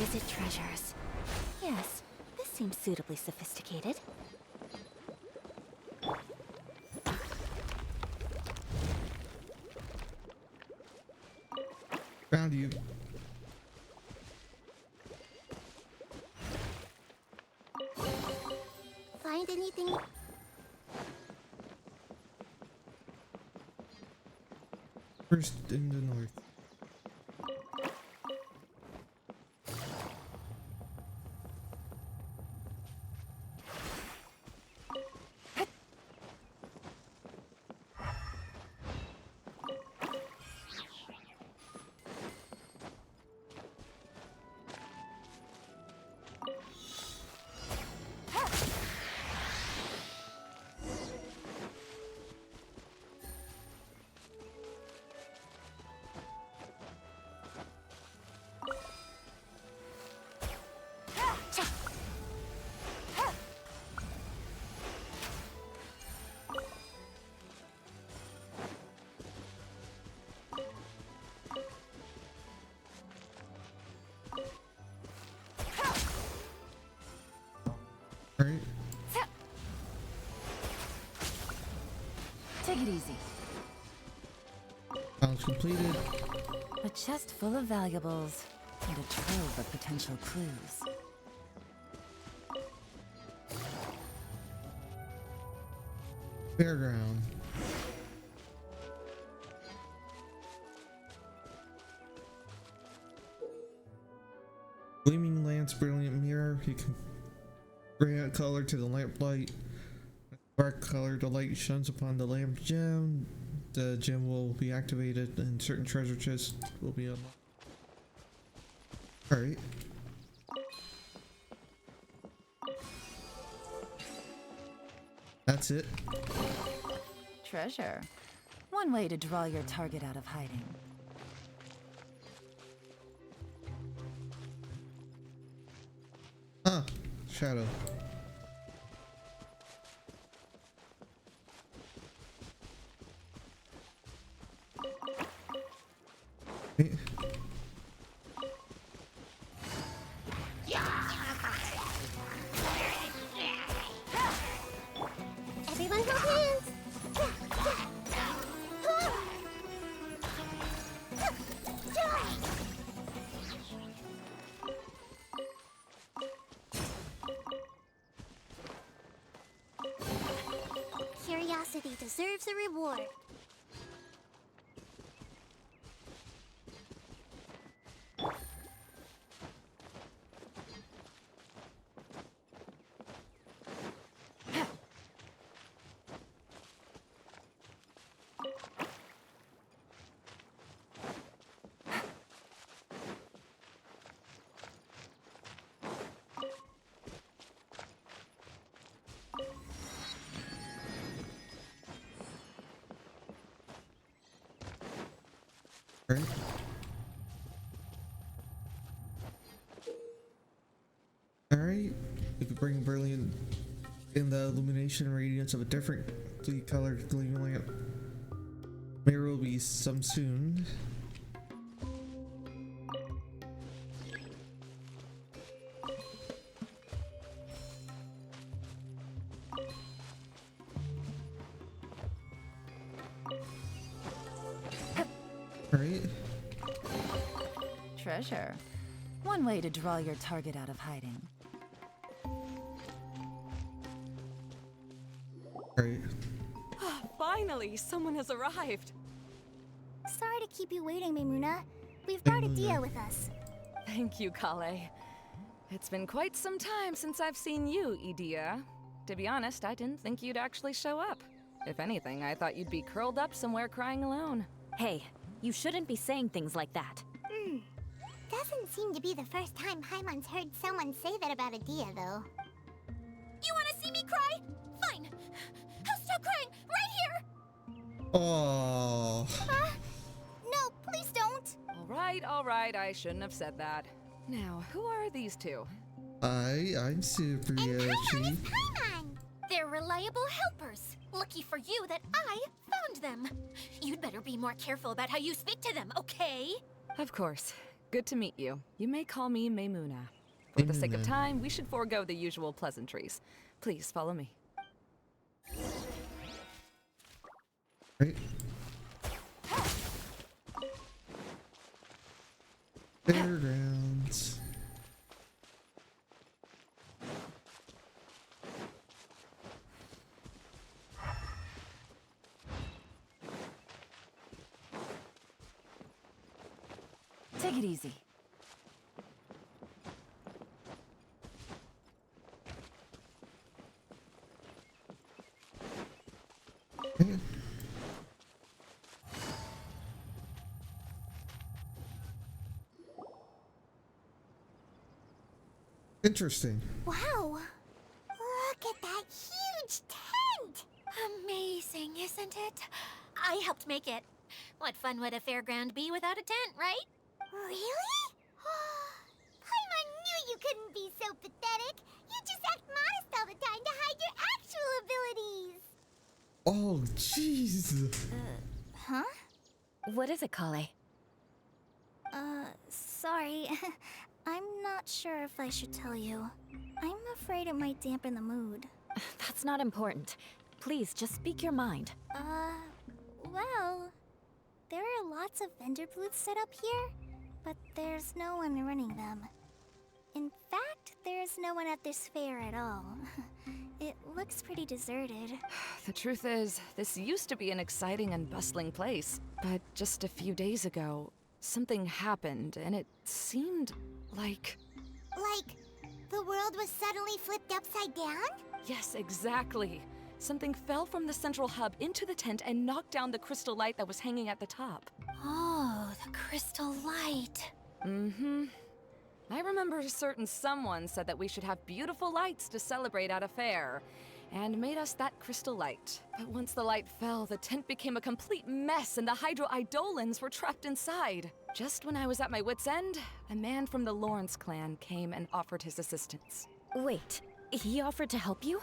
exquisite treasures. Yes, this seems suitably sophisticated. Found you. Find anything? First in the north. Alright. Take it easy. Challenge completed. A chest full of valuables and a trove of potential clues. Fairground. Gleaming lance, brilliant mirror. You can bring out color to the lamplight. Dark color, the light shines upon the lamp gem. The gem will be activated and certain treasure chests will be unlocked. Alright. That's it. Treasure. One way to draw your target out of hiding. Huh. Shadow. Eh. Everyone hold hands! Curiosity deserves a reward. Right. Alright. We could bring brilliant in the illumination and radiance of a differently colored gleaming lamp. Mirror will be some soon. Alright. Treasure. One way to draw your target out of hiding. Alright. Finally, someone has arrived. Sorry to keep you waiting, Maimuna. We've brought Adia with us. Thank you, Kale. It's been quite some time since I've seen you, Idia. To be honest, I didn't think you'd actually show up. If anything, I thought you'd be curled up somewhere crying alone. Hey, you shouldn't be saying things like that. Doesn't seem to be the first time Paimon's heard someone say that about Adia, though. You want to see me cry? Fine. I'll stop crying right here. Oh. No, please don't. All right, I shouldn't have said that. Now, who are these two? I'm Super Yoshi. Paimon! They're reliable helpers. Lucky for you that I found them. You'd better be more careful about how you speak to them, okay? Of course. Good to meet you. You may call me Maymuna. For the sake of time, we should forego the usual pleasantries. Please follow me. Right. Fairgrounds. Take it easy. Interesting. Wow! Look at that huge tent! Amazing, isn't it? I helped make it. What fun would a fairground be without a tent, right? Really? Paimon knew you couldn't be so pathetic. You just act modest all the time to hide your actual abilities. Oh, jeez. Huh? What is it, Kale? Sorry. I'm not sure if I should tell you. I'm afraid it might dampen the mood. That's not important. Please, just speak your mind. Well, there are lots of vendor booths set up here, but there's no one running them. In fact, there's no one at this fair at all. It looks pretty deserted. The truth is, this used to be an exciting and bustling place. But just a few days ago, something happened, and it seemed like... Like, the world was suddenly flipped upside down? Yes, exactly. Something fell from the central hub into the tent and knocked down the crystal light that was hanging at the top. Oh, the crystal light. Mm-hmm. I remember a certain someone said that we should have beautiful lights to celebrate at a fair, and made us that crystal light. But once the light fell, the tent became a complete mess and the Hydro Eidolons were trapped inside. Just when I was at my wit's end, a man from the Lawrence clan came and offered his assistance. Wait, he offered to help you?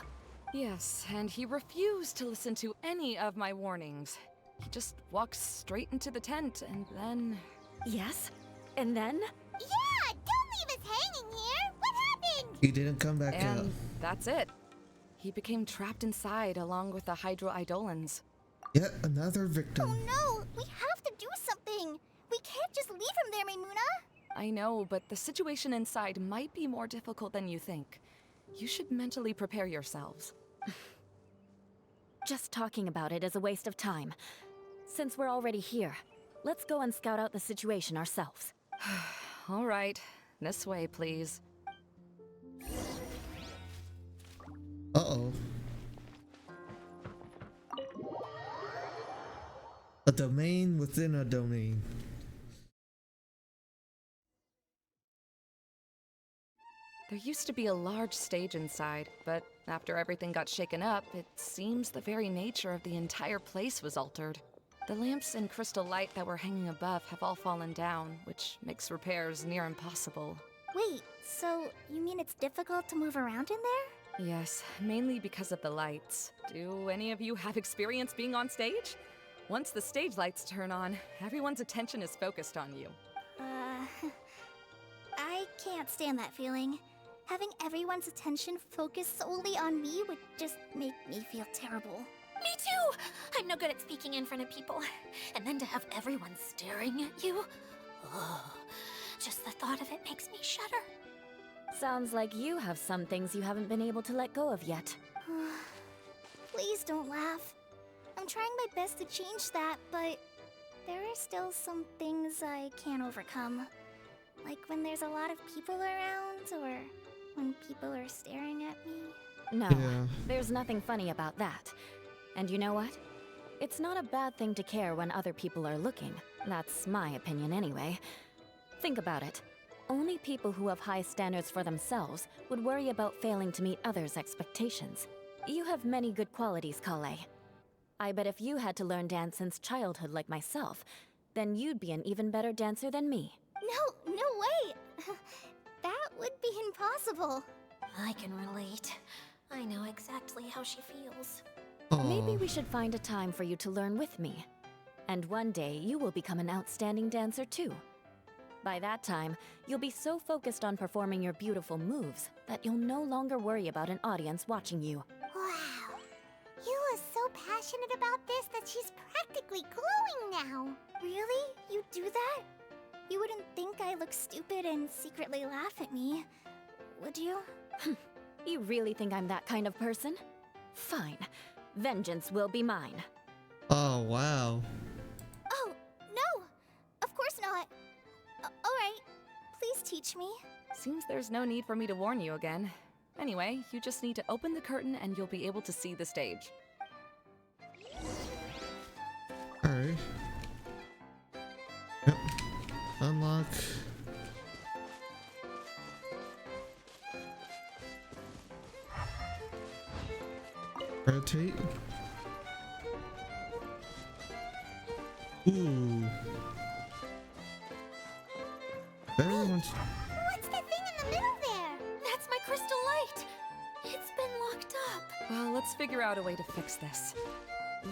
Yes, and he refused to listen to any of my warnings. He just walked straight into the tent, and then... Yes? And then? Yeah! Don't leave us hanging here! What happened? He didn't come back out. And that's it. He became trapped inside along with the Hydro Eidolons. Yet another victim. Oh no! We have to do something! We can't just leave him there, Maymuna! I know, but the situation inside might be more difficult than you think. You should mentally prepare yourselves. Just talking about it is a waste of time. Since we're already here, let's go and scout out the situation ourselves. All right. This way, please. Uh-oh. A domain within a domain. There used to be a large stage inside, but after everything got shaken up, it seems the very nature of the entire place was altered. The lamps and crystal light that were hanging above have all fallen down, which makes repairs near impossible. Wait, so you mean it's difficult to move around in there? Yes, mainly because of the lights. Do any of you have experience being on stage? Once the stage lights turn on, everyone's attention is focused on you. I can't stand that feeling. Having everyone's attention focused solely on me would just make me feel terrible. Me too! I'm no good at speaking in front of people. And then to have everyone staring at you? Oh, just the thought of it makes me shudder. Sounds like you have some things you haven't been able to let go of yet. Please don't laugh. I'm trying my best to change that, but there are still some things I can't overcome. Like when there's a lot of people around, or when people are staring at me. No, Yeah. there's nothing funny about that. And you know what? It's not a bad thing to care when other people are looking. That's my opinion anyway. Think about it. Only people who have high standards for themselves would worry about failing to meet others' expectations. You have many good qualities, Kale. I bet if you had to learn dance since childhood like myself, then you'd be an even better dancer than me. No way! That would be impossible. I can relate. I know exactly how she feels. Maybe we should find a time for you to learn with me. And one day you will become an outstanding dancer too. By that time, you'll be so focused on performing your beautiful moves that you'll no longer worry about an audience watching you. Wow. Eula's so passionate about this that she's practically glowing now. Really? You do that? You wouldn't think I look stupid and secretly laugh at me, would you? You really think I'm that kind of person? Fine. Vengeance will be mine. Oh, wow. Oh, no! Of course not. Alright, please teach me. Seems there's no need for me to warn you again. Anyway, you just need to open the curtain and you'll be able to see the stage. Alright. Yep. Unlock. Rotate. Ooh. Everyone's. What's that thing in the middle there? That's my crystal light. It's been locked up. Well, let's figure out a way to fix this.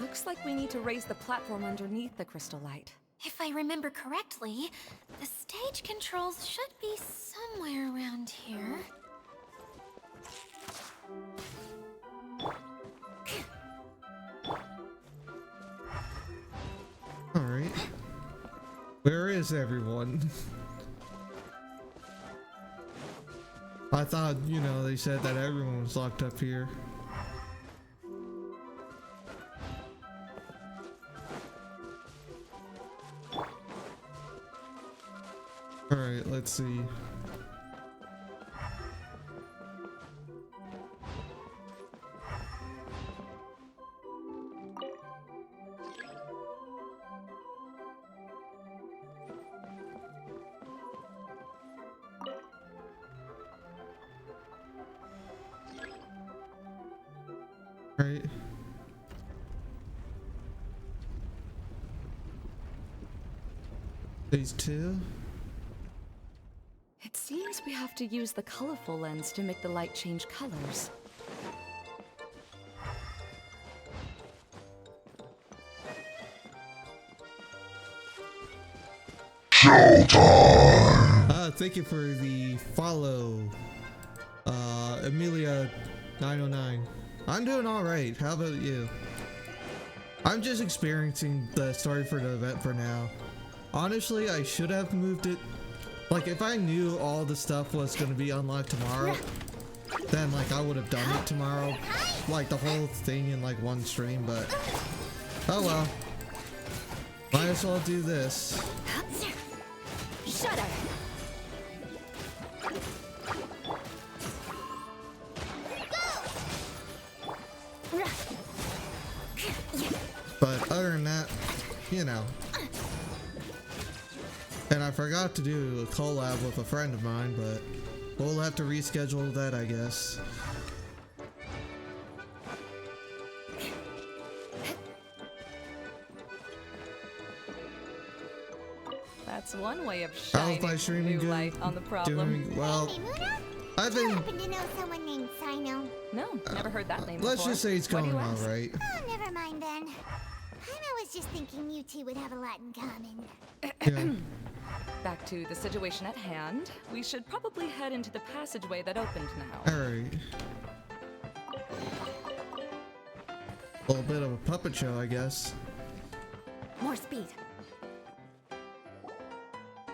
Looks like we need to raise the platform underneath the crystal light. If I remember correctly, the stage controls should be somewhere around here. Alright. Where is everyone? I thought, you know, they said that everyone was locked up here. Alright, let's see. Right. Phase 2. It seems we have to use the colorful lens to make the light change colors. Thank you for the follow, Amelia909. I'm doing alright. How about you? I'm just experiencing the story for the event for now. Honestly, I should have moved it. Like, if I knew all the stuff was going to be unlocked tomorrow, then, like, I would have done it tomorrow. Like, the whole thing in, like, one stream, but... Oh, well. Might as well do this. Shut up! But other than that, you know. And I forgot to do a collab with a friend of mine, but we'll have to reschedule that, I guess. That's one way of How's shining my streaming new light on the problem. Doing well. Hey, Mimuna? I've Do you been. happen to know someone named Sino? No, never heard that name Let's before. just say it's Why do going you all ask? right. Oh, never mind then. I was just thinking you two would have a lot in common. Yeah. Back to the situation at hand. We should probably head into the passageway that opened now. All right. A little bit of a puppet show, I guess. More speed.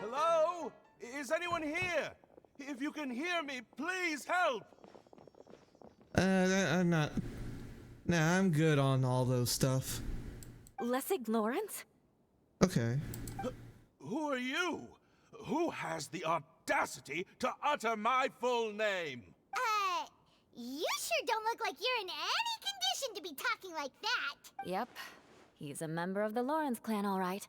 Hello? Is anyone here? If you can hear me, please help! I'm not. Nah, I'm good on all those stuff. Lessig Lawrence? Okay. Who are you? Who has the audacity to utter my full name? You sure don't look like you're in any condition to be talking like that. Yep. He's a member of the Lawrence clan, all right.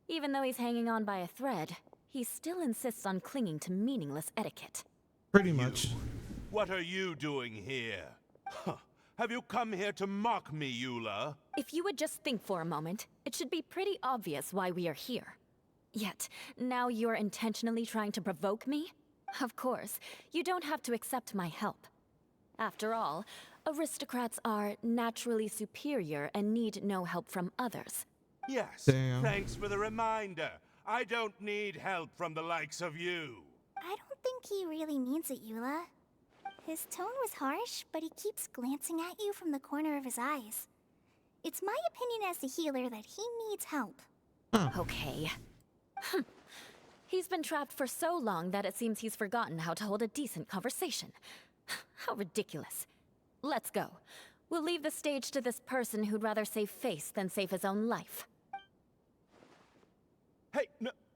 Even though he's hanging on by a thread, he still insists on clinging to meaningless etiquette. Pretty much. What are you doing here? Huh. Have you come here to mock me, Eula? If you would just think for a moment, it should be pretty obvious why we are here. Yet, now you're intentionally trying to provoke me? Of course, you don't have to accept my help. After all, aristocrats are naturally superior and need no help from others. Yes, Damn. thanks for the reminder. I don't need help from the likes of you. I don't think he really means it, Eula. His tone was harsh, but he keeps glancing at you from the corner of his eyes. It's my opinion as the healer that he needs help. Okay. He's been trapped for so long that it seems he's forgotten how to hold a decent conversation. How ridiculous. Let's go. We'll leave the stage to this person who'd rather save face than save his own life. Hey,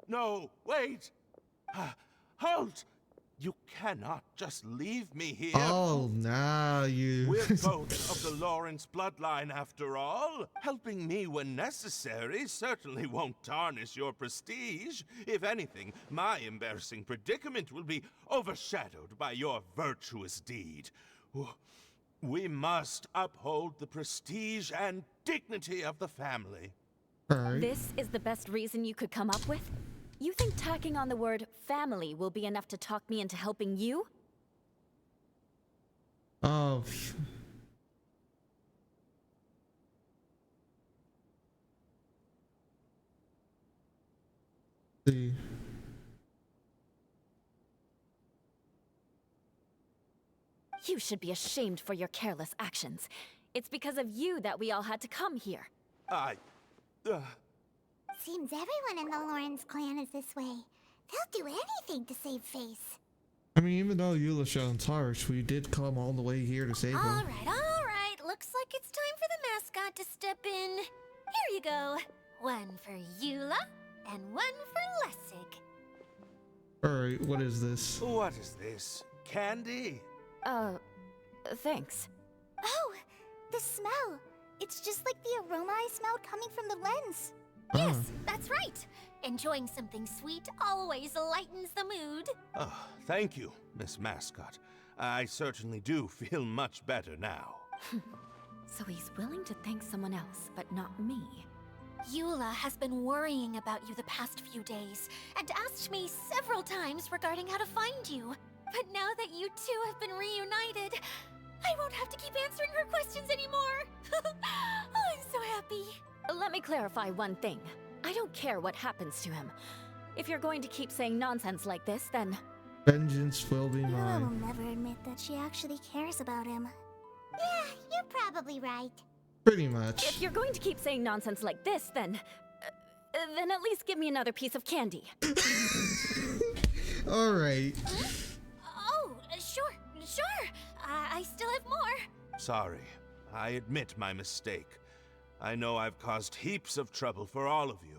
no, wait! Halt! You cannot just leave me here. Oh, now you. We're both of the Lawrence bloodline after all. Helping me when necessary certainly won't tarnish your prestige. If anything, my embarrassing predicament will be overshadowed by your virtuous deed. We must uphold the prestige and dignity of the family. Alright. This is the best reason you could come up with? You think tacking on the word family will be enough to talk me into helping you? Oh. See. You should be ashamed for your careless actions. It's because of you that we all had to come here. Seems everyone in the Lawrence clan is this way. They'll do anything to save face. I mean, even though Eula sounds harsh, we did come all the way here to save him. All right. Looks like it's time for the mascot to step in. Here you go. One for Eula, and one for Lessig. Alright, what is this? What is this? Candy? Thanks. Oh, the smell. It's just like the aroma I smelled coming from the lens. Yes, that's right. Enjoying something sweet always lightens the mood. Oh, thank you, Miss Mascot. I certainly do feel much better now. So he's willing to thank someone else, but not me. Eula has been worrying about you the past few days and asked me several times regarding how to find you. But now that you two have been reunited, I won't have to keep answering her questions anymore. I'm so happy. Let me clarify one thing. I don't care what happens to him. If you're going to keep saying nonsense like this, then... Vengeance will be Eula will mine. never admit that she actually cares about him. Yeah, you're probably right. Pretty much. If you're going to keep saying nonsense like this, then at least give me another piece of candy. Alright. Oh, sure. I still have more. Sorry, I admit my mistake. I know I've caused heaps of trouble for all of you.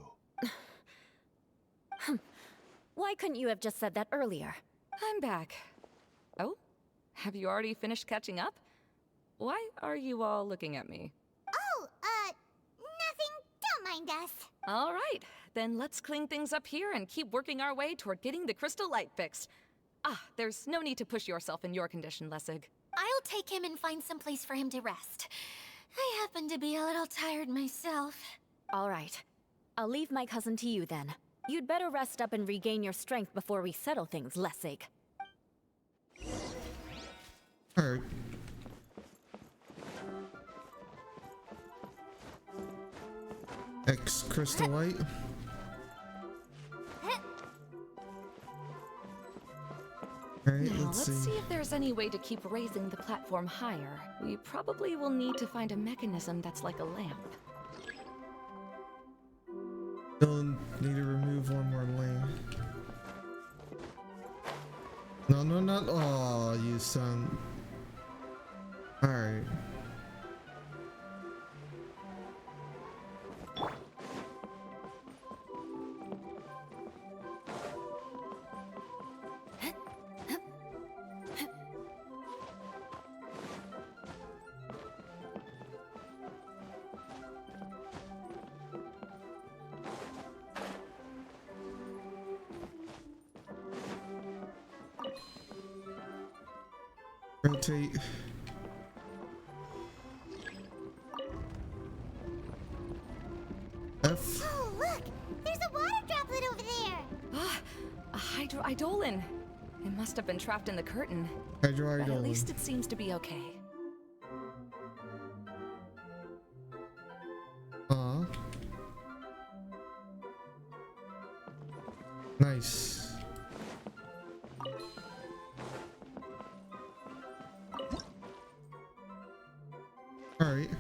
Why couldn't you have just said that earlier? I'm back. Oh? Have you already finished catching up? Why are you all looking at me? Oh, nothing. Don't mind us. All right, then let's clean things up here and keep working our way toward getting the crystal light fixed. There's no need to push yourself in your condition, Lessig. I'll take him and find some place for him to rest. I happen to be a little tired myself. All right. I'll leave my cousin to you then. You'd better rest up and regain your strength before we settle things, Lessig. Alright. Crystal light. Alright, Now, let's let's see. see if there's any way to keep raising the platform higher. We probably will need to find a mechanism that's like a lamp. Don't need to remove one more lane. No, not. Oh, you son. Alright. Rotate. F. Oh, look! There's a water droplet over there! A hydroidolin. It must have been trapped in the curtain. But Hydroidolin. at least it seems to be okay. Nice. Alright.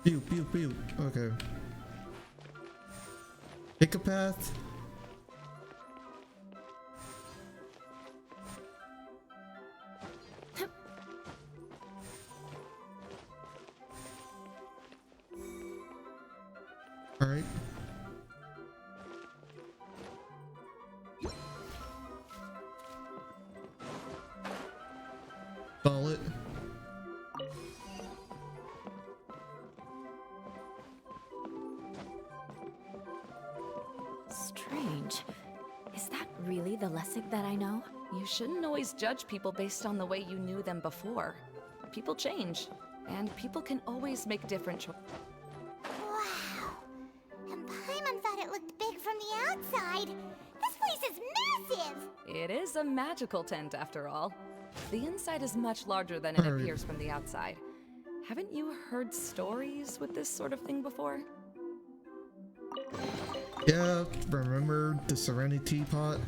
Pew, pew, pew. Okay. Pick a path. Alright. Solid. Strange. Is that really the Lessig that I know? You shouldn't always judge people based on the way you knew them before. People change, and people can always make different choices. Wow. And Paimon thought it looked big from the outside. This place is massive! It is a magical tent, after all. The inside is much larger than it appears from the outside. Haven't you heard stories with this sort of thing before? Yeah, remember the Serenity Pot?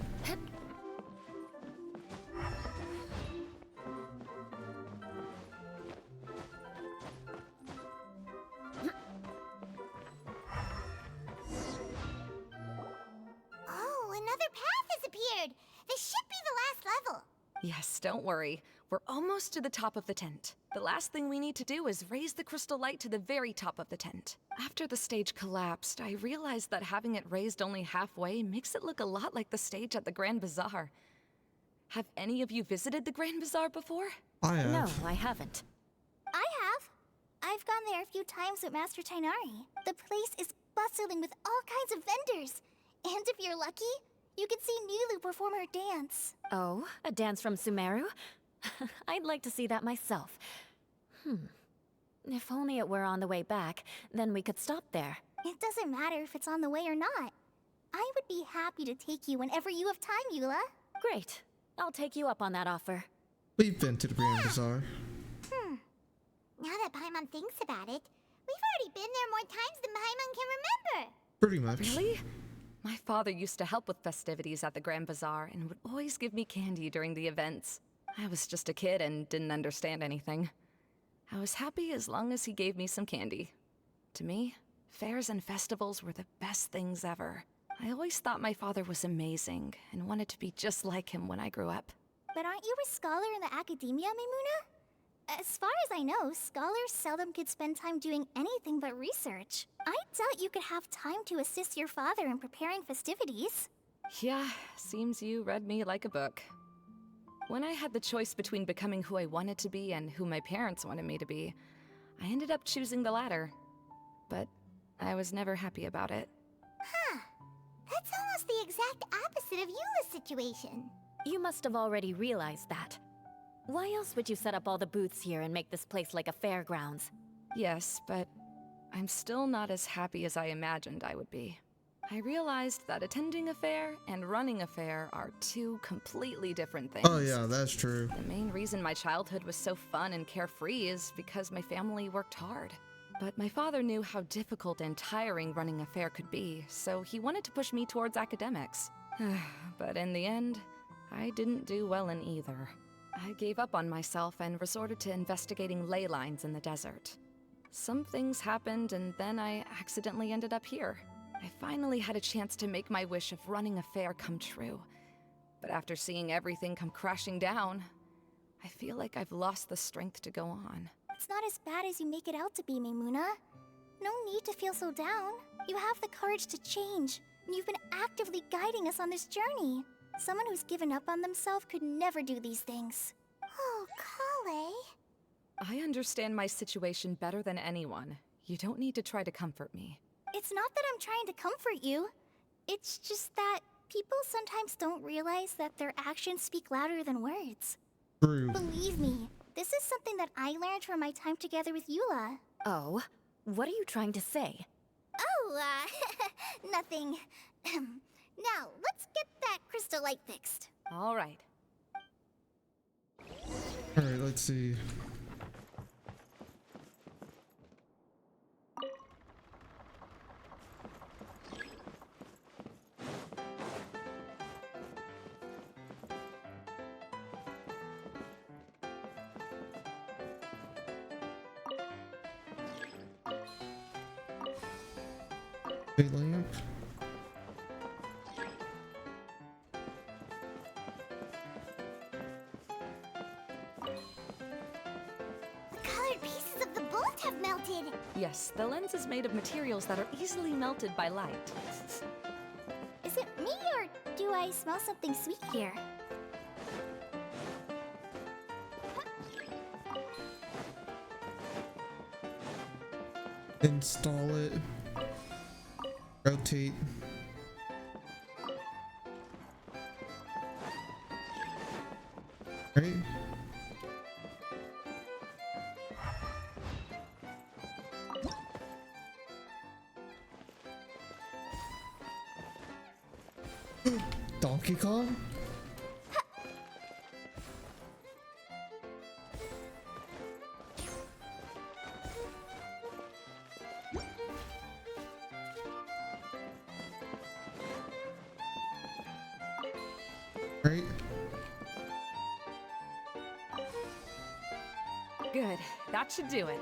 Oh, another path has appeared! This should be the last level! Yes, don't worry. We're almost to the top of the tent. The last thing we need to do is raise the crystal light to the very top of the tent. After the stage collapsed, I realized that having it raised only halfway makes it look a lot like the stage at the Grand Bazaar. Have any of you visited the Grand Bazaar before? I have. No, I haven't. I have. I've gone there a few times with Master Tainari. The place is bustling with all kinds of vendors. And if you're lucky, you can see Nilu perform her dance. Oh, a dance from Sumeru? I'd like to see that myself. If only it were on the way back, then we could stop there. It doesn't matter if it's on the way or not. I would be happy to take you whenever you have time, Eula. Great. I'll take you up on that offer. We've been to the Grand Bazaar. Now that Paimon thinks about it, we've already been there more times than Paimon can remember. Pretty much. Really? My father used to help with festivities at the Grand Bazaar and would always give me candy during the events. I was just a kid and didn't understand anything. I was happy as long as he gave me some candy. To me, fairs and festivals were the best things ever. I always thought my father was amazing and wanted to be just like him when I grew up. But aren't you a scholar in the academia, Maimuna? As far as I know, scholars seldom could spend time doing anything but research. I doubt you could have time to assist your father in preparing festivities. Yeah, seems you read me like a book. When I had the choice between becoming who I wanted to be and who my parents wanted me to be, I ended up choosing the latter. But I was never happy about it. Huh. That's almost the exact opposite of Eula's situation. You must have already realized that. Why else would you set up all the booths here and make this place like a fairgrounds? Yes, but I'm still not as happy as I imagined I would be. I realized that attending a fair and running a fair are two completely different things. Oh yeah, that's true. The main reason my childhood was so fun and carefree is because my family worked hard. But my father knew how difficult and tiring running a fair could be, so he wanted to push me towards academics. But in the end, I didn't do well in either. I gave up on myself and resorted to investigating ley lines in the desert. Some things happened, and then I accidentally ended up here. I finally had a chance to make my wish of running a fair come true. But after seeing everything come crashing down, I feel like I've lost the strength to go on. It's not as bad as you make it out to be, Maimuna. No need to feel so down. You have the courage to change, and you've been actively guiding us on this journey. Someone who's given up on themselves could never do these things. Oh, Kale. I understand my situation better than anyone. You don't need to try to comfort me. It's not that I'm trying to comfort you. It's just that people sometimes don't realize that their actions speak louder than words. True. Believe me, this is something that I learned from my time together with Eula. Oh? What are you trying to say? Oh, nothing. Now, let's get that crystal light fixed. All right. Alright, let's see. Big lamp. The colored pieces of the bullet have melted. Yes, the lens is made of materials that are easily melted by light. Is it me or do I smell something sweet here? Install it. Rotate. Right. Donkey Kong? Right? Good. That should do it.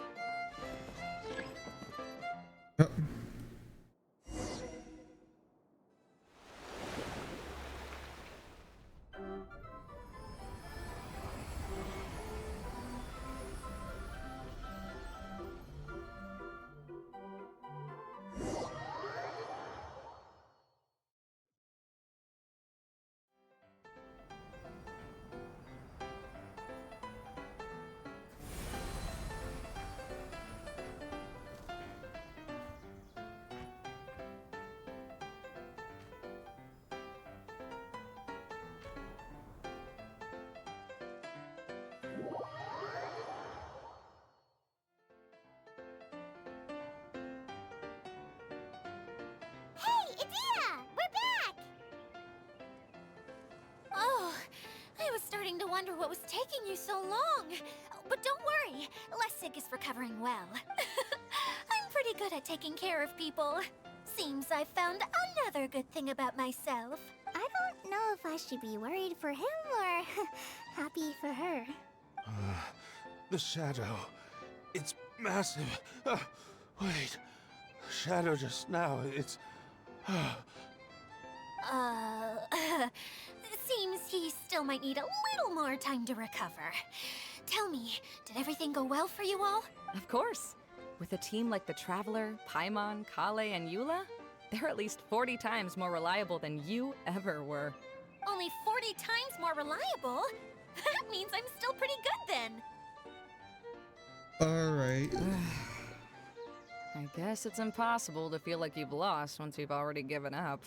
Yep. Hey, Idea! We're back! Oh, I was starting to wonder what was taking you so long. But don't worry, Lessig is recovering well. I'm pretty good at taking care of people. Seems I've found another good thing about myself. I don't know if I should be worried for him or happy for her. The shadow. It's massive. Wait. The shadow just now. It's. Seems he still might need a little more time to recover. Tell me, did everything go well for you all? Of course. With a team like the Traveler, Paimon, Kale, and Eula, they're at least 40 times more reliable than you ever were. Only 40 times more reliable? That means I'm still pretty good then. Alright. I guess it's impossible to feel like you've lost once you've already given up.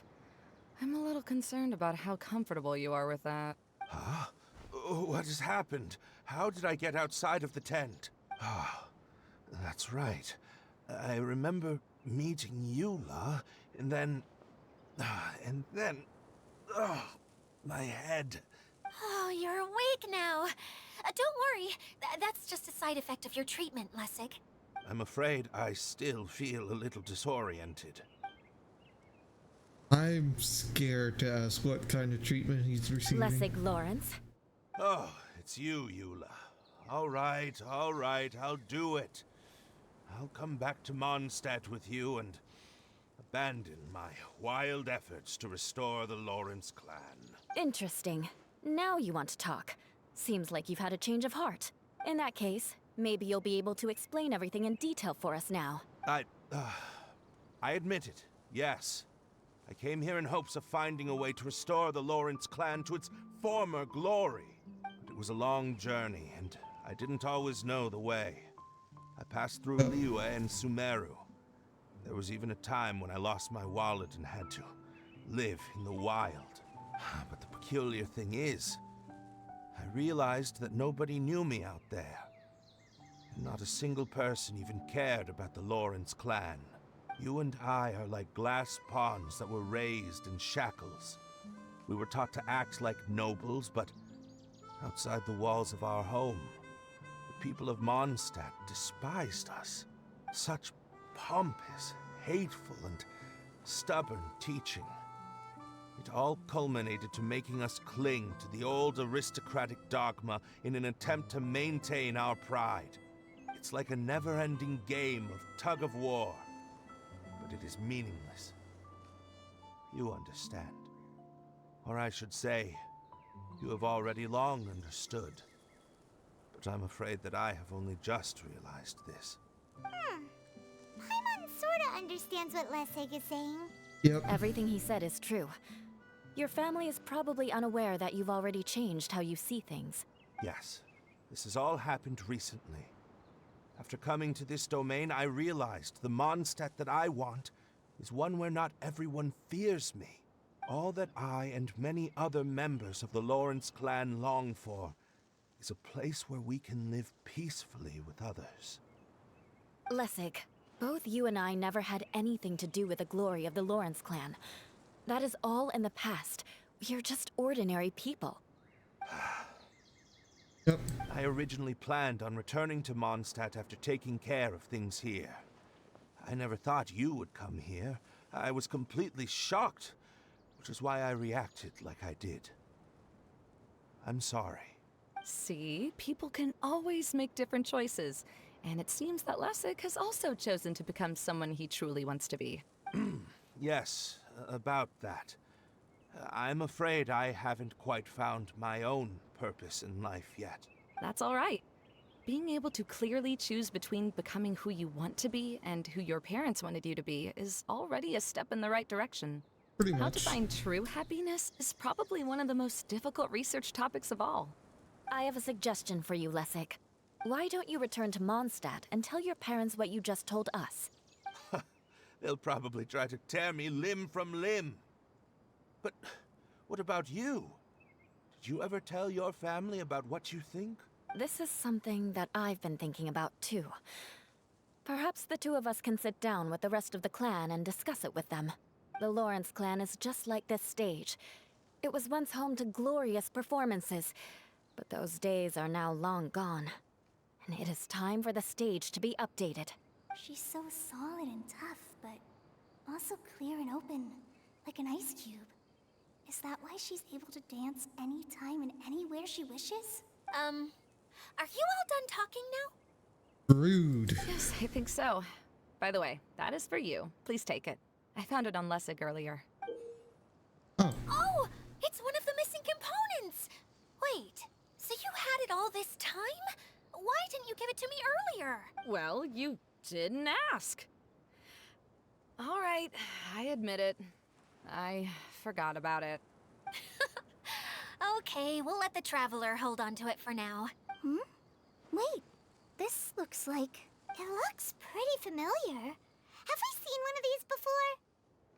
I'm a little concerned about how comfortable you are with that. Huh? What has happened? How did I get outside of the tent? Ah, that's right. I remember meeting Eula, and then... my head. Oh, you're awake now. Don't worry, that's just a side effect of your treatment, Lessig. I'm afraid I still feel a little disoriented. I'm scared to ask what kind of treatment he's receiving. Lessig Lawrence. Oh, it's you, Eula. All right, I'll do it. I'll come back to Mondstadt with you and abandon my wild efforts to restore the Lawrence clan. Interesting. Now you want to talk. Seems like you've had a change of heart. In that case, maybe you'll be able to explain everything in detail for us now. I admit it, yes. I came here in hopes of finding a way to restore the Lawrence clan to its former glory. But it was a long journey, and I didn't always know the way. I passed through Liyue and Sumeru. There was even a time when I lost my wallet and had to live in the wild. But the peculiar thing is, I realized that nobody knew me out there. And not a single person even cared about the Lawrence clan. You and I are like glass pawns that were raised in shackles. We were taught to act like nobles, but outside the walls of our home, the people of Mondstadt despised us. Such pompous, hateful, and stubborn teaching. It all culminated to making us cling to the old aristocratic dogma in an attempt to maintain our pride. It's like a never-ending game of tug-of-war. But it is meaningless. you understand. Or I should say, you have already long understood. But I'm afraid that I have only just realized this. Paimon sorta understands what Lessig is saying. Yep. Everything he said is true. Your family is probably unaware that you've already changed how you see things. Yes, this has all happened recently. After coming to this domain, I realized the Mondstadt that I want is one where not everyone fears me. All that I and many other members of the Lawrence clan long for is a place where we can live peacefully with others. Lessig, both you and I never had anything to do with the glory of the Lawrence clan. That is all in the past. We're just ordinary people. Yep. I originally planned on returning to Mondstadt after taking care of things here. I never thought you would come here. I was completely shocked, which is why I reacted like I did. I'm sorry. See, people can always make different choices. And it seems that Lessig has also chosen to become someone he truly wants to be. Yes, about that. I'm afraid I haven't quite found my own purpose in life yet. That's all right. Being able to clearly choose between becoming who you want to be and who your parents wanted you to be is already a step in the right direction. Pretty How much. to find true happiness is probably one of the most difficult research topics of all. I have a suggestion for you, Lessig. Why don't you return to Mondstadt and tell your parents what you just told us? They'll probably try to tear me limb from limb. But what about you? Did you ever tell your family about what you think? This is something that I've been thinking about, too. Perhaps the two of us can sit down with the rest of the clan and discuss it with them. The Lawrence clan is just like this stage. It was once home to glorious performances, but those days are now long gone. And it is time for the stage to be updated. She's so solid and tough, but also clear and open, like an ice cube. Is that why she's able to dance anytime and anywhere she wishes? Are you all done talking now? Rude. Yes, I think so. By the way, that is for you. Please take it. I found it on Lessig earlier. Oh. Oh, it's one of the missing components! Wait, so you had it all this time? Why didn't you give it to me earlier? Well, you didn't ask. All right, I admit it. I forgot about it. Okay, we'll let the Traveler hold on to it for now. Wait, this looks like... It looks pretty familiar. Have I seen one of these before?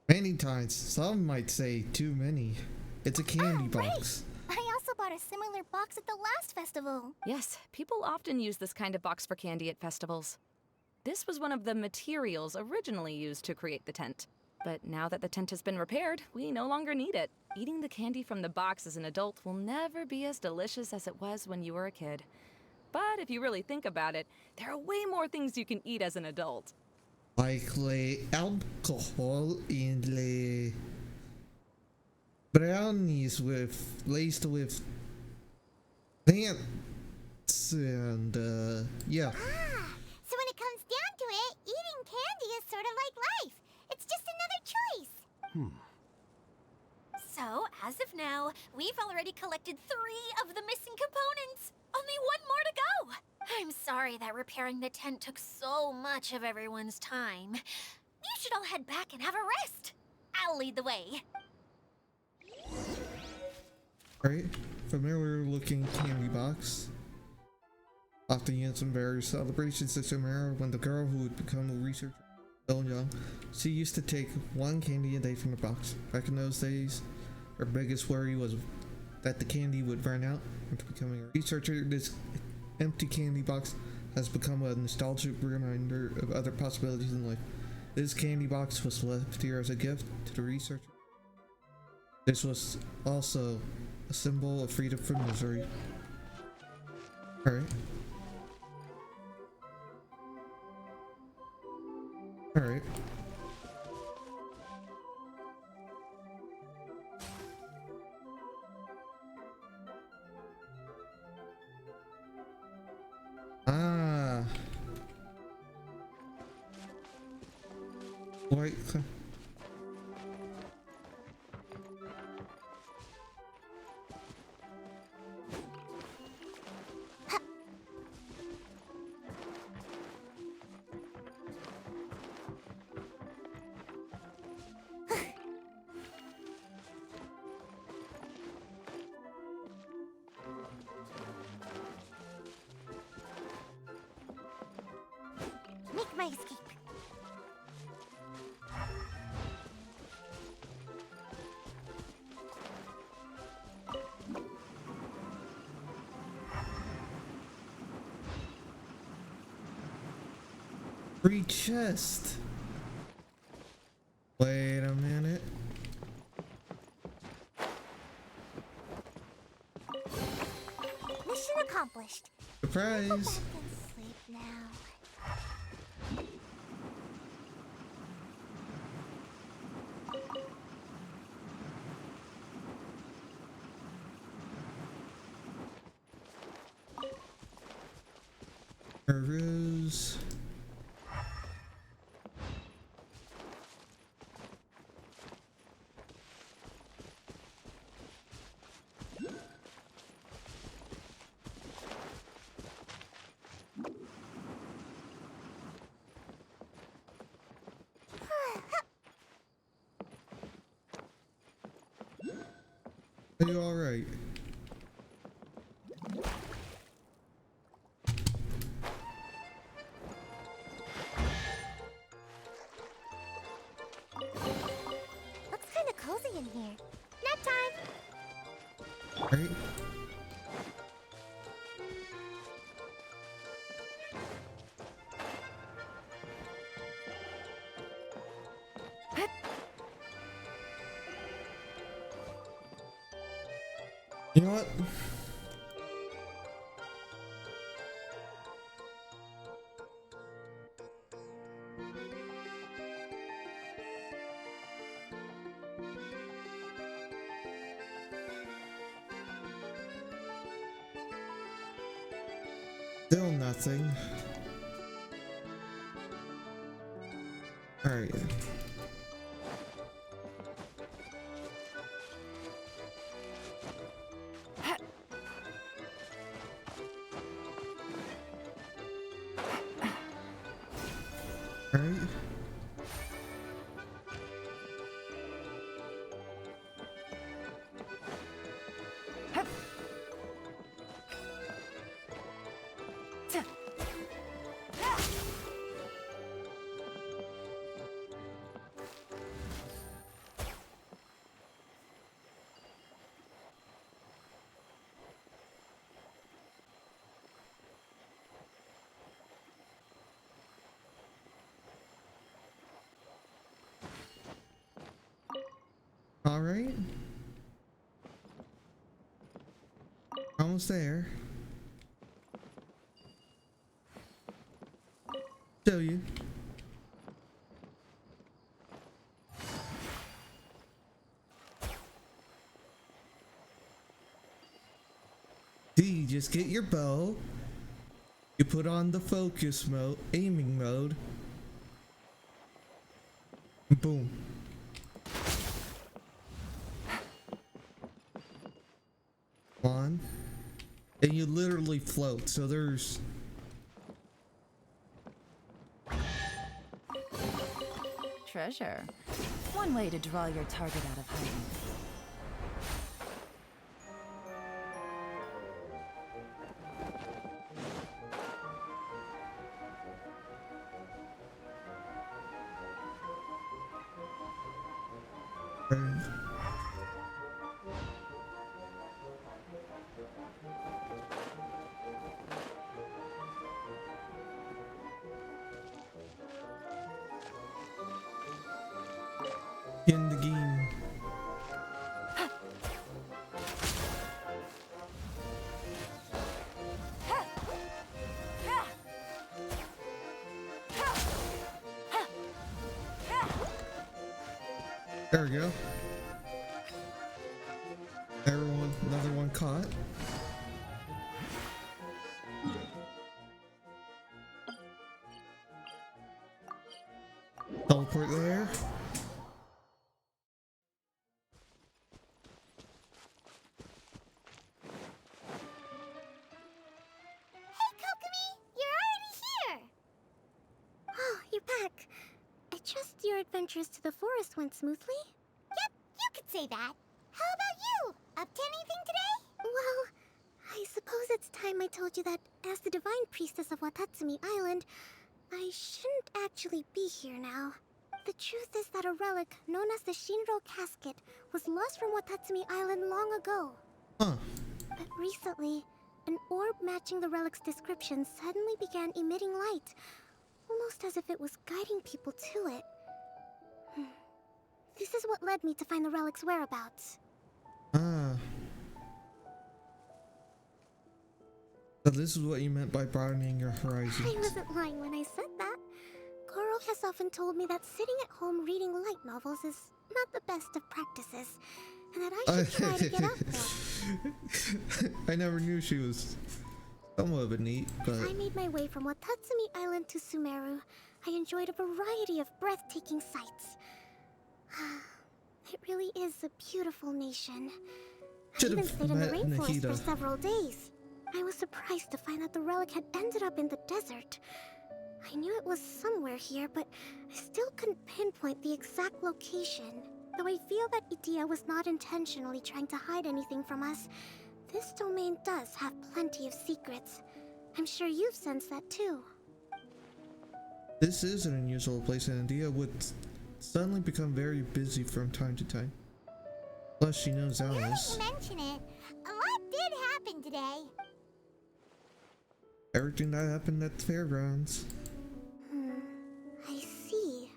Many times. Some might say too many. It's a candy box. I also bought a similar box at the last festival. Yes, people often use this kind of box for candy at festivals. This was one of the materials originally used to create the tent. But now that the tent has been repaired, we no longer need it. Eating the candy from the box as an adult will never be as delicious as it was when you were a kid. But if you really think about it, there are way more things you can eat as an adult. Like the alcohol and the brownies laced with plants and yeah. So when it comes down to it, eating candy is sort of like life. It's just another choice. So, as of now, we've already collected 3 of the missing components. Only 1 more to go. I'm sorry that repairing the tent took so much of everyone's time. You should all head back and have a rest. I'll lead the way. Right? Familiar looking candy box. Often used in various celebrations such as Mara when the girl who would become a researcher was young. She used to take 1 candy a day from the box. Back in those days, her biggest worry was that the candy would run out. After becoming a researcher, this empty candy box has become a nostalgic reminder of other possibilities in life. This candy box was left here as a gift to the researcher. This was also a symbol of freedom from misery. Alright. Alright. Ah. Wait. my escape. Free chest. Wait a minute. Mission accomplished. Surprise. Go back and sleep now. Arrows. Are you alright? Looks kind of cozy in here. Nap time. Right? You know what? Still nothing. All right. All right. All right. Almost there. Show you. D, just get your bow. You put on the focus mode, aiming mode. Boom. On. And you literally float, so there's Treasure. One way to draw your target out of hiding. in the game. There we go. Everyone, another one caught. Teleport there. Hey, Kokomi! You're already here! Oh, you're back. I trust your adventures to the forest went smoothly? Yep, you could say that. How about you? Up to anything today? Well, I suppose it's time I told you that as the Divine Priestess of Watatsumi Island, I shouldn't actually be here now. The truth is that a relic known as the Shinro Casket was lost from Watatsumi Island long ago. Huh. But recently, an orb matching the relic's description suddenly began emitting light, almost as if it was guiding people to it. This is what led me to find the relic's whereabouts. Ah. So this is what you meant by broadening your horizons. I wasn't lying when I said that. Goro has often told me that sitting at home reading light novels is not the best of practices, and that I should try to get out more. I never knew she was somewhat of a neat, but... As I made my way from Watatsumi Island to Sumeru, I enjoyed a variety of breathtaking sights. It really is a beautiful nation. I even stayed in the rainforest for several days. I was surprised to find that the relic had ended up in the desert. I knew it was somewhere here, but I still couldn't pinpoint the exact location. Though I feel that Edea was not intentionally trying to hide anything from us, this domain does have plenty of secrets. I'm sure you've sensed that too. This is an unusual place, and Edea would suddenly become very busy from time to time. Plus, she knows Alice. Now that you mention it, what did happen today? Everything that happened at the fairgrounds. I see.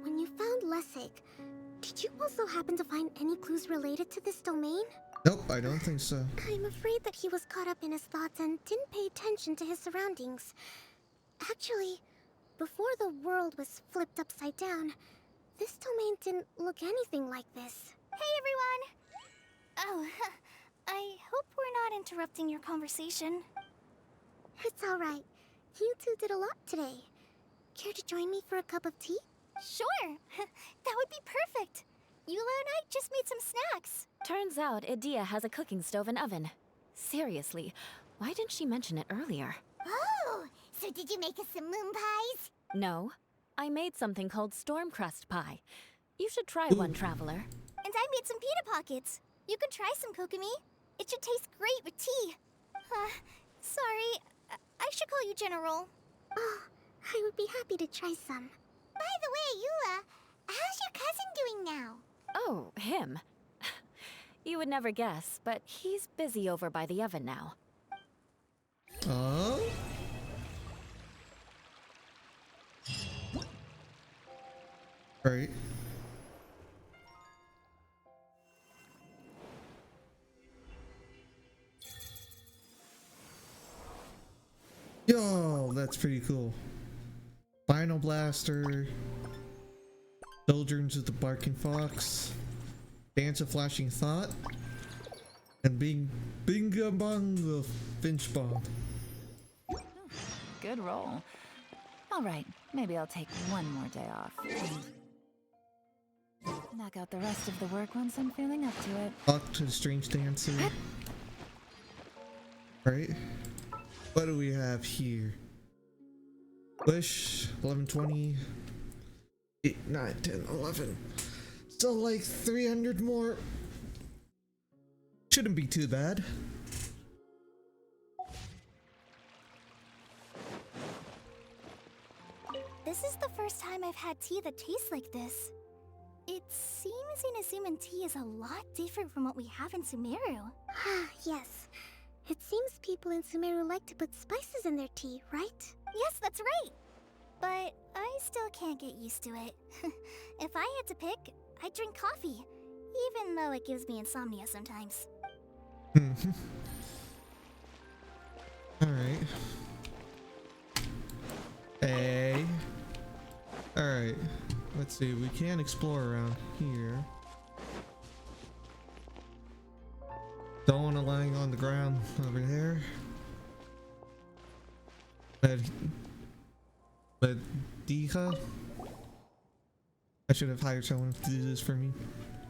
When you found Lessig, did you also happen to find any clues related to this domain? Nope, I don't think so. I'm afraid that he was caught up in his thoughts and didn't pay attention to his surroundings. Actually, before the world was flipped upside down, this domain didn't look anything like this. Hey everyone! Oh, I hope we're not interrupting your conversation. It's alright. You two did a lot today. Care to join me for a cup of tea? Sure! That would be perfect! Eula and I just made some snacks. Turns out Edea has a cooking stove and oven. Seriously, why didn't she mention it earlier? Oh, so did you make us some moon pies? No, I made something called storm crust pie. You should try one, Traveler. And I made some pita pockets. You could try some, Kokomi. It should taste great with tea. Sorry, I should call you General. Oh, I would be happy to try some. By the way, Eula, how's your cousin doing now? Oh, him. You would never guess, but he's busy over by the oven now. Oh? Right. Yo, that's pretty cool. Final Blaster, Children's of the Barking Fox, Dance of Flashing Thought, and Binga Bonga Finch Bomb. Good roll. All right, maybe I'll take one more day off. Knock out the rest of the work once I'm feeling up to it. Talk to the Strange Dancer. Right. What do we have here? Wish, 1120, 8, 9, 10, 11. Still like 300 more. Shouldn't be too bad. This is the first time I've had tea that tastes like this. It seems Inazuman tea is a lot different from what we have in Sumeru. Yes. It seems people in Sumeru like to put spices in their tea, right? Yes, that's right. But I still can't get used to it. If I had to pick, I'd drink coffee, even though it gives me insomnia sometimes. Alright. Hey. Alright. Let's see, we can explore around here. Don't want to lying on the ground over there. But Dika? I should have hired someone to do this for me.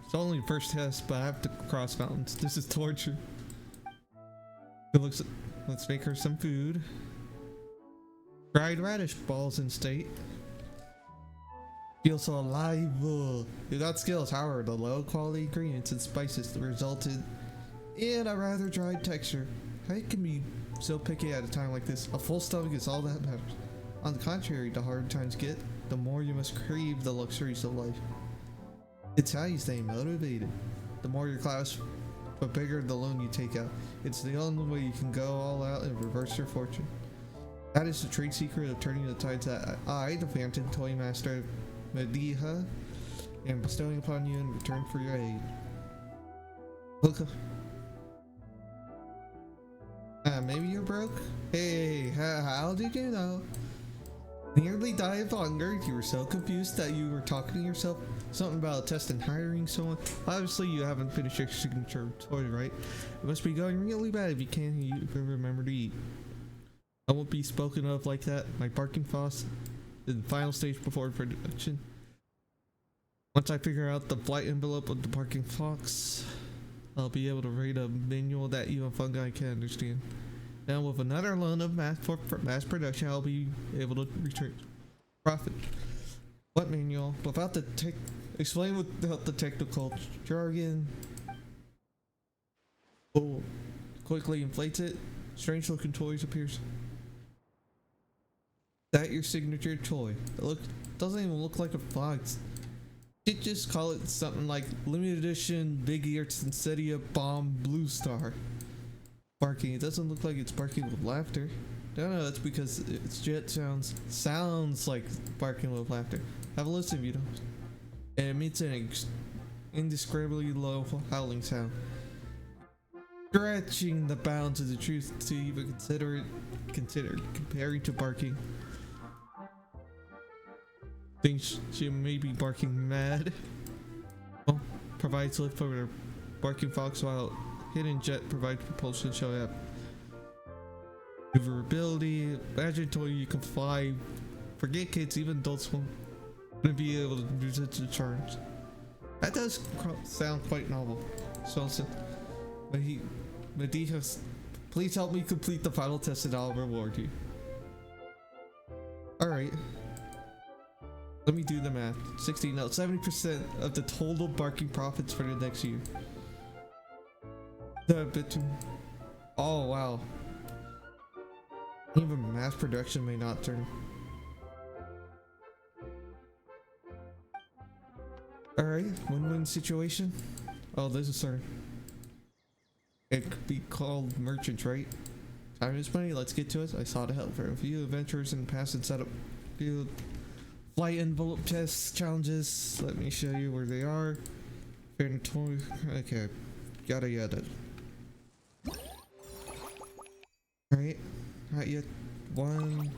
It's only the first test, but I have to cross mountains. This is torture. It looks. Let's make her some food. Fried radish balls in state. Feels so alive. You got skills, however, the low quality ingredients and spices resulted in a rather dry texture. I can be so picky at a time like this. A full stomach is all that matters. On the contrary, the harder times get, the more you must crave the luxuries of life. It's how you stay motivated. The more your class, the bigger the loan you take out. It's the only way you can go all out and reverse your fortune. That is the trade secret of turning the tides that I, the Phantom Toy Master Mediha, am bestowing upon you in return for your aid. Look. Maybe you're broke? Hey, how did you know? Nearly die of hunger. You were so confused that you were talking to yourself. Something about a test and hiring someone. Obviously, you haven't finished your signature toy, right? It must be going really bad if you can't even remember to eat. I won't be spoken of like that. My barking fox is the final stage before production. Once I figure out the flight envelope of the barking fox, I'll be able to read a manual that even fungi can understand. Now with another loan of mass production, I'll be able to return profit. What manual? Without the explain without the technical jargon. Oh, quickly inflates it. Strange looking toys appears. That your signature toy? It doesn't even look like a fox. You just call it something like limited edition Big Ear Sensetia Bomb Blue Star. Barking. It doesn't look like it's barking with laughter. No, that's because its jet sounds like barking with laughter. Have a listen if you don't. It emits an indescribably low howling sound, stretching the bounds of the truth to even consider comparing to barking. Thinks she may be barking mad. Well, provides lift for her barking fox while hidden jet provides propulsion showing up. Maneuverability, imagine toy you can fly. Forget kids, even adults won't be able to use it to charge. That does sound quite novel. So listen, Mediha, please help me complete the final test and I'll reward you. Alright. Let me do the math. 60, no, 70% of the total barking profits for the next year. The bit too. Oh wow. Even mass production may not turn. Alright, win-win situation. Oh, this is starting. It could be called merchants, right? Time is money, let's get to it. I sought help for a few adventures in the past and set up field flight envelope tests, challenges. Let me show you where they are. Okay, yada yada. Alright, not yet. One.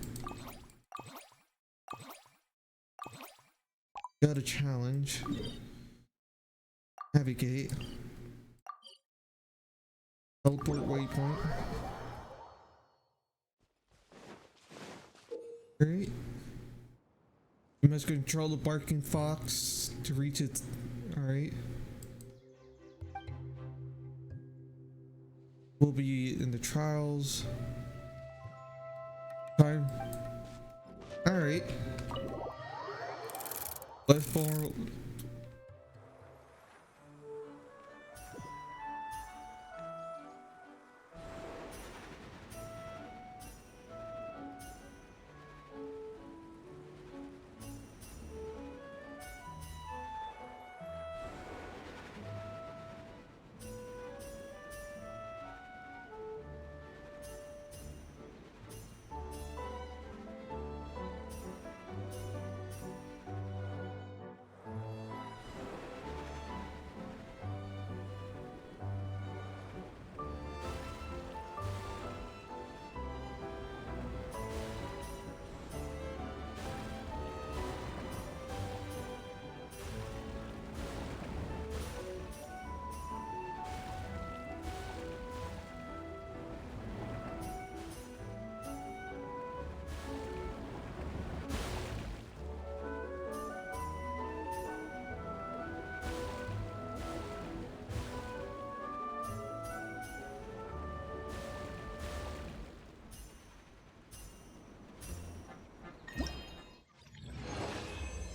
Got a challenge. Navigate. Teleport waypoint. Alright. You must control the barking fox to reach its. Alright. We'll be in the trials. Time. Alright. Left forward.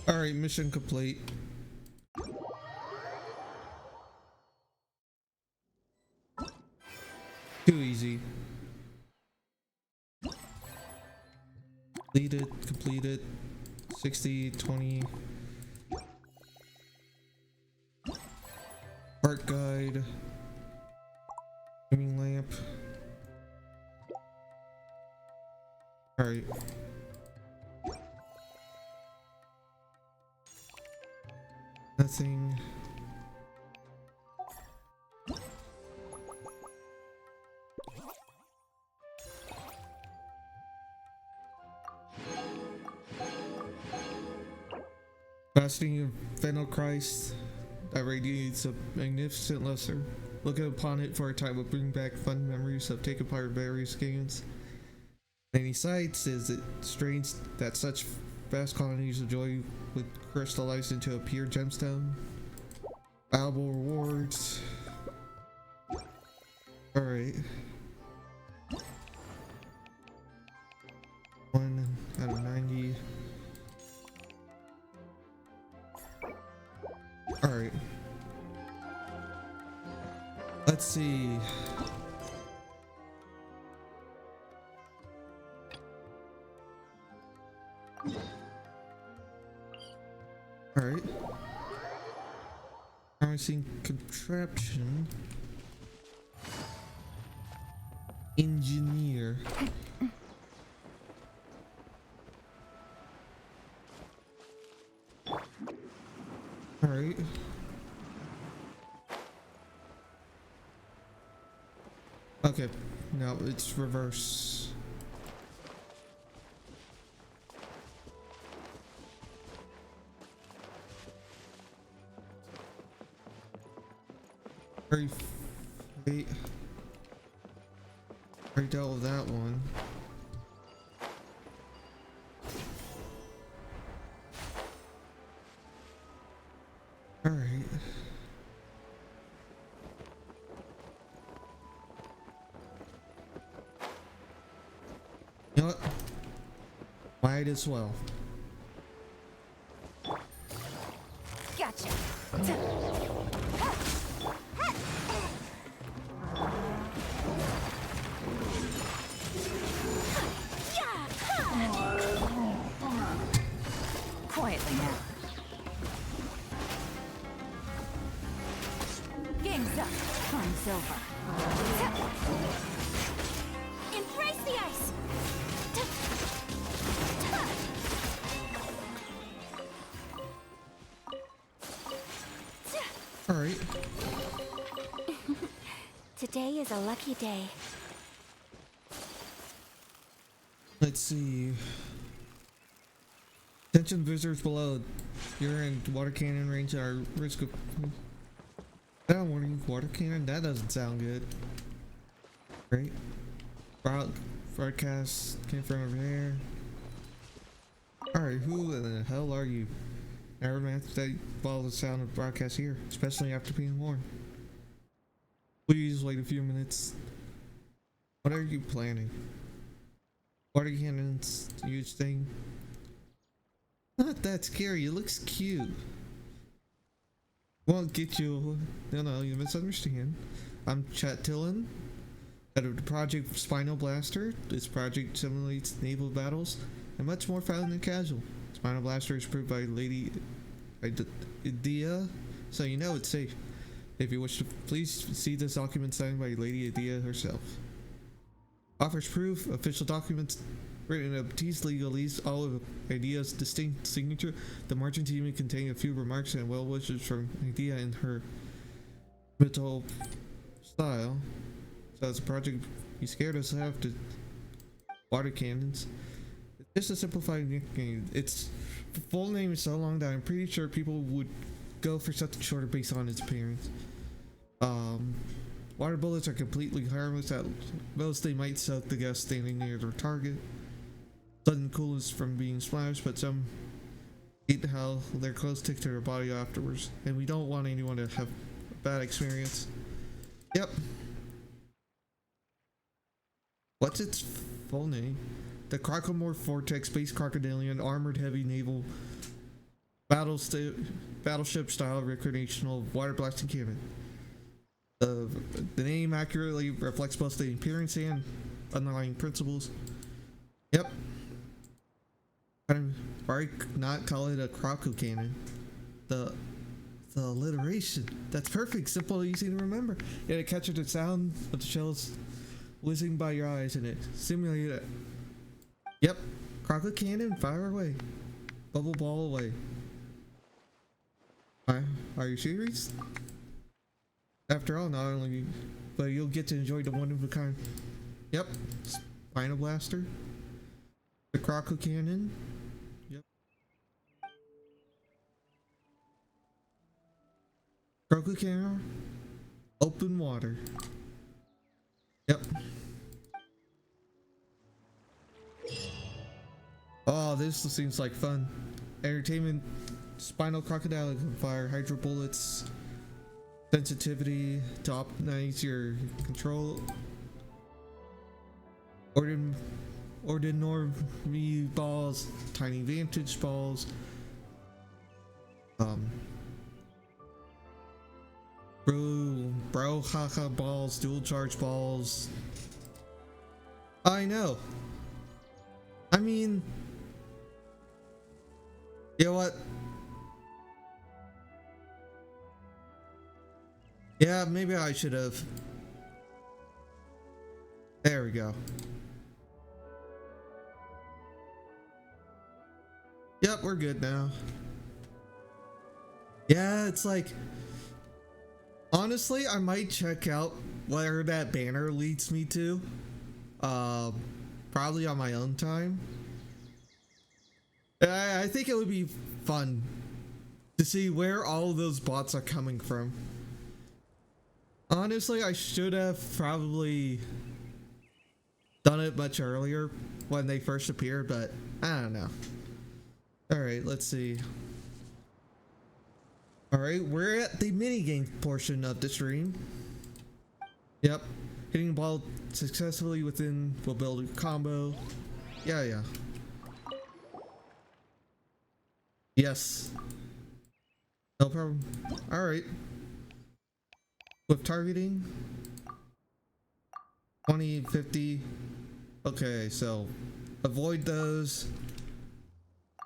Alright, mission complete. Too easy. Completed. 60, 20. Art guide. Dimming lamp. Alright. Nothing. Fasting of Fennel Christ that radiates a magnificent luster. Looking upon it for a time will bring back fun memories of taking part in various games. Many sights is it strange that such vast quantities of joy would crystallize into a pure gemstone. Valuable rewards. Alright. 1 out of 90. Alright. Let's see. Alright. Promising contraption. Engineer. Alright. Okay, now it's reverse. Already dealt with that one. Alright. You know what? Might as well. Gotcha. Quietly now. Game's up. Time's over. Embrace the ice. All right. Today is a lucky day. Let's see. Attention visitors below. You're in water cannon range. Our risk of down warning. Water cannon. That doesn't sound good. Great. Broadcast came from over here. Alright, who in the hell are you? Never meant that you follow the sound of broadcast here, especially after being warned. Please wait a few minutes. What are you planning? Water cannons, huge thing. Not that scary, it looks cute. Won't get you. No, you misunderstand. I'm Chat Tillin, head of the project Spinal Blaster. This project simulates naval battles and much more fun than casual. Spinal Blaster is approved by Lady Idea, so you know it's safe. If you wish to, please see this document signed by Lady Idea herself. Offers proof, official documents written in Baptiste legalese, all of Idea's distinct signature. The margin team contain a few remarks and well wishes from Idea in her mental style. So as a project, you scared us to have to water cannons. It's just a simplified nickname. Its full name is so long that I'm pretty sure people would go for something shorter based on its appearance. Water bullets are completely harmless. At most, they might soak the guest standing near their target. Sudden coolness from being splashed, but some hate how their clothes stick to their body afterwards, and we don't want anyone to have a bad experience. Yep. What's its full name? The Crocomorph Vortex Space Crocodilian Armored Heavy Naval Battleship Style Recreational Water Blasting Cannon. The name accurately reflects both the appearance and underlying principles. Yep. Why not call it a Croco cannon? The alliteration. That's perfect, simple, easy to remember. Yeah, it captures the sound of the shells whizzing by your eyes and it simulated it. Yep, Croco cannon, fire away. Bubble ball away. Are you serious? After all, not only, but you'll get to enjoy the one of a kind. Yep, Spinal Blaster. The Croco cannon. Yep. Croco cannon. Open water. Yep. Oh, this seems like fun. Entertainment. Spinal Crocodile can fire Hydro Bullets. Sensitivity to optimize your control. Ordinary balls. Tiny Vantage balls. Bro haha balls. Dual charge balls. I know. I mean, you know what? Yeah, maybe I should have. There we go. Yep, we're good now. Yeah, it's like, honestly, I might check out where that banner leads me to. Probably on my own time. I think it would be fun to see where all of those bots are coming from. Honestly, I should have probably done it much earlier when they first appeared, but I don't know. Alright, let's see. Alright, we're at the minigame portion of the stream. Yep. Hitting the ball successfully within will build a combo. Yeah. Yes. No problem. Alright. With targeting 20, 50. Okay, so avoid those.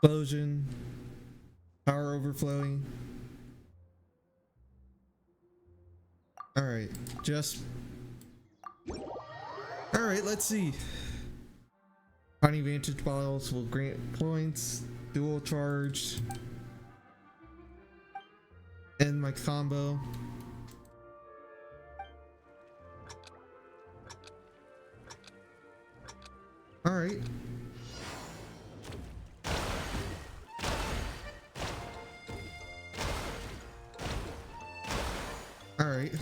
Explosion. Power overflowing. Alright, Alright, let's see. Tiny Vantage balls will grant points. Dual charge. End my combo. Alright. Alright.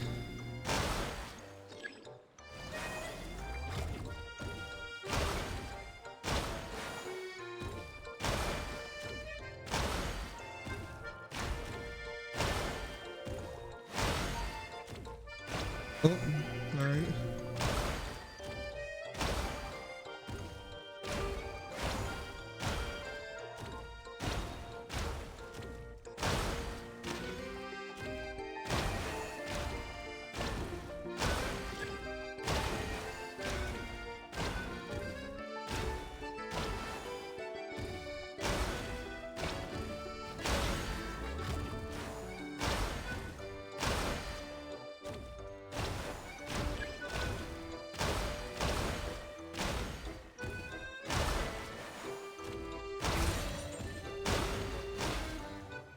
Oh, alright.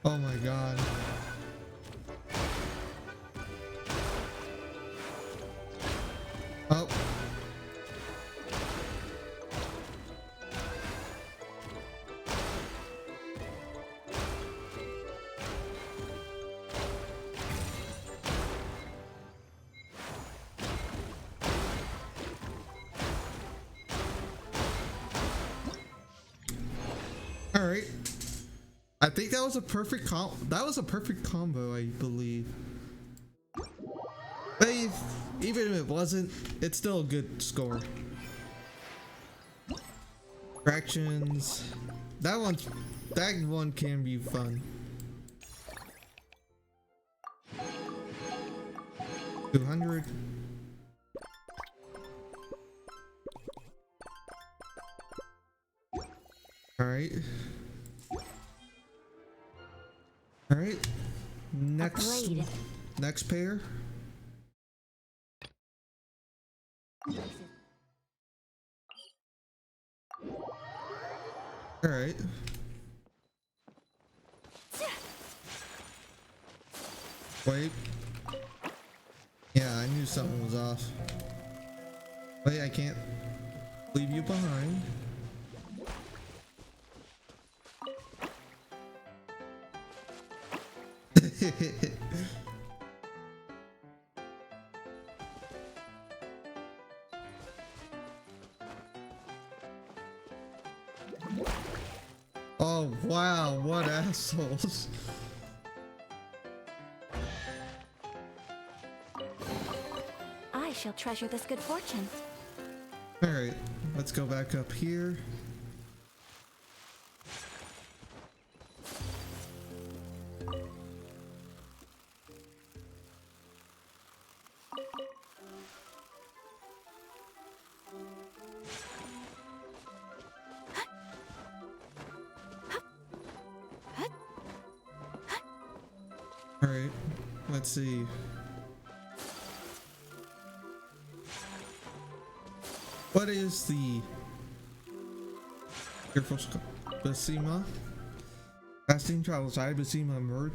Oh my god. Oh. All right. I think that was a perfect combo, I believe. But even if it wasn't, it's still a good score. Fractions. That one can be fun. 200. Alright. Alright. Next pair. Alright. Wait. Yeah, I knew something was off. Wait, I can't leave you behind. Oh wow, what assholes. I shall treasure this good fortune. Alright, let's go back up here. Alright, let's see. What is the Careful Basima? Casting travels. I Basima Mert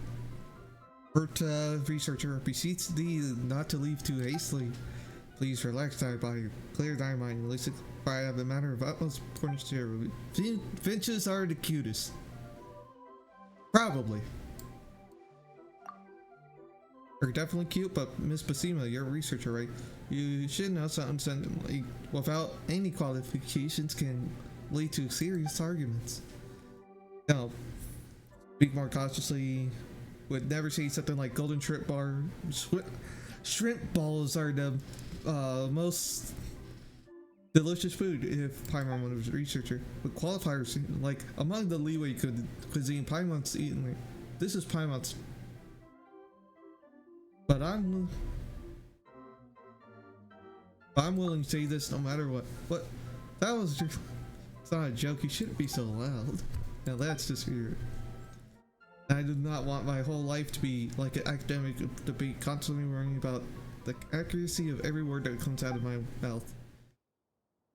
researcher beseeches thee not to leave too hastily. Please relax, I by clear thy mind. Listen, I have a matter of utmost importance to you. Finches are the cutest. Probably. They're definitely cute, but Miss Basima, you're a researcher, right? You should know something like without any qualifications can lead to serious arguments. Now, speak more cautiously. Would never say something like golden shrimp bar. Shrimp balls are the most delicious food if Paimon was a researcher. With qualifiers like among the leeway cuisine Paimon's eaten. Like, this is Paimon's. But I'm willing to say this no matter what. What? That was just, it's not a joke. You shouldn't be so loud. Now that's just weird. I do not want my whole life to be like an academic debate, constantly worrying about the accuracy of every word that comes out of my mouth.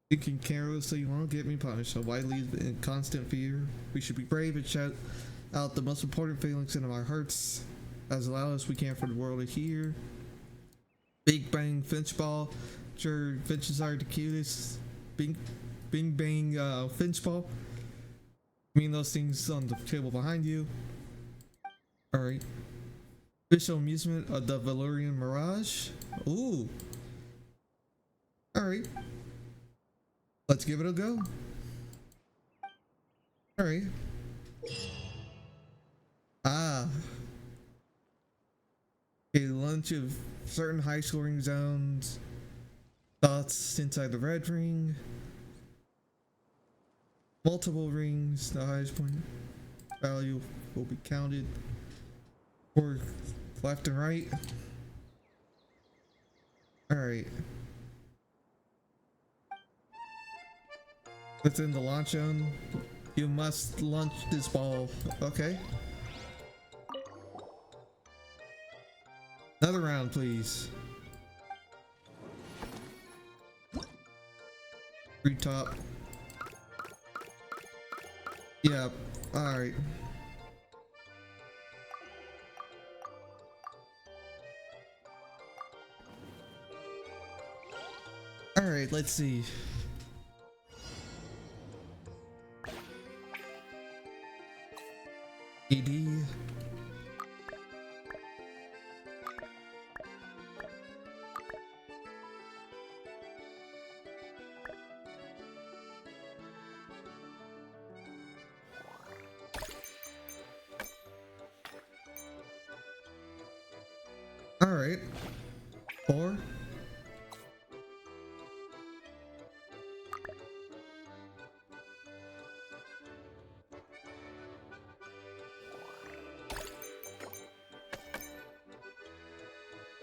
Thinking carelessly won't get me punished, so why live in constant fear? We should be brave and shout out the most important feelings in our hearts as loud as we can for the world to hear. Big Bang Finch Ball. Sure, finches are the cutest. Bing Bang Finch Ball. I mean those things on the table behind you. Alright. Official amusement of the Valorian Mirage. Ooh. Alright. Let's give it a go. Alright. Ah. A lunch of certain high scoring zones. Dots inside the red ring. Multiple rings. The highest point value will be counted. Or left and right. Alright. Within the launch zone, you must launch this ball. Okay. Another round, please. Free top. Yeah, alright. Alright, let's see. ED. All right. 4.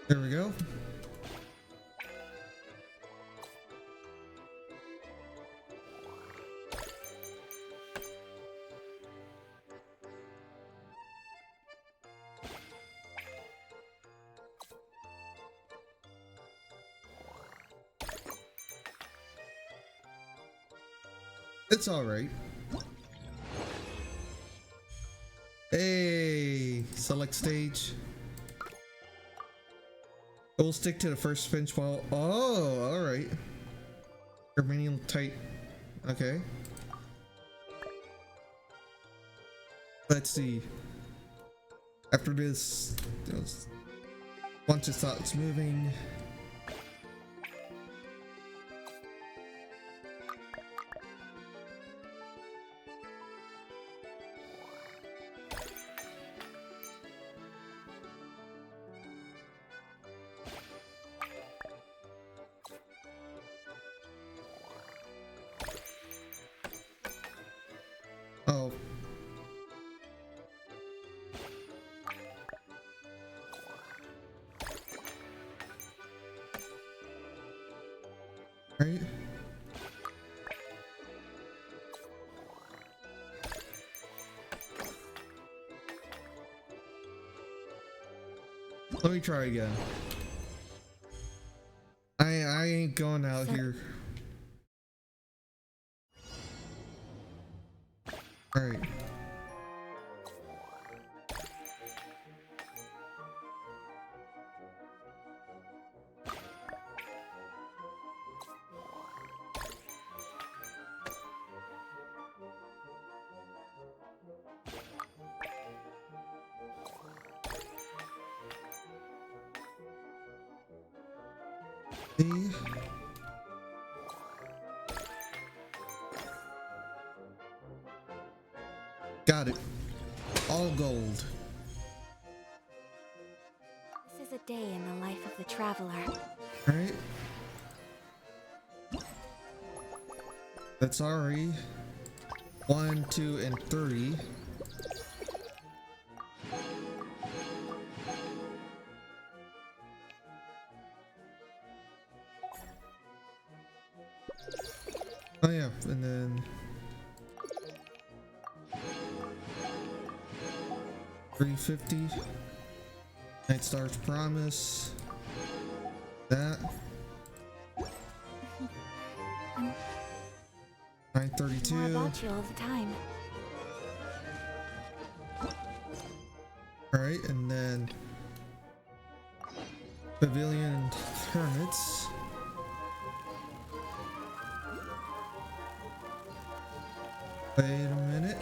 There we go. It's alright. Hey, select stage. We'll stick to the first pinch ball. Oh, alright. Germanium type. Okay. Let's see. After this, once it starts moving. Oh. Right. Let me try again. I ain't going out here. All right. See? Got it. All gold. This is a day in the life of the traveler. Alright. That's Ari. 1, 2, and 3. Oh yeah, and then 350. Night Star's Promise. That. 932. More about you all the time. Alright, and then Pavilion and Hermits. Wait a minute.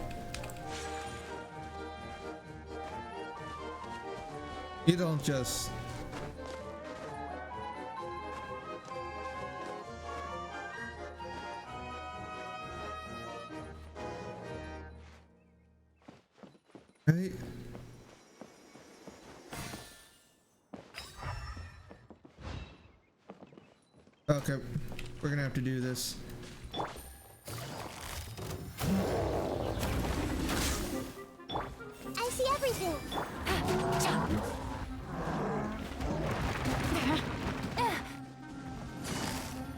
You don't just... Right? Okay, we're gonna have to do this. I see everything.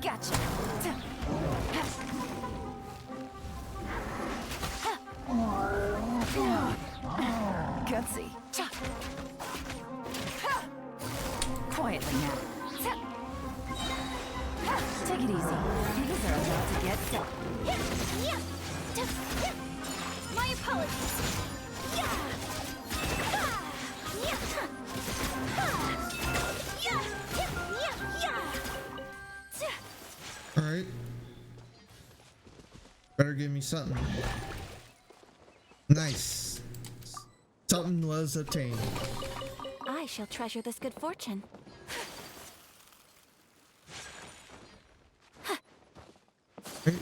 Gotcha. Gutsy. Quietly now. Take it easy. These are about to get done. My apologies. Alright. Better give me something. Nice. Something was obtained. I shall treasure this good fortune. Right.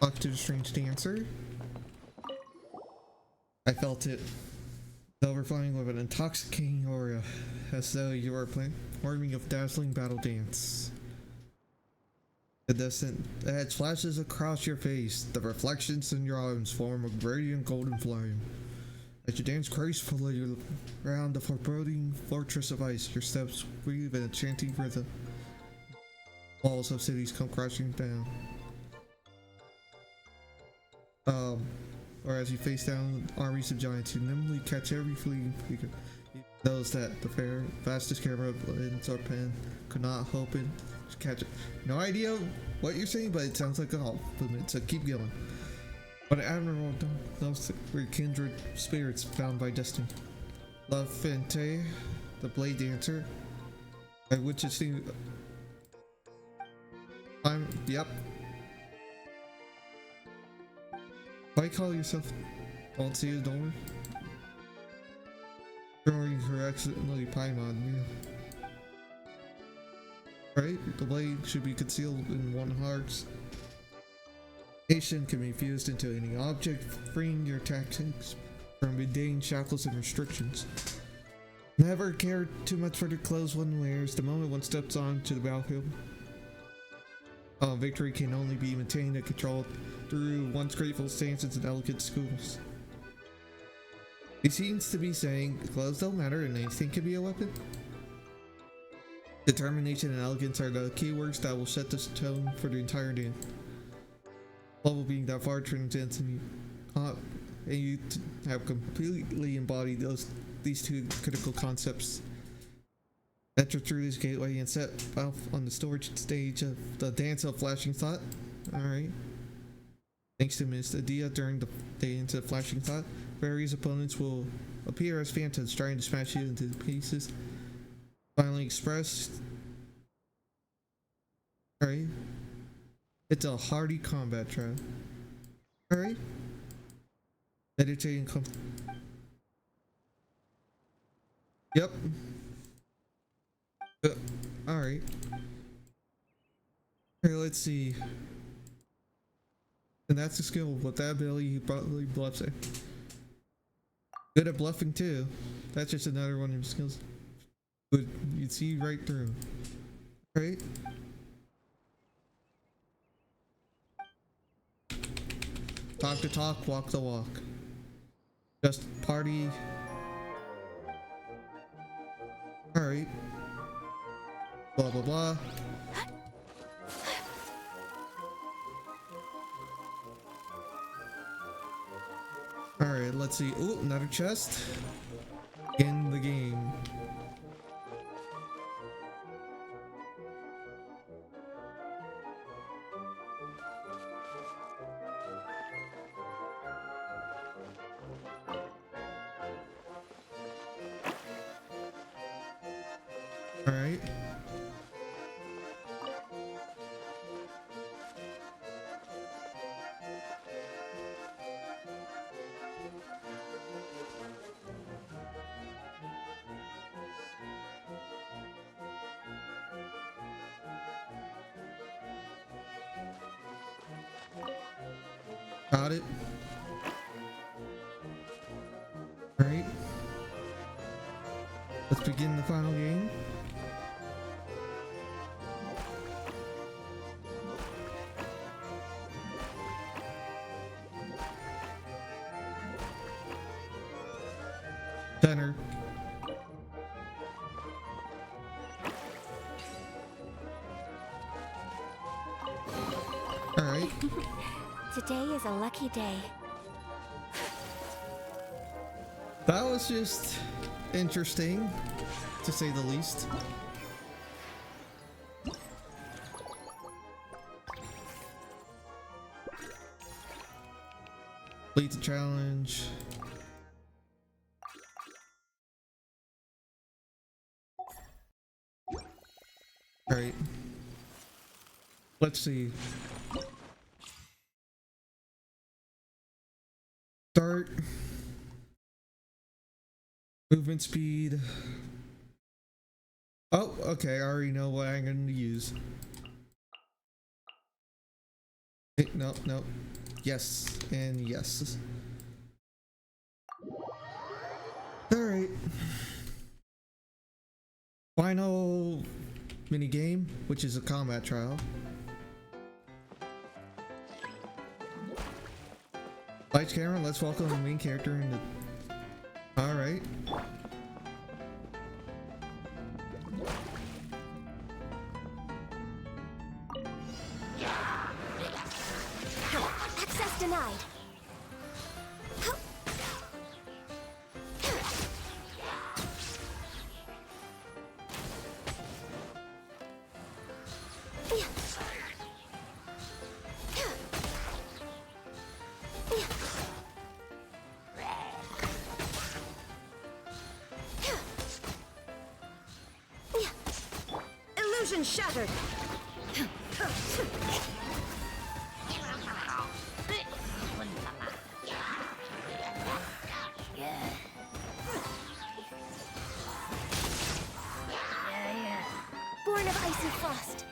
Talk to the strange dancer. I felt it. Overflowing with an intoxicating aura, as though you were performing a dazzling battle dance. The distant edge flashes across your face. The reflections in your arms form a radiant golden flame. As you dance gracefully around the foreboding fortress of ice, your steps weave in a chanting rhythm. Walls of cities come crashing down. Or as you face down armies of giants who nimbly catch every fleeting figure, knows that the fastest camera lens or pen could not hope to catch it. No idea what you're saying, but it sounds like a compliment, so keep going. But Admiral knows we're kindred spirits found by destiny. La Fente, the blade dancer, by which it seems. Yep. Why call yourself Alcia Dolman? Throwing her accidentally Paimon me. Right? The blade should be concealed in one heart. Nation can be fused into any object, freeing your tactics from mundane shackles and restrictions. Never care too much for the clothes one wears the moment one steps onto the battlefield. Victory can only be maintained and controlled through one's grateful stances and elegant schools. He seems to be saying clothes don't matter and anything can be a weapon. Determination and elegance are the keywords that will set the tone for the entire day. Level being that far transcends and you have completely embodied these two critical concepts. Enter through this gateway and set off on the storage stage of the Dance of Flashing Thought. Alright. Thanks to Miss Adia, during the Dance of Flashing Thought, various opponents will appear as phantoms trying to smash you into pieces. Finally expressed. Alright. It's a hardy combat trial. Alright. Meditating Yep. Alright. Okay, let's see. And that's a skill. With that ability, he probably bluffs it. Good at bluffing too. That's just another one of his skills. But you'd see right through. Right? Talk the talk, walk the walk. Just party. Alright. Blah blah blah. Alright, let's see. Ooh, another chest. In the game. Alright. Got it. Alright. Let's begin the final game. Center. Alright. Today is a lucky day. That was just interesting, to say the least. Complete the challenge. Alright. Let's see. Start. Movement speed. Oh, okay. I already know what I'm going to use. Hey, no, no. Yes, and yes. Alright. Final mini game, which is a combat trial. Lights, camera, let's welcome the main character in the... Alright. Access denied. Illusion shattered. Born of Icy Frost.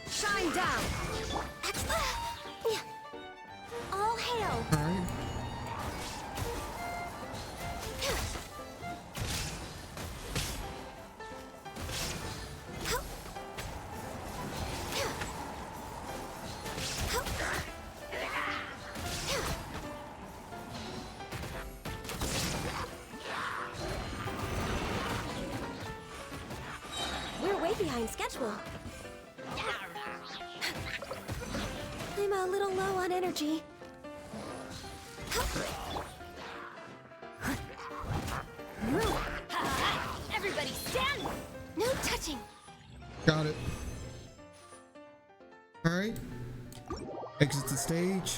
Shine down. All hail. All right. We're way behind schedule. I'm a little low on energy. Everybody stand! No touching. Got it. All right. Exit the stage.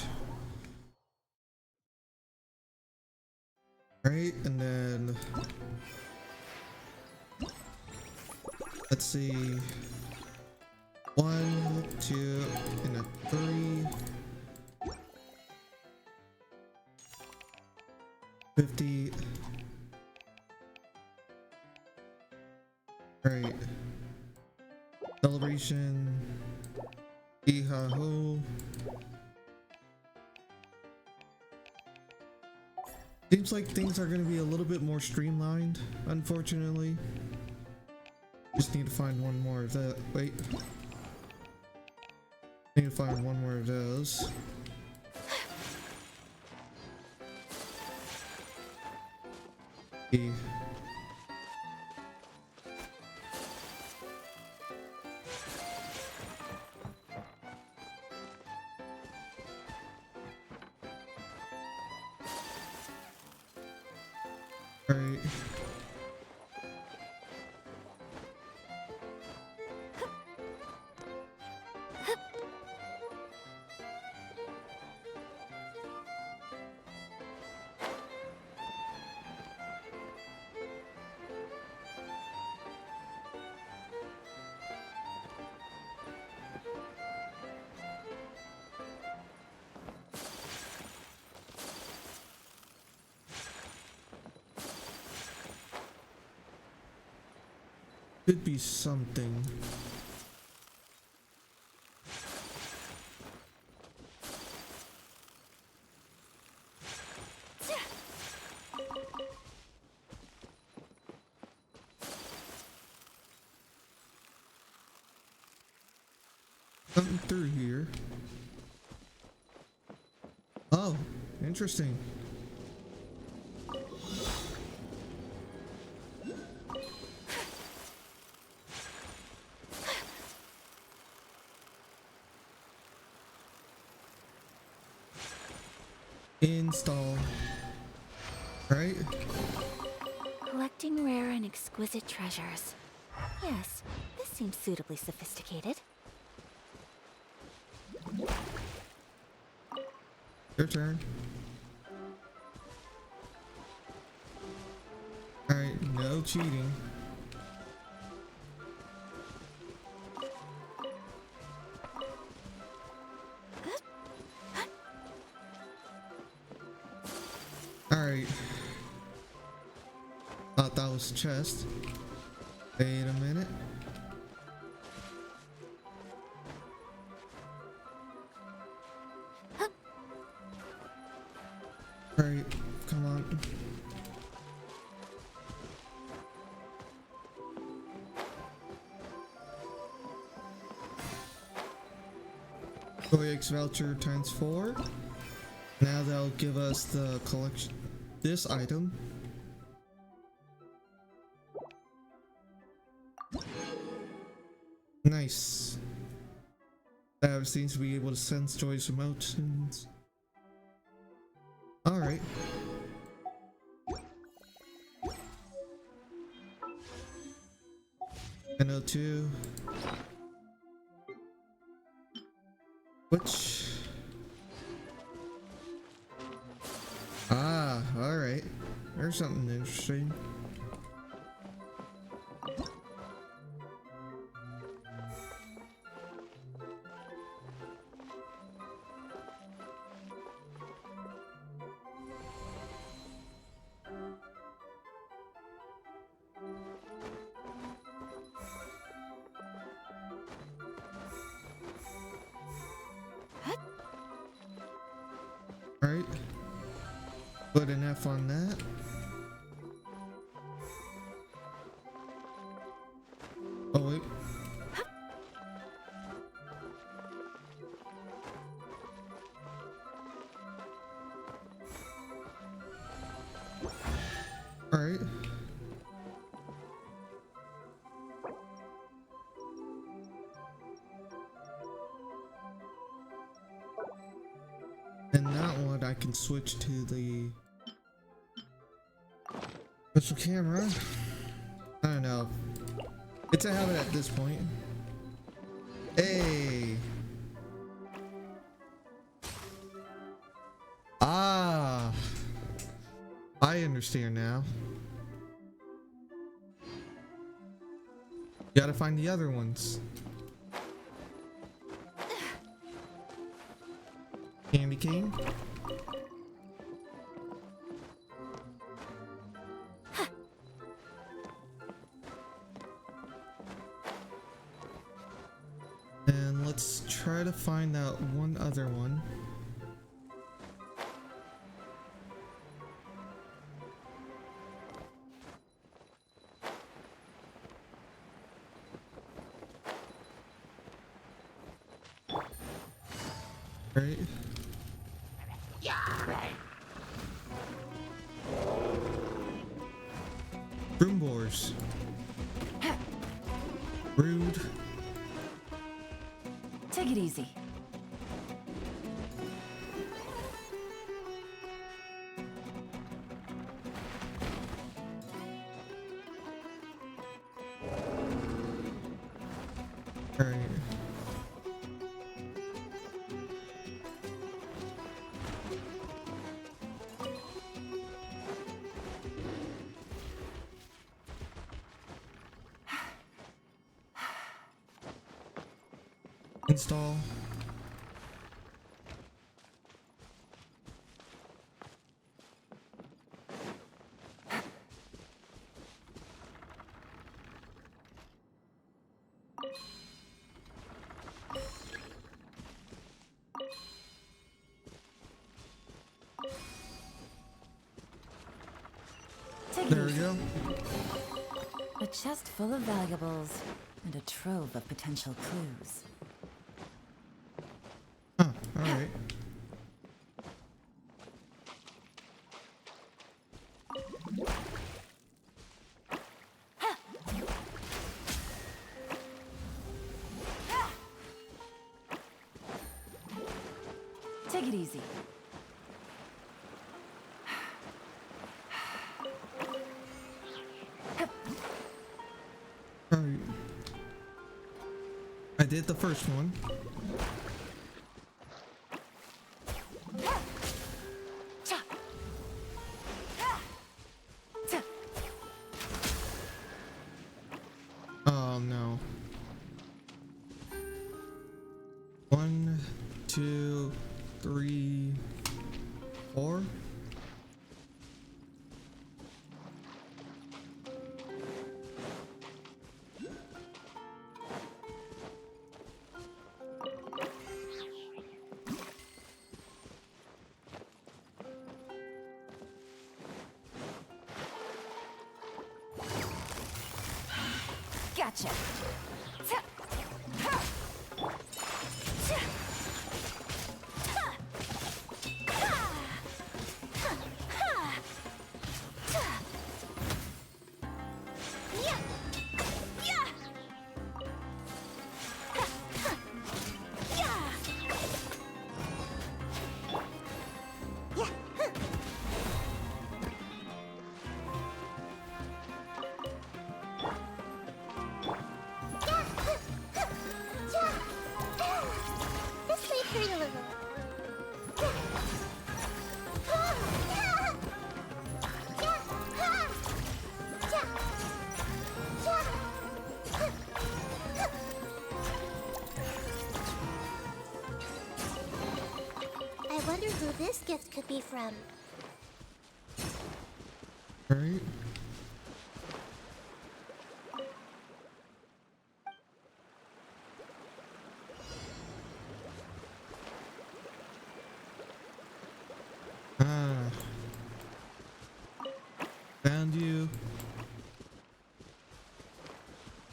All right, and then let's see. 1, 2, and a 3. 50. All right. Celebration. Hee-ha-ho. Seems like things are going to be a little bit more streamlined, unfortunately. Just need to find one more of that. Wait. Need to find one more of those. Okay. Right. Could be something. Something through here. Oh, interesting. Install. Right? Collecting rare and exquisite treasures. Yes, this seems suitably sophisticated. Your turn. Alright, no cheating. Alright. Thought that was chest. Wait a minute. Alright, come on. OX voucher times 4. Now that'll give us the collection. This item. Nice. That seems to be able to sense joy's emotions. Alright. NO2. Which? Ah, alright. There's something interesting. Alright. Put an F on that. Oh wait. Alright. And that one I can switch to the special camera. I don't know. It's a habit at this point. Hey. Ah. I understand now. Gotta find the other ones. Candy cane. And let's try to find that one other one. Right. Room boars. Rude. Take it easy. All right. Install. Take There it we easy. go. A chest full of valuables and a trove of potential clues. Huh, alright. Take it easy. Alright. I did the first one. Oh no. 1, 2, 3, 4. Gotcha. this gift could be from. Alright. Ah. Found you.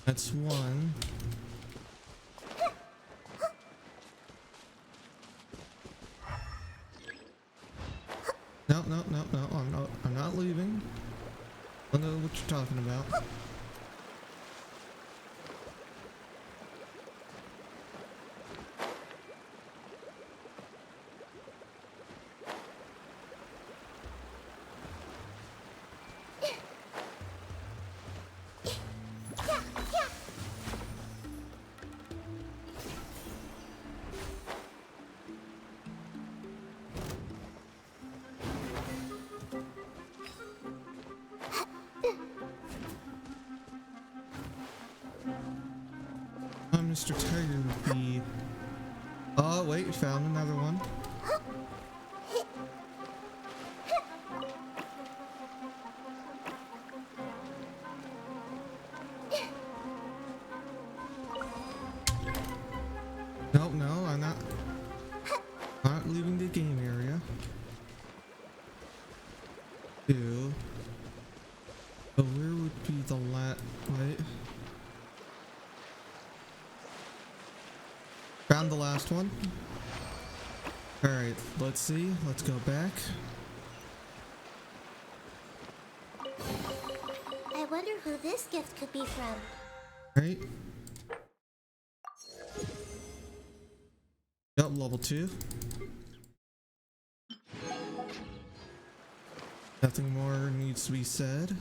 That's one. No, no, no, no. I'm not leaving. I don't know what you're talking about. Mr. Tiger would be... Oh, wait, found another one. No, no, I'm not leaving the game area. Two. So where would be the wait. Found the last one. Alright, let's see. Let's go back. I wonder who this gift could be from. Right. Yep, level 2. Nothing more needs to be said.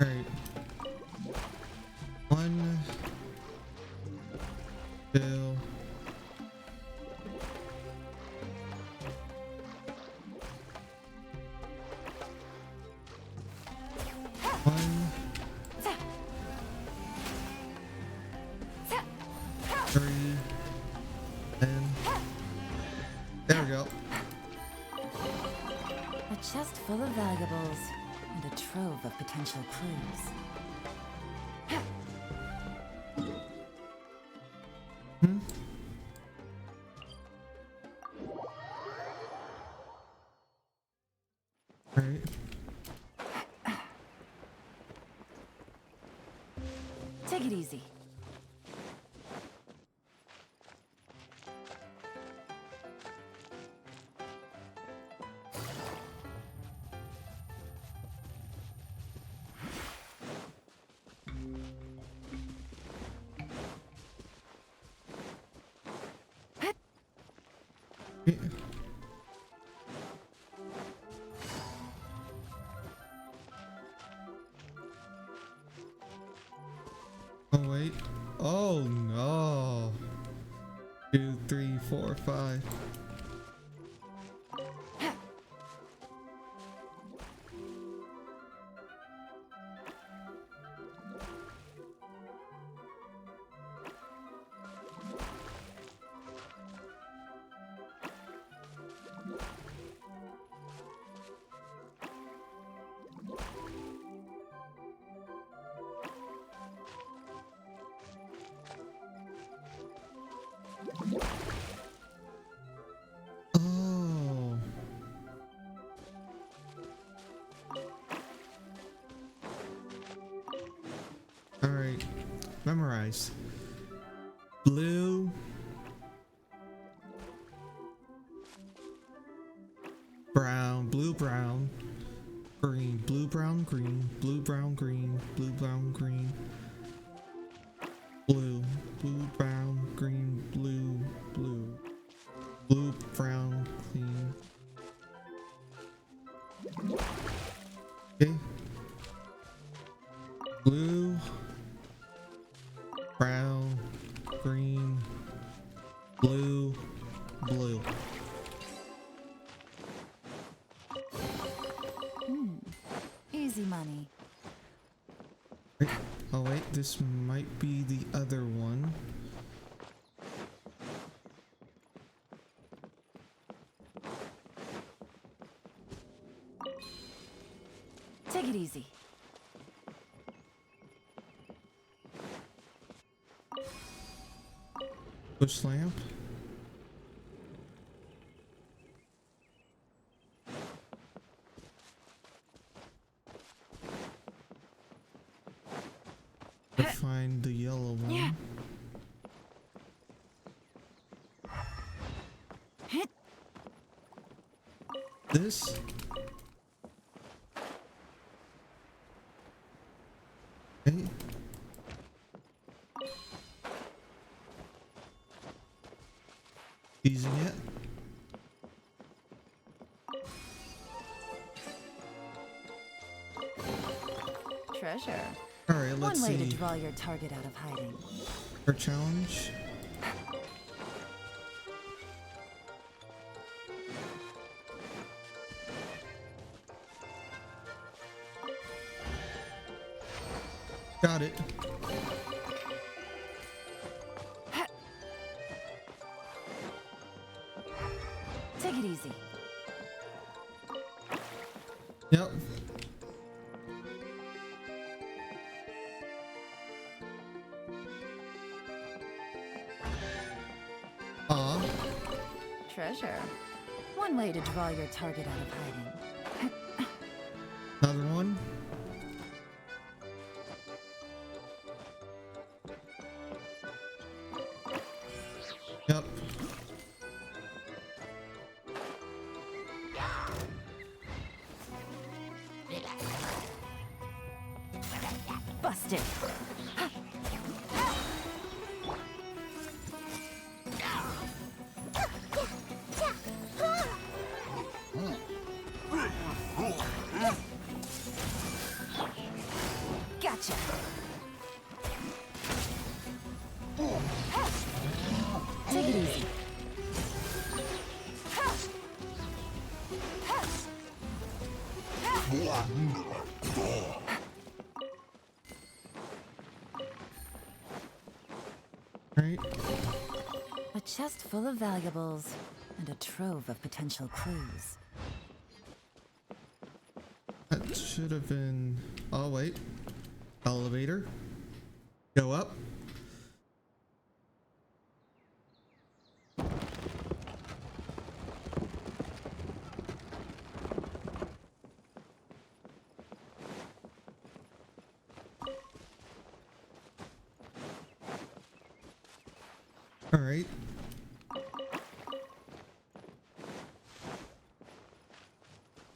Alright. 1, 2. 1, 3, and there we go. A chest full of valuables and a trove of potential clues. Alright. Take it easy. Oh wait. Oh no. 2, 3, 4, 5. Oh. All right. Memorize. Blue. Brown, blue, brown, green, blue, brown, green, blue, brown, green, blue, brown, green, blue, blue, brown, green, Blue, blue. Easy money. Wait, oh wait, this might be the other one. Take it easy. Push lamp. Find the yellow one. Yeah. This. Okay. Using it. Treasure. All right, let's One way see. to draw your target out of hiding. Our challenge. Got it. Take it easy. Yep. Aw. Treasure. One way to draw your target out of hiding. Another one. Yep. Busted. Gotcha. Take it easy. Right. A chest full of valuables and a trove of potential clues. That should have been. Oh wait. Elevator. Go up. All right.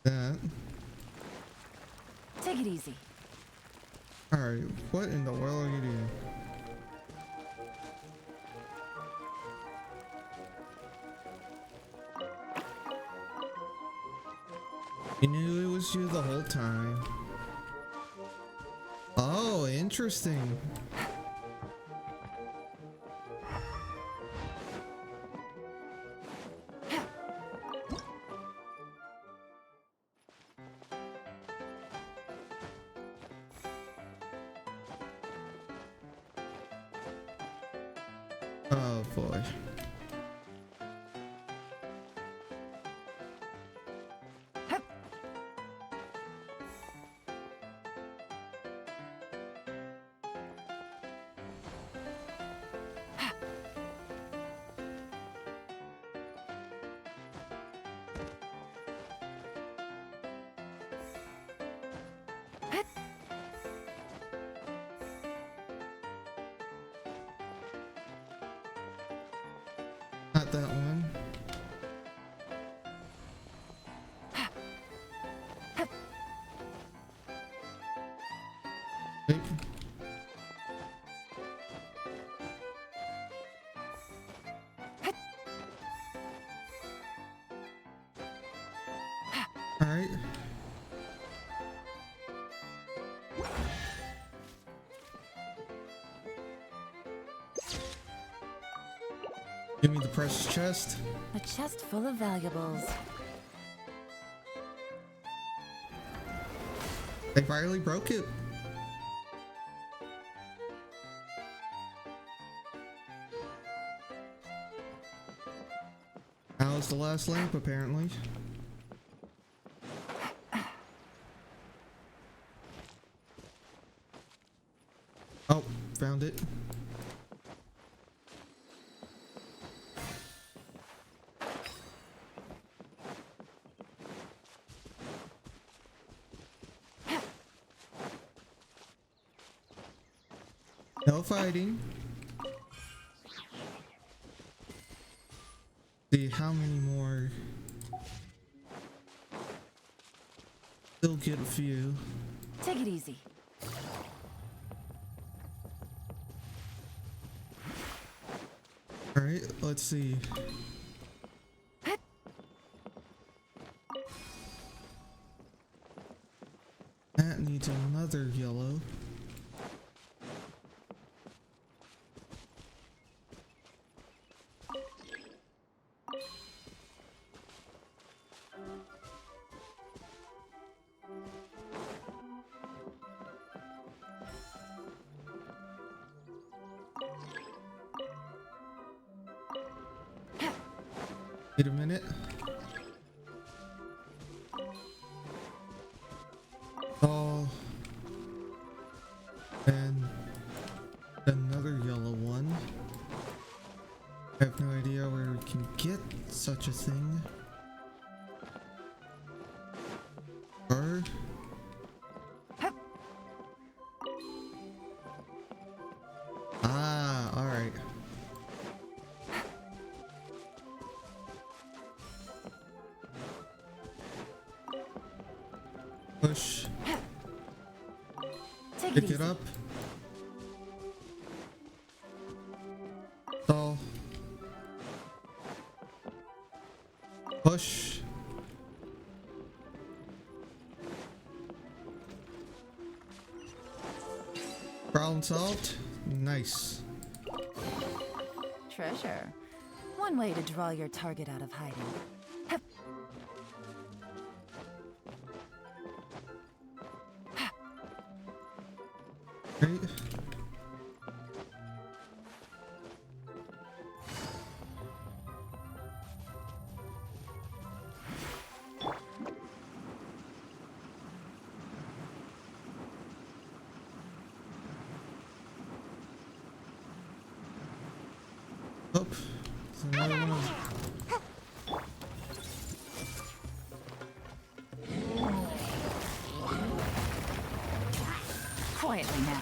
That. Take it easy. All right. What in the world are you doing? You knew it was you the whole time. Oh, interesting. Oh boy. Not that one. Wait. All right. Give me the precious chest. A chest full of valuables. They finally broke it. Now it's the last lamp, apparently. Oh, found it. No fighting. See how many more. Still get a few. Take it easy. Alright, let's see. That needs another yellow. Wait a minute. Oh. And another yellow one. I have no idea where we can get such a thing. Or ah, all right. Push. Pick it up. Stall. Push. Problem solved. Nice. Treasure. One way to draw your target out of hiding. Hup. Right. Oh, there's another one of Quietly now.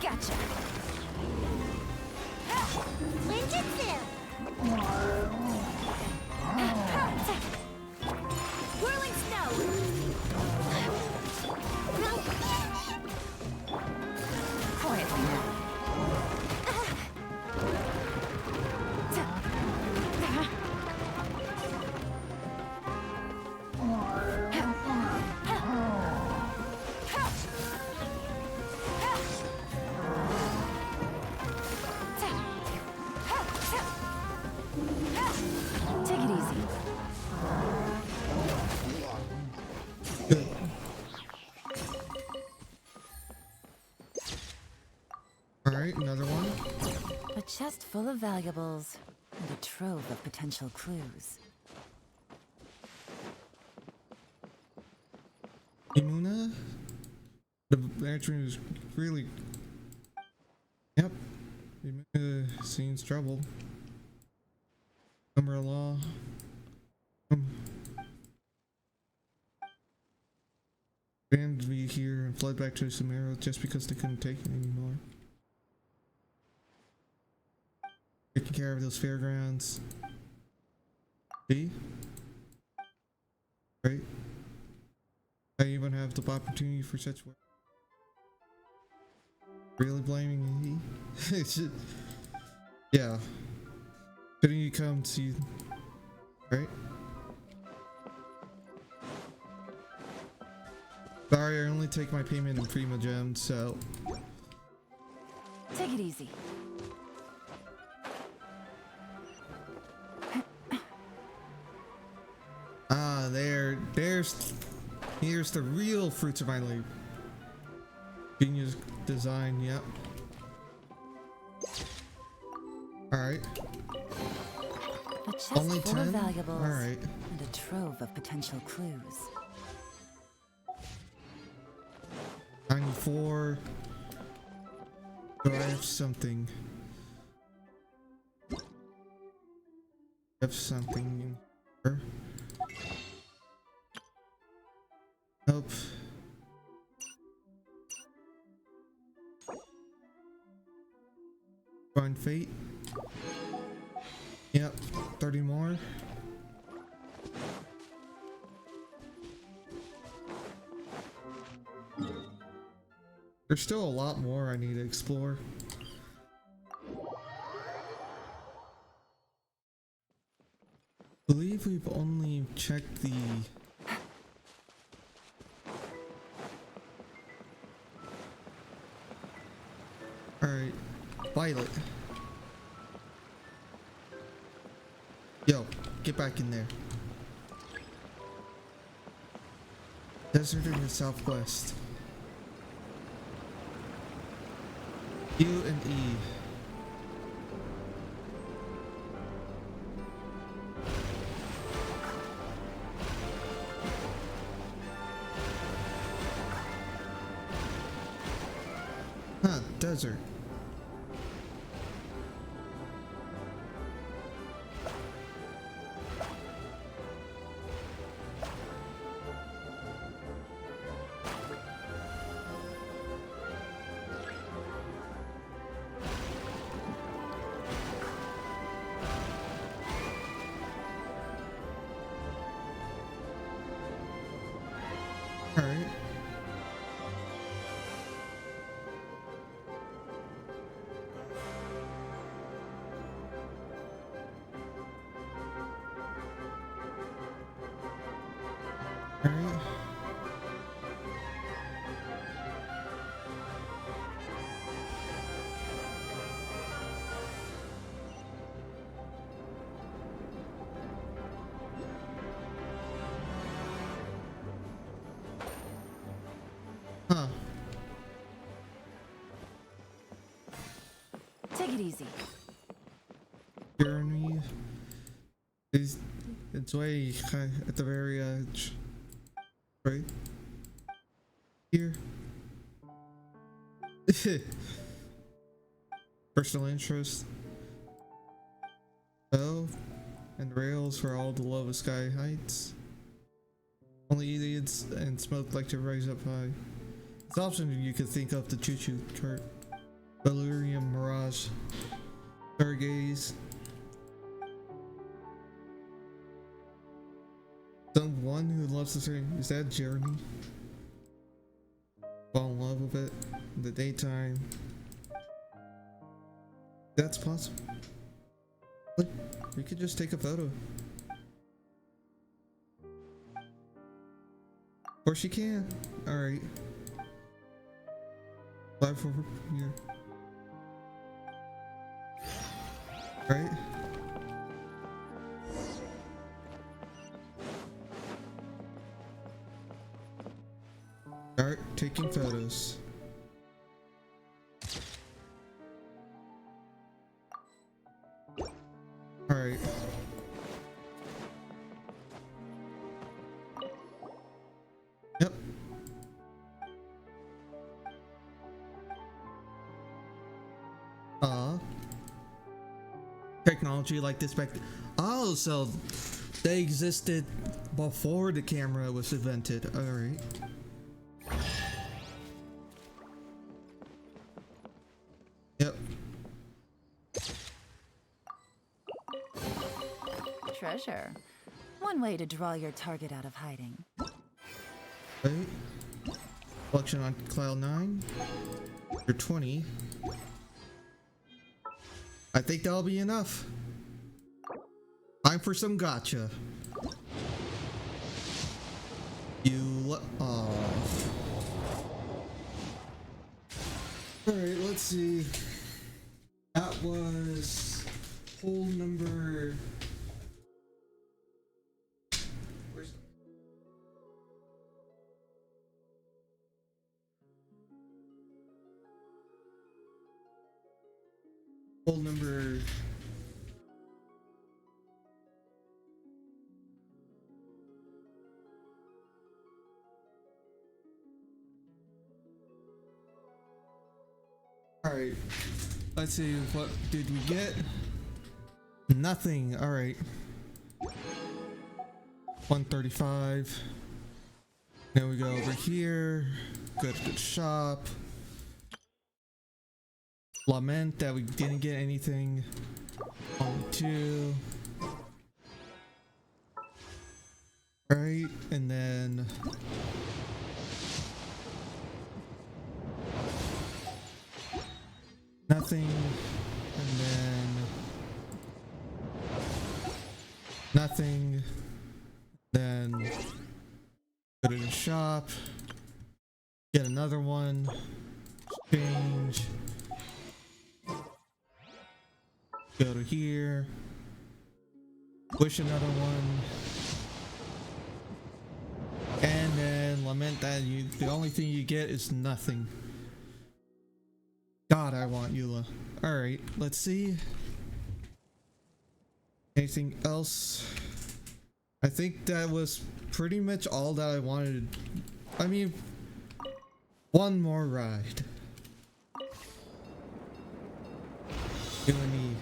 Gotcha. Ninjutsu! Whirling snow! Quietly now. Take it easy. all right, another one. A chest full of valuables and a trove of potential clues. Imuna. The veteran is really. Yep. Imuna seems trouble. Summer law. Banned me here and fled back to Samara just because they couldn't take it anymore. Taking care of those fairgrounds. See? Right? I even have the opportunity for such work. Really blaming me? It's just, yeah. Couldn't you come see? Right? Sorry, I only take my payment in Prima Gems, so... Take it easy. Ah, here's the real fruits of my labor. Genius design, yep. Alright. A chest Only full 10? of valuables. Alright. And a trove of potential clues. 94. Do I have something? I have something in here. Nope. Find fate. Yep, 30 more. There's still a lot more I need to explore. I believe we've only checked the... Alright, Violet. Yo, get back in there. Desert in the southwest. U and E. Huh, desert. Alright. Alright. Huh. Take it easy. Journey is it's way at the very edge. Right? Here. Personal interest. Oh, and rails for all the lowest sky heights. Only idiots and smoke like to rise up high. It's often you could think of the choo-choo cart. Valerium Mirage. Stargaze. Someone who loves to say, is that Jeremy? Fall in love with it in the daytime. That's possible. Look, we could just take a photo. Or she can. Alright. Live over here. Right? Start taking photos. Alright. Yep. Technology like this back. Oh, so they existed before the camera was invented. Alright. Yep. Treasure. One way to draw your target out of hiding. Right. Collection on Cloud 9. You're 20. I think that'll be enough. Time for some gotcha. Oh. let's see. That was hole number. Where's hole number? Alright, let's see, what did we get? Nothing, alright. 135. Then we go over here, go to the shop. Lament that we didn't get anything. Only 2. Right, and then nothing, and then nothing, then go to the shop, get another one, change, go to here, wish another one, and then lament that the only thing you get is nothing. God, I want Eula. Alright, let's see. Anything else? I think that was pretty much all that I wanted. I mean, one more ride. You and me.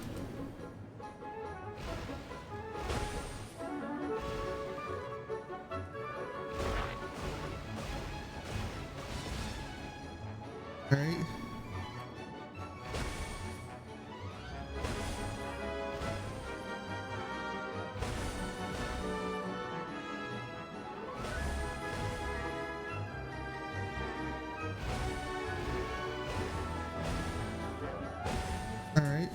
Alright. Alright.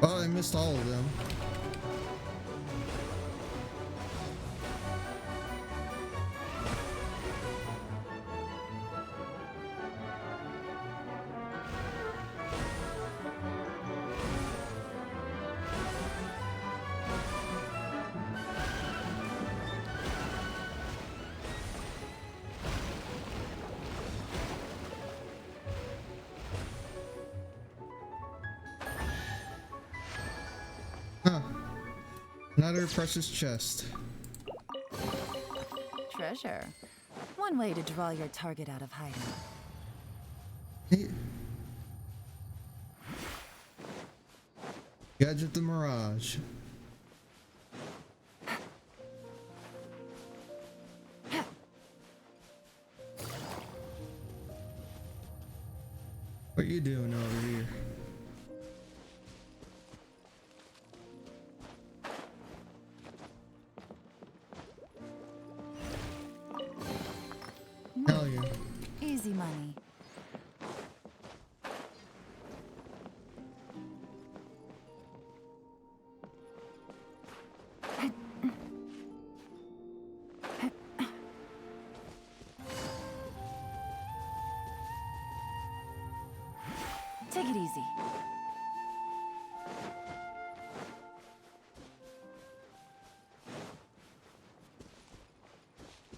Well, I missed all of them. Huh. Another precious chest. Treasure. One way to draw your target out of hiding. Hey. Gadget the Mirage. What are you doing over here? Hell yeah. Easy money. Take it easy.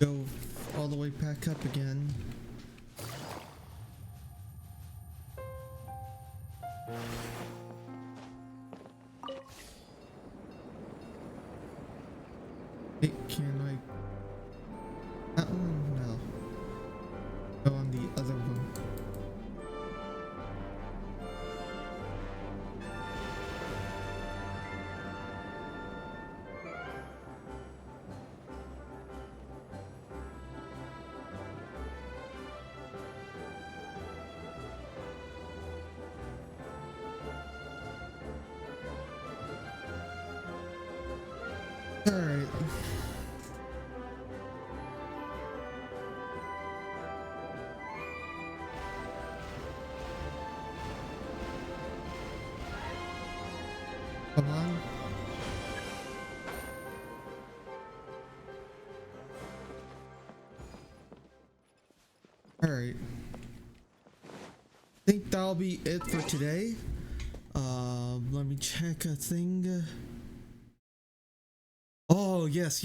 Go all the way back up again. Hey, can I? That one? No. Go on the other one. Alright. Come on. think that'll be it for today. Let me check a thing. Oh, yes.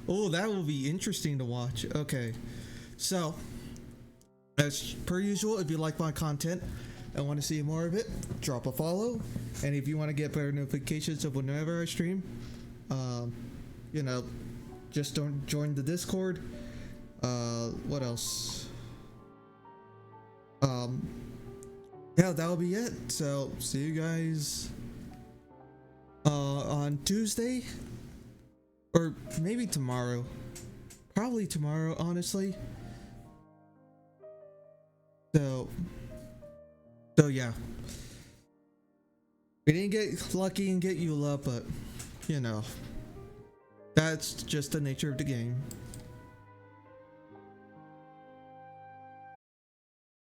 Oh, that will be interesting to watch. Okay. So, as per usual, if you like my content and want to see more of it, drop a follow. And if you want to get better notifications of whenever I stream, you know, just don't join the Discord. What else? Yeah, that'll be it. So, see you guys on Tuesday, or maybe tomorrow. Probably tomorrow, honestly. So yeah. We didn't get lucky and get Eula, but you know, that's just the nature of the game.